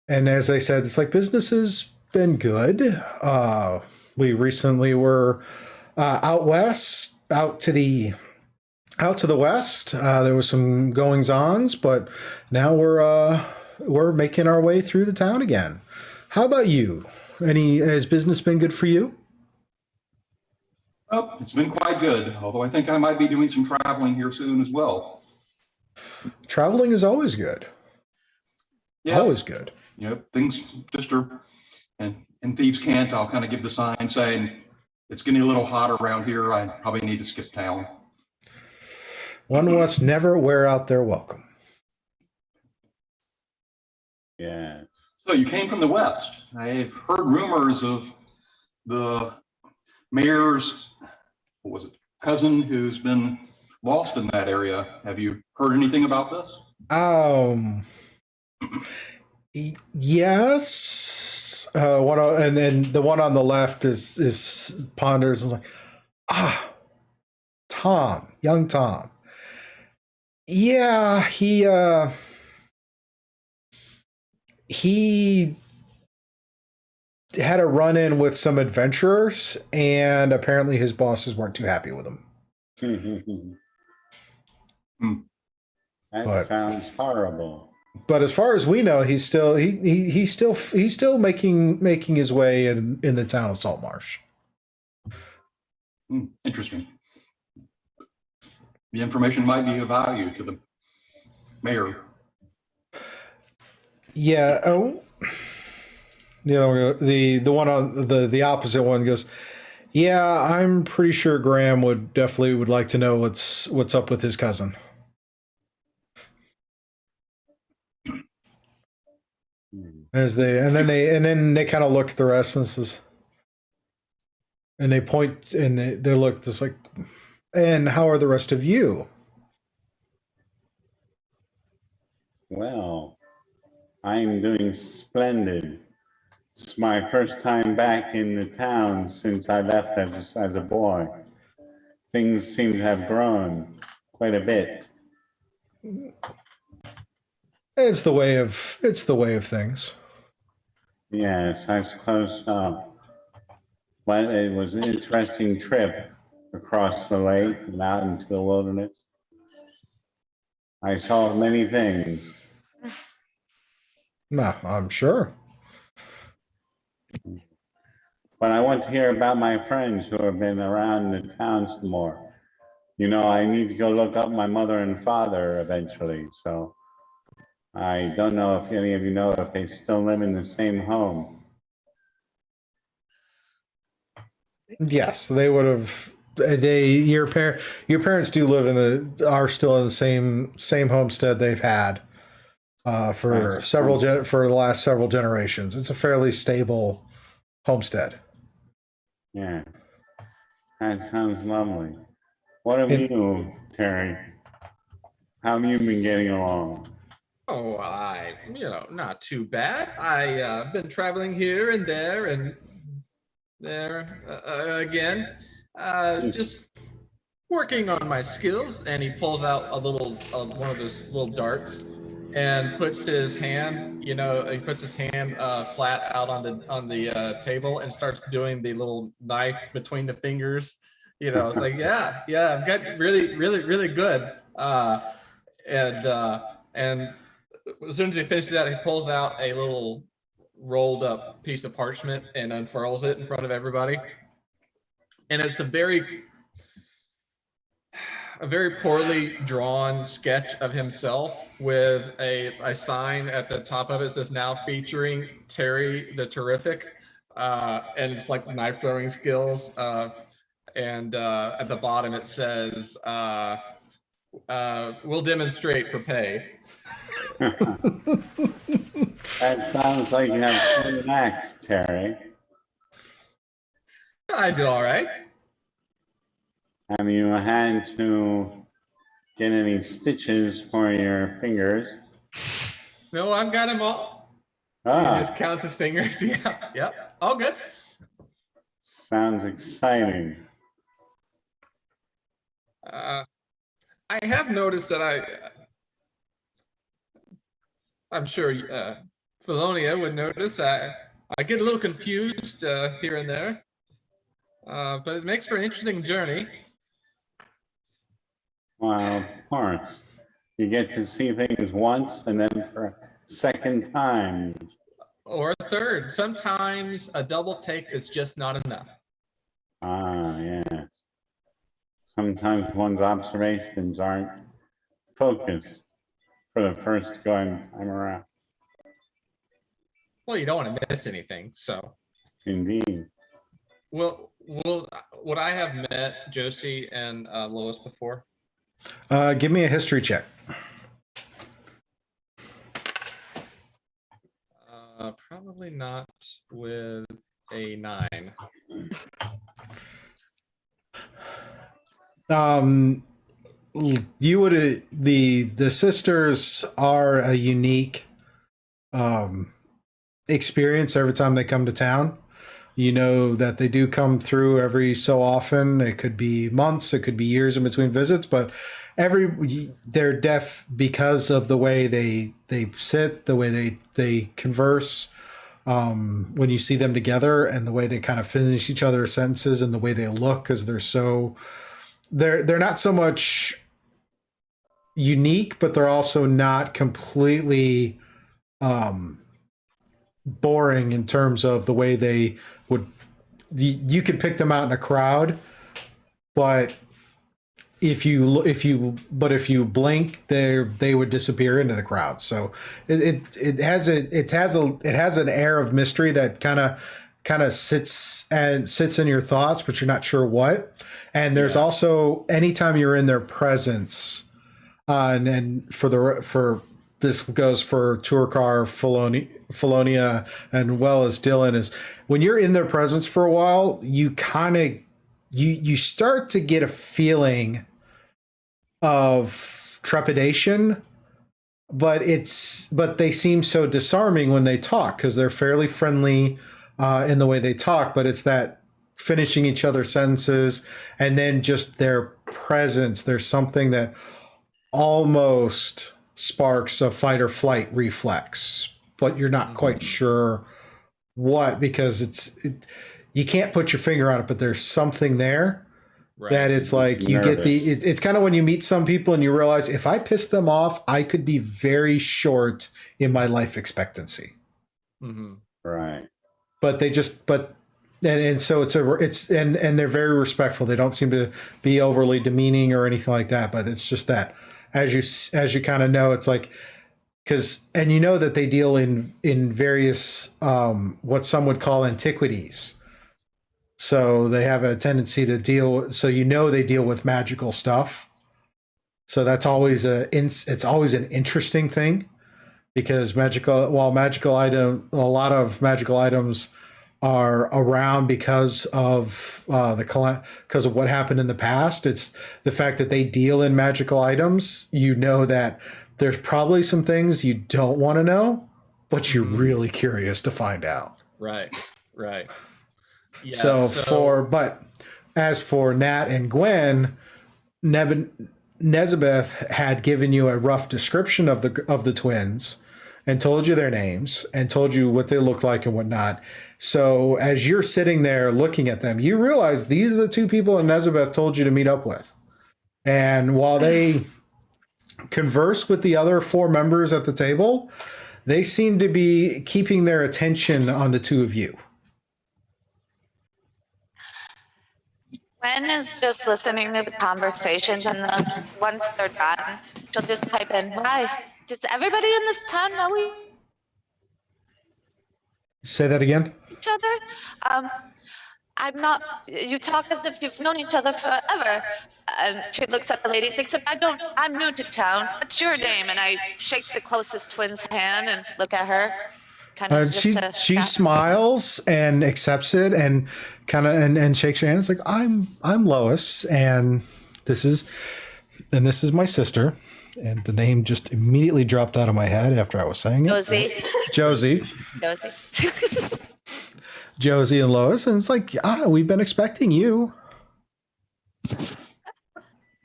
and as I said, it's like business has been good. We recently were out west, out to the west. There was some goings-ons, but now we're making our way through the town again. How about you? Has business been good for you? Oh, it's been quite good, although I think I might be doing some traveling here soon as well. Traveling is always good. Yeah. Always good. Things just are, and thieves can't. I'll kind of give the sign saying it's getting a little hot around here. I probably need to skip town. One must never wear out their welcome. Yes. So you came from the west. I've heard rumors of the mayor's, cousin who's been lost in that area. Have you heard anything about this? Yes. And then the one on the left is ponders and like, Tom, young Tom. Yeah, he had a run-in with some adventurers, and apparently his bosses weren't too happy with him. That sounds horrible. But as far as we know, he's still making his way in the town of Saltmarsh. Interesting. The information might be of value to the mayor. Yeah. Oh. The one on the opposite one goes, yeah, I'm pretty sure Graham would like to know what's up with his cousin. And then they kind of look at the rest and says, and they point and they look just like, and how are the rest of you? Well, I'm doing splendid. It's my first time back in the town since I left as a boy. Things seem to have grown quite a bit. It's the way of things. Yes, I suppose so. But it was an interesting trip across the lake and out into the wilderness. I saw many things. No, I'm sure. But I want to hear about my friends who have been around the town some more. I need to go look up my mother and father eventually. So I don't know if any of you know if they still live in the same home. Yes, they would have. Your parents do live are still in the same homestead they've had for the last several generations. It's a fairly stable homestead. Yeah, that sounds lovely. What have you, Terry? How have you been getting along? Oh, not too bad. I've been traveling here and there and there again, just working on my skills. And he pulls out a little one of those little darts and puts his hand, flat out on the table and starts doing the little knife between the fingers. It's like, yeah, I've got really good. And as soon as he finishes that, he pulls out a little rolled up piece of parchment and unfurls it in front of everybody. And it's a very, a very poorly drawn sketch of himself with a sign at the top of it that says now featuring Terry the Terrific. And it's like knife throwing skills. And at the bottom it says, we'll demonstrate for pay. That sounds like you have two acts, Terry. I do all right. Have you had to get any stitches for your fingers? No, I've got him all. He Ah, just counts his fingers. Yeah, yep, all good. sounds exciting. I have noticed that I'm sure Felonia would notice. I get a little confused here and there, but it makes for an interesting journey. Well, of course. You get to see things once and then for a second time. Or a third. Sometimes a double take is just not enough. Ah, yes. Sometimes one's observations aren't focused for the first time around. Well, you don't want to miss anything, so. Indeed. Well, would I have met Josie and Lois before? Give me a history check. Probably not with a 9. You would the sisters are a unique experience every time they come to town. You know that they do come through every so often. It could be months, it could be years in between visits, but they're deaf because of the way they sit, the way they converse. When you see them together and the way they kind of finish each other's sentences and the way they look, because they're not so much unique, but they're also not completely boring in terms of the way they would. You could pick them out in a crowd, but if you blink, they would disappear into the crowd. So it has an air of mystery that kind of sits in your thoughts, but you're not sure what. And there's also, anytime you're in their presence, and for this goes for Turkar, Felonia, and well as Dylan, is when you're in their presence for a while, you kind of you start to get a feeling of trepidation, but they seem so disarming when they talk, because they're fairly friendly in the way they talk, but it's that finishing each other's sentences and then just their presence. There's something that almost sparks a fight or flight reflex, but you're not quite sure what, because you can't put your finger on it, but there's something there. Right. That it's like you get it's kind of when you meet some people and you realize, if I piss them off, I could be very short in my life expectancy. Mm-hmm. Right. But so and they're very respectful. They don't seem to be overly demeaning or anything like that. But it's just that as you kind of know, it's like, and you know that they deal in various what some would call antiquities. So they have a tendency to they deal with magical stuff. So that's always it's always an interesting thing, because a lot of magical items are around because of what happened in the past. It's the fact that they deal in magical items. You know that there's probably some things you don't want to know, but you're really curious to find out. Right. Yeah, but as for Nat and Gwen, Nezabeth had given you a rough description of the twins and told you their names and told you what they look like and whatnot. So as you're sitting there looking at them, you realize these are the two people that Nezabeth told you to meet up with. And while they converse with the other 4 members at the table, they seem to be keeping their attention on the two of you. Gwen is just listening to the conversations, and once they're done, she'll just pipe in, "Hi, does everybody in this town know Say that again. each other? I'm not, you talk as if you've known each other forever." And she looks at the ladies, "Except I'm new to town. What's your name?" And I shake the closest twin's hand and look at her. Kind of She smiles and accepts it and kind of and shakes your hand. It's like, I'm Lois, and this is my sister. And the name just immediately dropped out of my head after I was saying it. Josie. Josie and Lois, and it's like, we've been expecting you.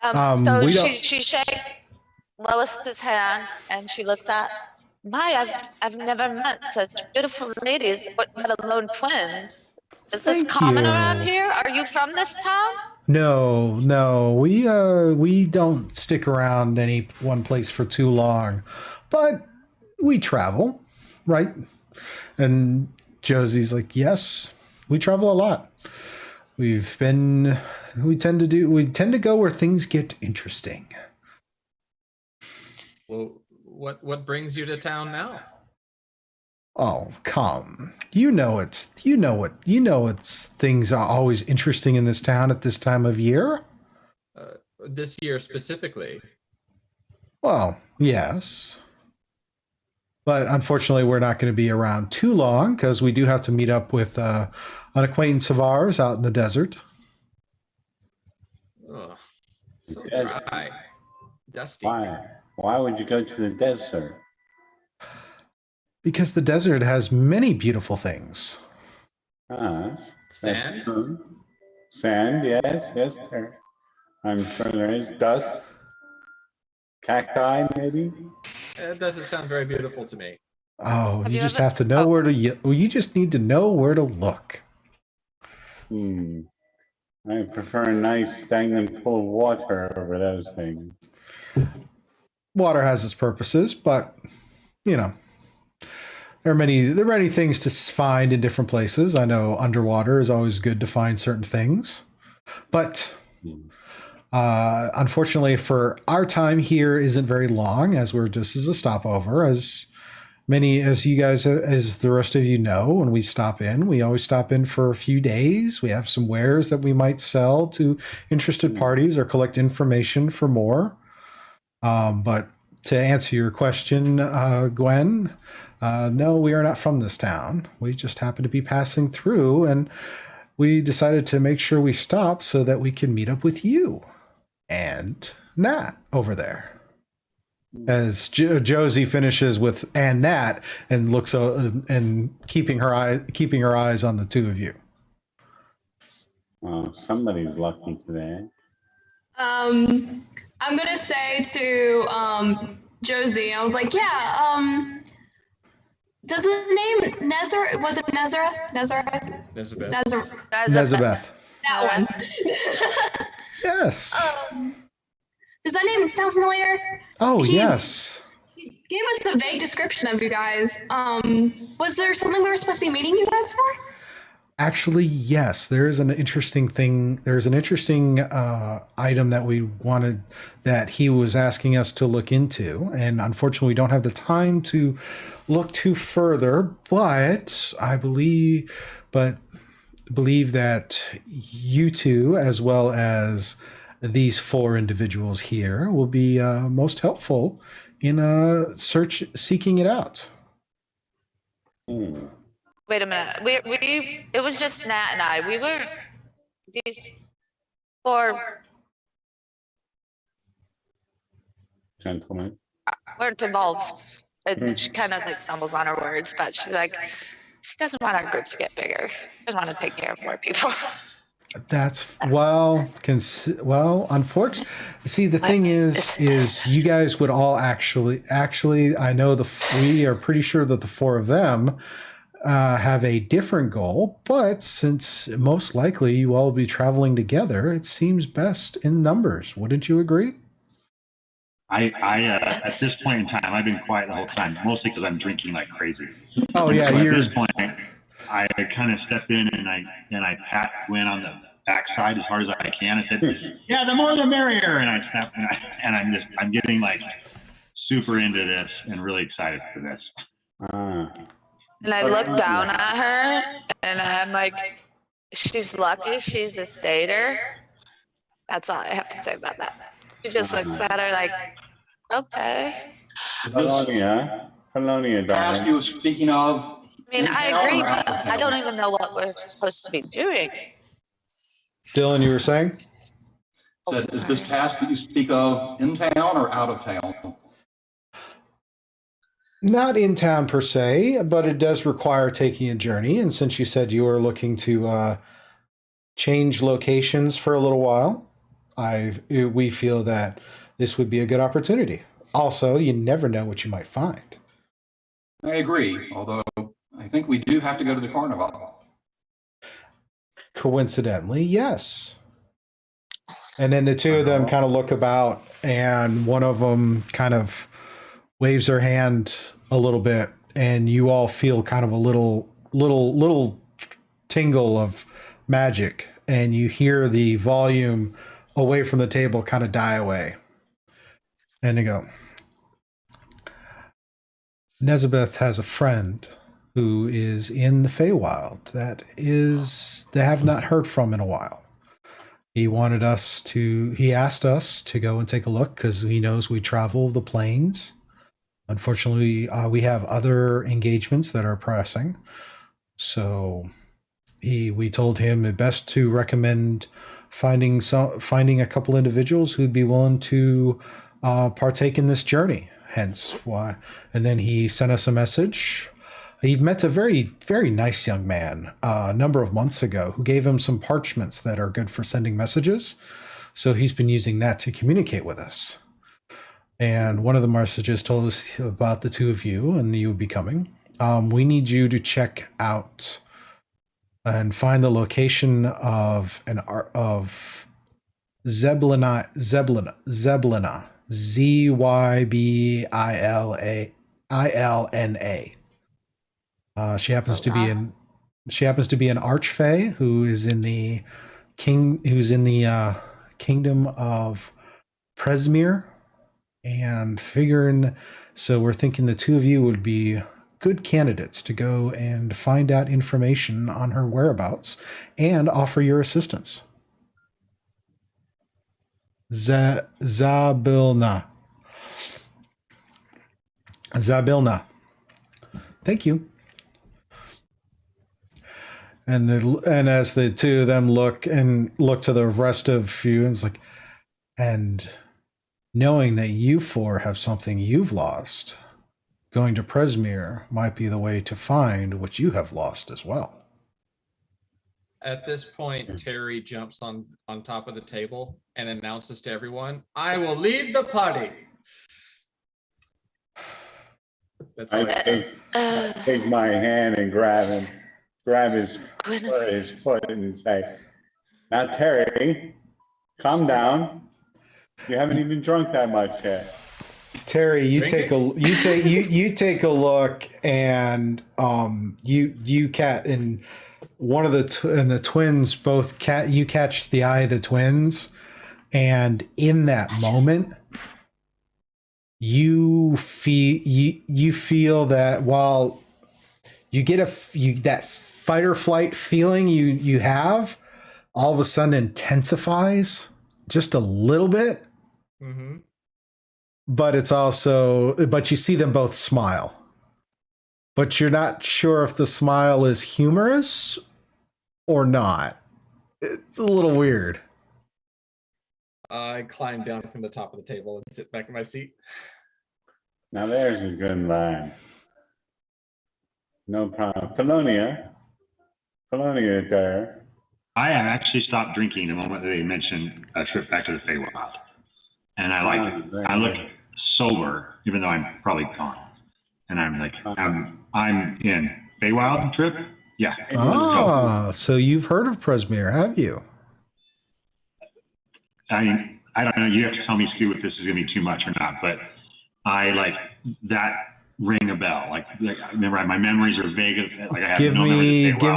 So she shakes Lois's hand and she looks at, I've never met such beautiful ladies, let alone twins. Is this common around here? Are you from this town? No, we don't stick around any one place for too long, but we travel, right? And Josie's like, yes, we travel a lot. We tend to go where things get interesting. Well, what brings you to town now? Oh, come. It's things are always interesting in this town at this time of year. This year specifically. Well, yes. But unfortunately, we're not going to be around too long because we do have to meet up with an acquaintance of ours out in the desert. Oh, so dry. Dusty. Why would you go to the desert? Because the desert has many beautiful things. That's Sand? true. Sand, yes, there. I'm sure there is. Dust. Cacti, maybe? It doesn't sound very beautiful to me. Oh, you just have to know where to. You just need to know where to look. I prefer a nice stagnant pool of water over those things. Water has its purposes, but there are many things to find in different places. I know underwater is always good to find certain things, but unfortunately for our time here isn't very long, as we're just as a stopover. As you guys, as the rest of you know, when we stop in, we always stop in for a few days. We have some wares that we might sell to interested parties or collect information for more. But to answer your question, Gwen, no, we are not from this town. We just happen to be passing through, and we decided to make sure we stop so that we can meet up with you and Nat over there. As Josie finishes with "and Nat" and looks and keeping her eyes on the two of you. Well, somebody's lucky today. I'm gonna say to Josie, I was like, yeah, does the name Nezareth? Nezabeth. That one. Yes. Does that name sound familiar? Oh, yes. He gave us a vague description of you guys. Was there something we were supposed to be meeting you guys for? Actually, yes. There is an interesting thing. There's an interesting item that he was asking us to look into, and unfortunately, we don't have the time to look too further. But I believe that you two, as well as these four individuals here, will be most helpful in seeking it out. Wait a minute. It was just Nat and I. We were these four Gentlemen. weren't involved. And she kind of stumbles on her words, but she's like, she doesn't want our group to get bigger. She doesn't want to take care of more people. Unfortunately, see, the thing is you guys would all actually, I know we are pretty sure that the four of them have a different goal, but since most likely you all will be traveling together, it seems best in numbers. Wouldn't you agree? I at this point in time, I've been quiet the whole time, mostly because I'm drinking like crazy. Oh yeah, so at this point, I kind of step in and I pat Gwen on backside as hard as I can. I said, "Yeah, the more the merrier." And I snap, I'm getting like super into this and really excited for this. And I look down at her and I'm like, she's lucky she's a satyr. That's all I have to say about that. She just looks at her like, okay. Is this Felonia, task darling. you were speaking of? I mean, I agree, but I don't even know what we're supposed to be doing. Dylan, you were saying? So is this task that you speak of in town or out of town? Not in town per se, but it does require taking a journey. And since you said you were looking to change locations for a little while, we feel that this would be a good opportunity. Also, you never know what you might find. I agree, although I think we do have to go to the carnival. Coincidentally, yes. And then the two of them kind of look about, and one of them kind of waves her hand a little bit, and you all feel kind of a little tingle of magic, and you hear the volume away from the table kind of die away. And they go, Nezabeth has a friend who is in the Feywild that they have not heard from in a while. He asked us to go and take a look because he knows we travel the plains. Unfortunately, we have other engagements that are pressing. So we told him it best to recommend finding a couple individuals who'd be willing to partake in this journey. Hence why. And then he sent us a message. He met a very, very nice young man a number of months ago who gave him some parchments that are good for sending messages. So he's been using that to communicate with us. And one of the messages told us about the two of you, and you would be coming. We need you to check out and find the location of Zybilna, Zybilna. She happens to be an archfey who is in the kingdom of Presmere, and so we're thinking the two of you would be good candidates to go and find out information on her whereabouts and offer your assistance. Zybilna. Thank you. And as the two of them look to the rest of you, it's like, and knowing that you four have something you've lost, going to Presmere might be the way to find what you have lost as well. At this point, Terry jumps on top of the table and announces to everyone, "I will lead the party." That's I all take my hand and grab his foot and say, "Now, Terry, calm down. You haven't even drunk that much yet." Terry, you take a look, and you one of the twins both you catch the eye of the twins, and in that moment you feel that while you get that fight or flight feeling you have, all of a sudden intensifies just a little bit. Mm-hmm. But you see them both smile, but you're not sure if the smile is humorous or not. It's a little weird. I climb down from the top of the table and sit back in my seat. Now there's a good line. No problem. Felonia there. I have actually stopped drinking the moment that they mentioned a trip back to the Feywild. And I look sober, even though I'm probably gone. And I'm like, I'm in Feywild trip? Yeah. So you've heard of Presmere, have you? I mean, I don't know. You have to tell me, Stu, if this is going to be too much or not. But I like that ring a bell. Like remember, my memories are vague. Like I have Give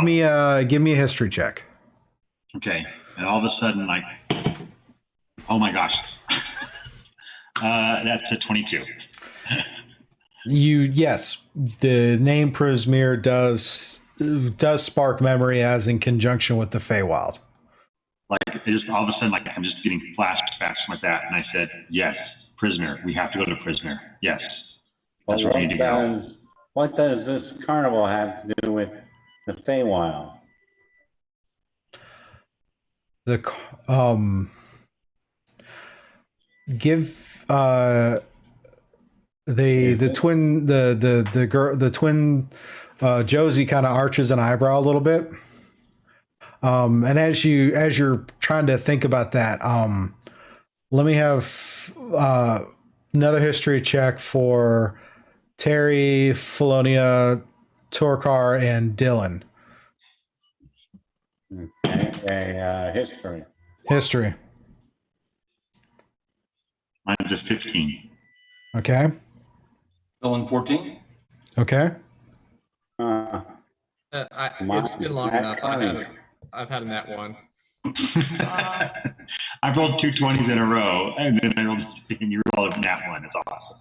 me a history check. Okay. and all of a sudden, like, oh my gosh, that's a 22. Yes, the name Prismere does spark memory, as in conjunction with the Feywild. Like, it just all of a sudden, like, I'm just getting flashbacks like that, and I said, yes, Prismere. We have to go to Prismere. Yes, that's where we need to go. What does this carnival have to do with the Feywild? Give the twin Josie kind of arches an eyebrow a little bit. And as you're trying to think about that, let me have another history check for Terry, Felonia, Torkar, and Dylan. Okay, history. History. Mine's a 15. Okay. Dylan 14. Okay. It's been long enough. I've had a nat one. I rolled 2 20s in a row, and then I rolled and you rolled a nat 1. It's awesome.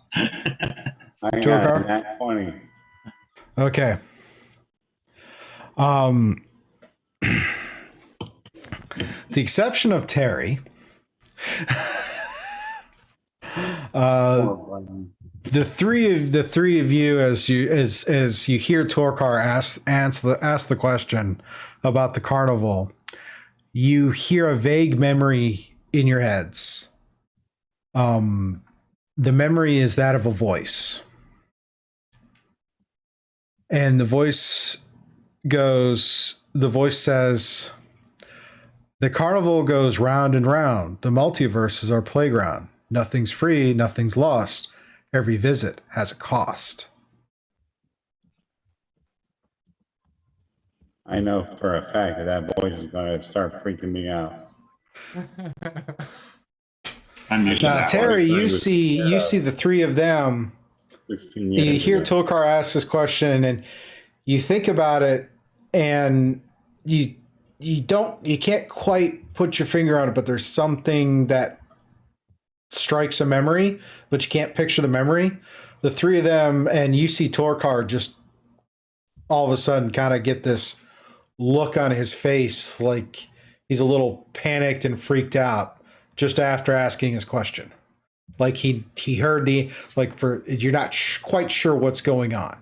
I got Torkar? a nat 20. Okay. The exception of Terry, the three of you, as you hear Torkar ask the question about the carnival, you hear a vague memory in your heads. The memory is that of a voice, and the voice says, "The carnival goes round and round. The multiverse is our playground. Nothing's free, nothing's lost. Every visit has a cost." I know for a fact that voice is going to start freaking me out. Now, Terry, you see the three of them. 16 years You hear ago. Tokar ask this question, and you think about it, and you can't quite put your finger on it, but there's something that strikes a memory, but you can't picture the memory. The three of them, and you see Torkar just all of a sudden kind of get this look on his face, like he's a little panicked and freaked out just after asking his question. Like he heard you're not quite sure what's going on.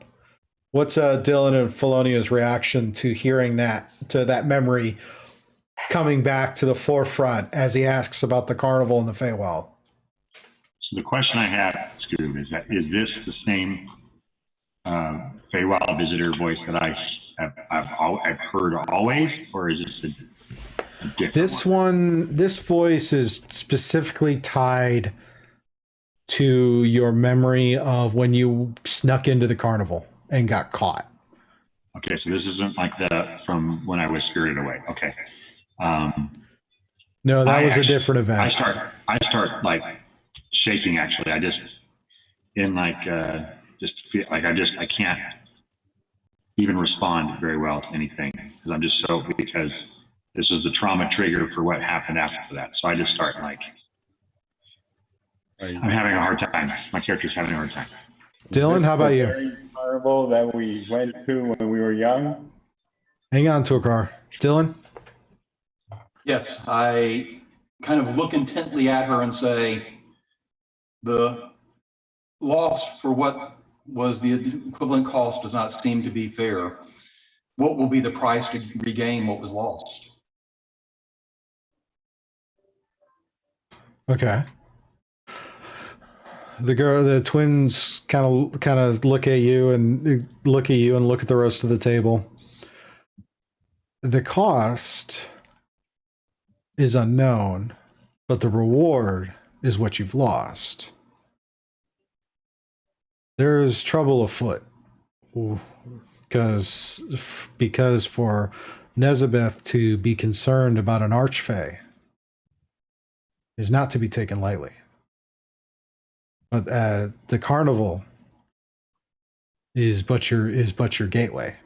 What's Dylan and Felonia's reaction to hearing that memory coming back to the forefront as he asks about the carnival and the Feywild? So the question I have, Scoob, is this the same Feywild visitor voice that I've heard always, or is this a different This voice is specifically tied to your memory of when you snuck into the carnival and got caught. Okay, so this isn't like from when I was spirited away. Okay. No, that was a different event. I start like shaking. Actually, I just just feel like I can't even respond very well to anything because I'm just because this was the trauma trigger for what happened after that. So I just start like I'm having a hard time. My character's having a hard time. Dylan, how about you? Very carnival that we went to when we were young. Hang on to a car. Dylan? Yes, I kind of look intently at her and say, the loss for what was the equivalent cost does not seem to be fair. What will be the price to regain what was lost? Okay. The twins kind of look at you and look at the rest of the table. The cost is unknown, but the reward is what you've lost. There is trouble afoot because for Nezabeth to be concerned about an archfey is not to be taken lightly. But the carnival is but your gateway.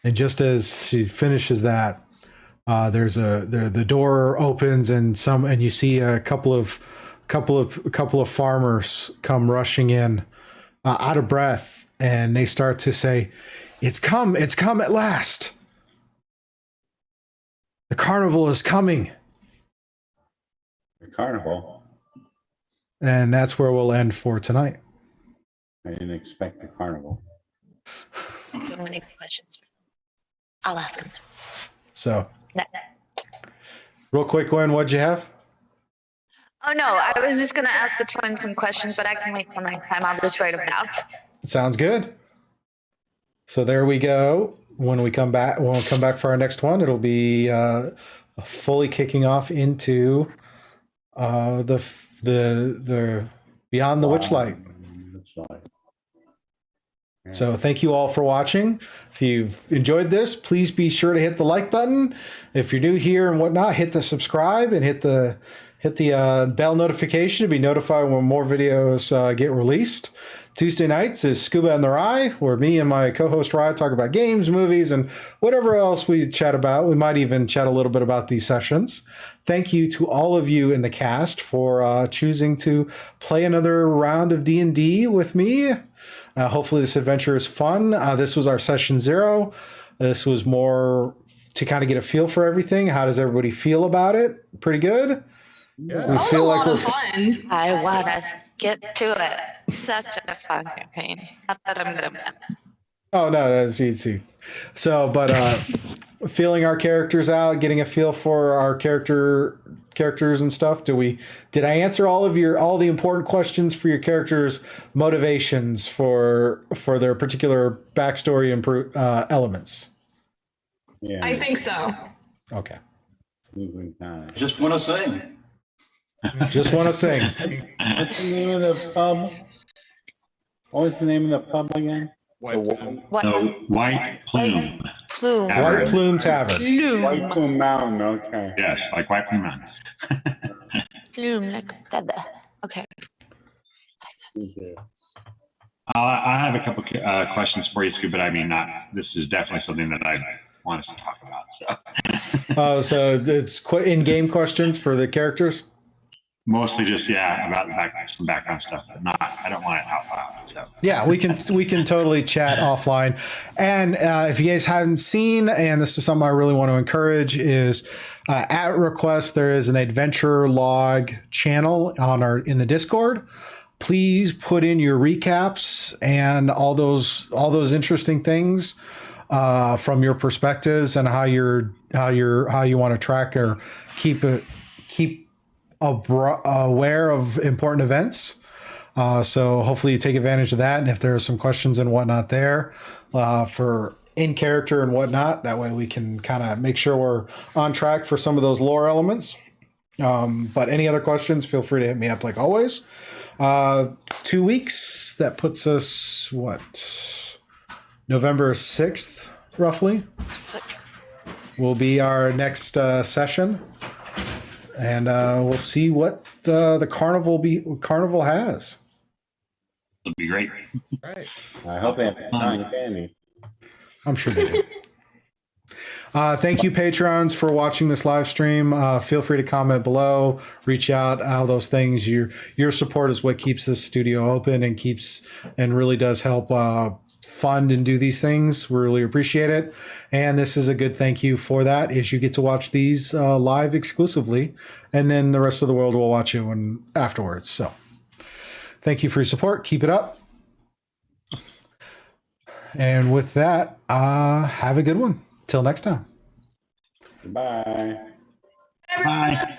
And just as she finishes that, there's the door opens and you see a couple of farmers come rushing in, out of breath, and they start to say, it's come at last. The carnival is coming. The carnival? And that's where we'll end for tonight. I didn't expect the carnival. So many questions. I'll ask them. So, No. real quick, Gwen, what'd you have? Oh no, I was just gonna ask the twins some questions, but I can wait till next time. I'll just write them out. Sounds good. So there we go. When we come back for our next one, it'll be fully kicking off into the Beyond the Witchlight. So thank you all for watching. If you've enjoyed this, please be sure to hit the like button. If you're new here and whatnot, hit the subscribe and hit the bell notification to be notified when more videos get released. Tuesday nights is Scuba and the Rye, where me and my co-host Rye talk about games, movies, and whatever else we chat about. We might even chat a little bit about these sessions. Thank you to all of you in the cast for choosing to play another round of D&D with me. Hopefully this adventure is fun. This was our session 0. This was more to kind of get a feel for everything. How does everybody feel about it? Pretty good? Yeah. We That was feel a like lot we're of fun. I want us to get to it. Such a fun campaign. Not that I'm gonna win. Oh no, that's easy. So, but feeling our characters out, getting a feel for our characters and stuff. Did I answer all the important questions for your characters' motivations for their particular backstory and elements? Yeah. I think so. Okay. Just want to sing. Just want to sing. What's the name of the pub? What was the name of the pub again? White Plume. What? So White Plume. Plume. Cavern. White Plume Tavern. Plume. White Plume Mountain, okay. Yes, like White Plume Mountain. Plume. Like feather. Okay. I have a couple questions for you, Scoop, but I mean, this is definitely something that I want us to talk about. So it's in-game questions for the characters? Mostly just, about some background stuff, but I don't want it out loud. So. Yeah, we can totally chat offline. And if you guys haven't seen, and this is something I really want to encourage, is at request there is an adventure log channel in the Discord. Please put in your recaps and all those interesting things from your perspectives and how you want to track or keep aware of important events. So hopefully you take advantage of that. And if there are some questions and whatnot there for in character and whatnot, that way we can kind of make sure we're on track for some of those lore elements. But any other questions, feel free to hit me up like always. 2 weeks, that puts us November 6th, roughly, will be our next session. And we'll see what the carnival has. It'll be great. Right. I hope they have cotton candy. I'm sure they do. Thank you, patrons, for watching this live stream. Feel free to comment below, reach out, all those things. Your support is what keeps this studio open and really does help fund and do these things. We really appreciate it. And this is a good thank you for that, is you get to watch these live exclusively, and then the rest of the world will watch it afterwards. So thank you for your support. Keep it up. And with that, have a good one. Till next time. Bye. Bye.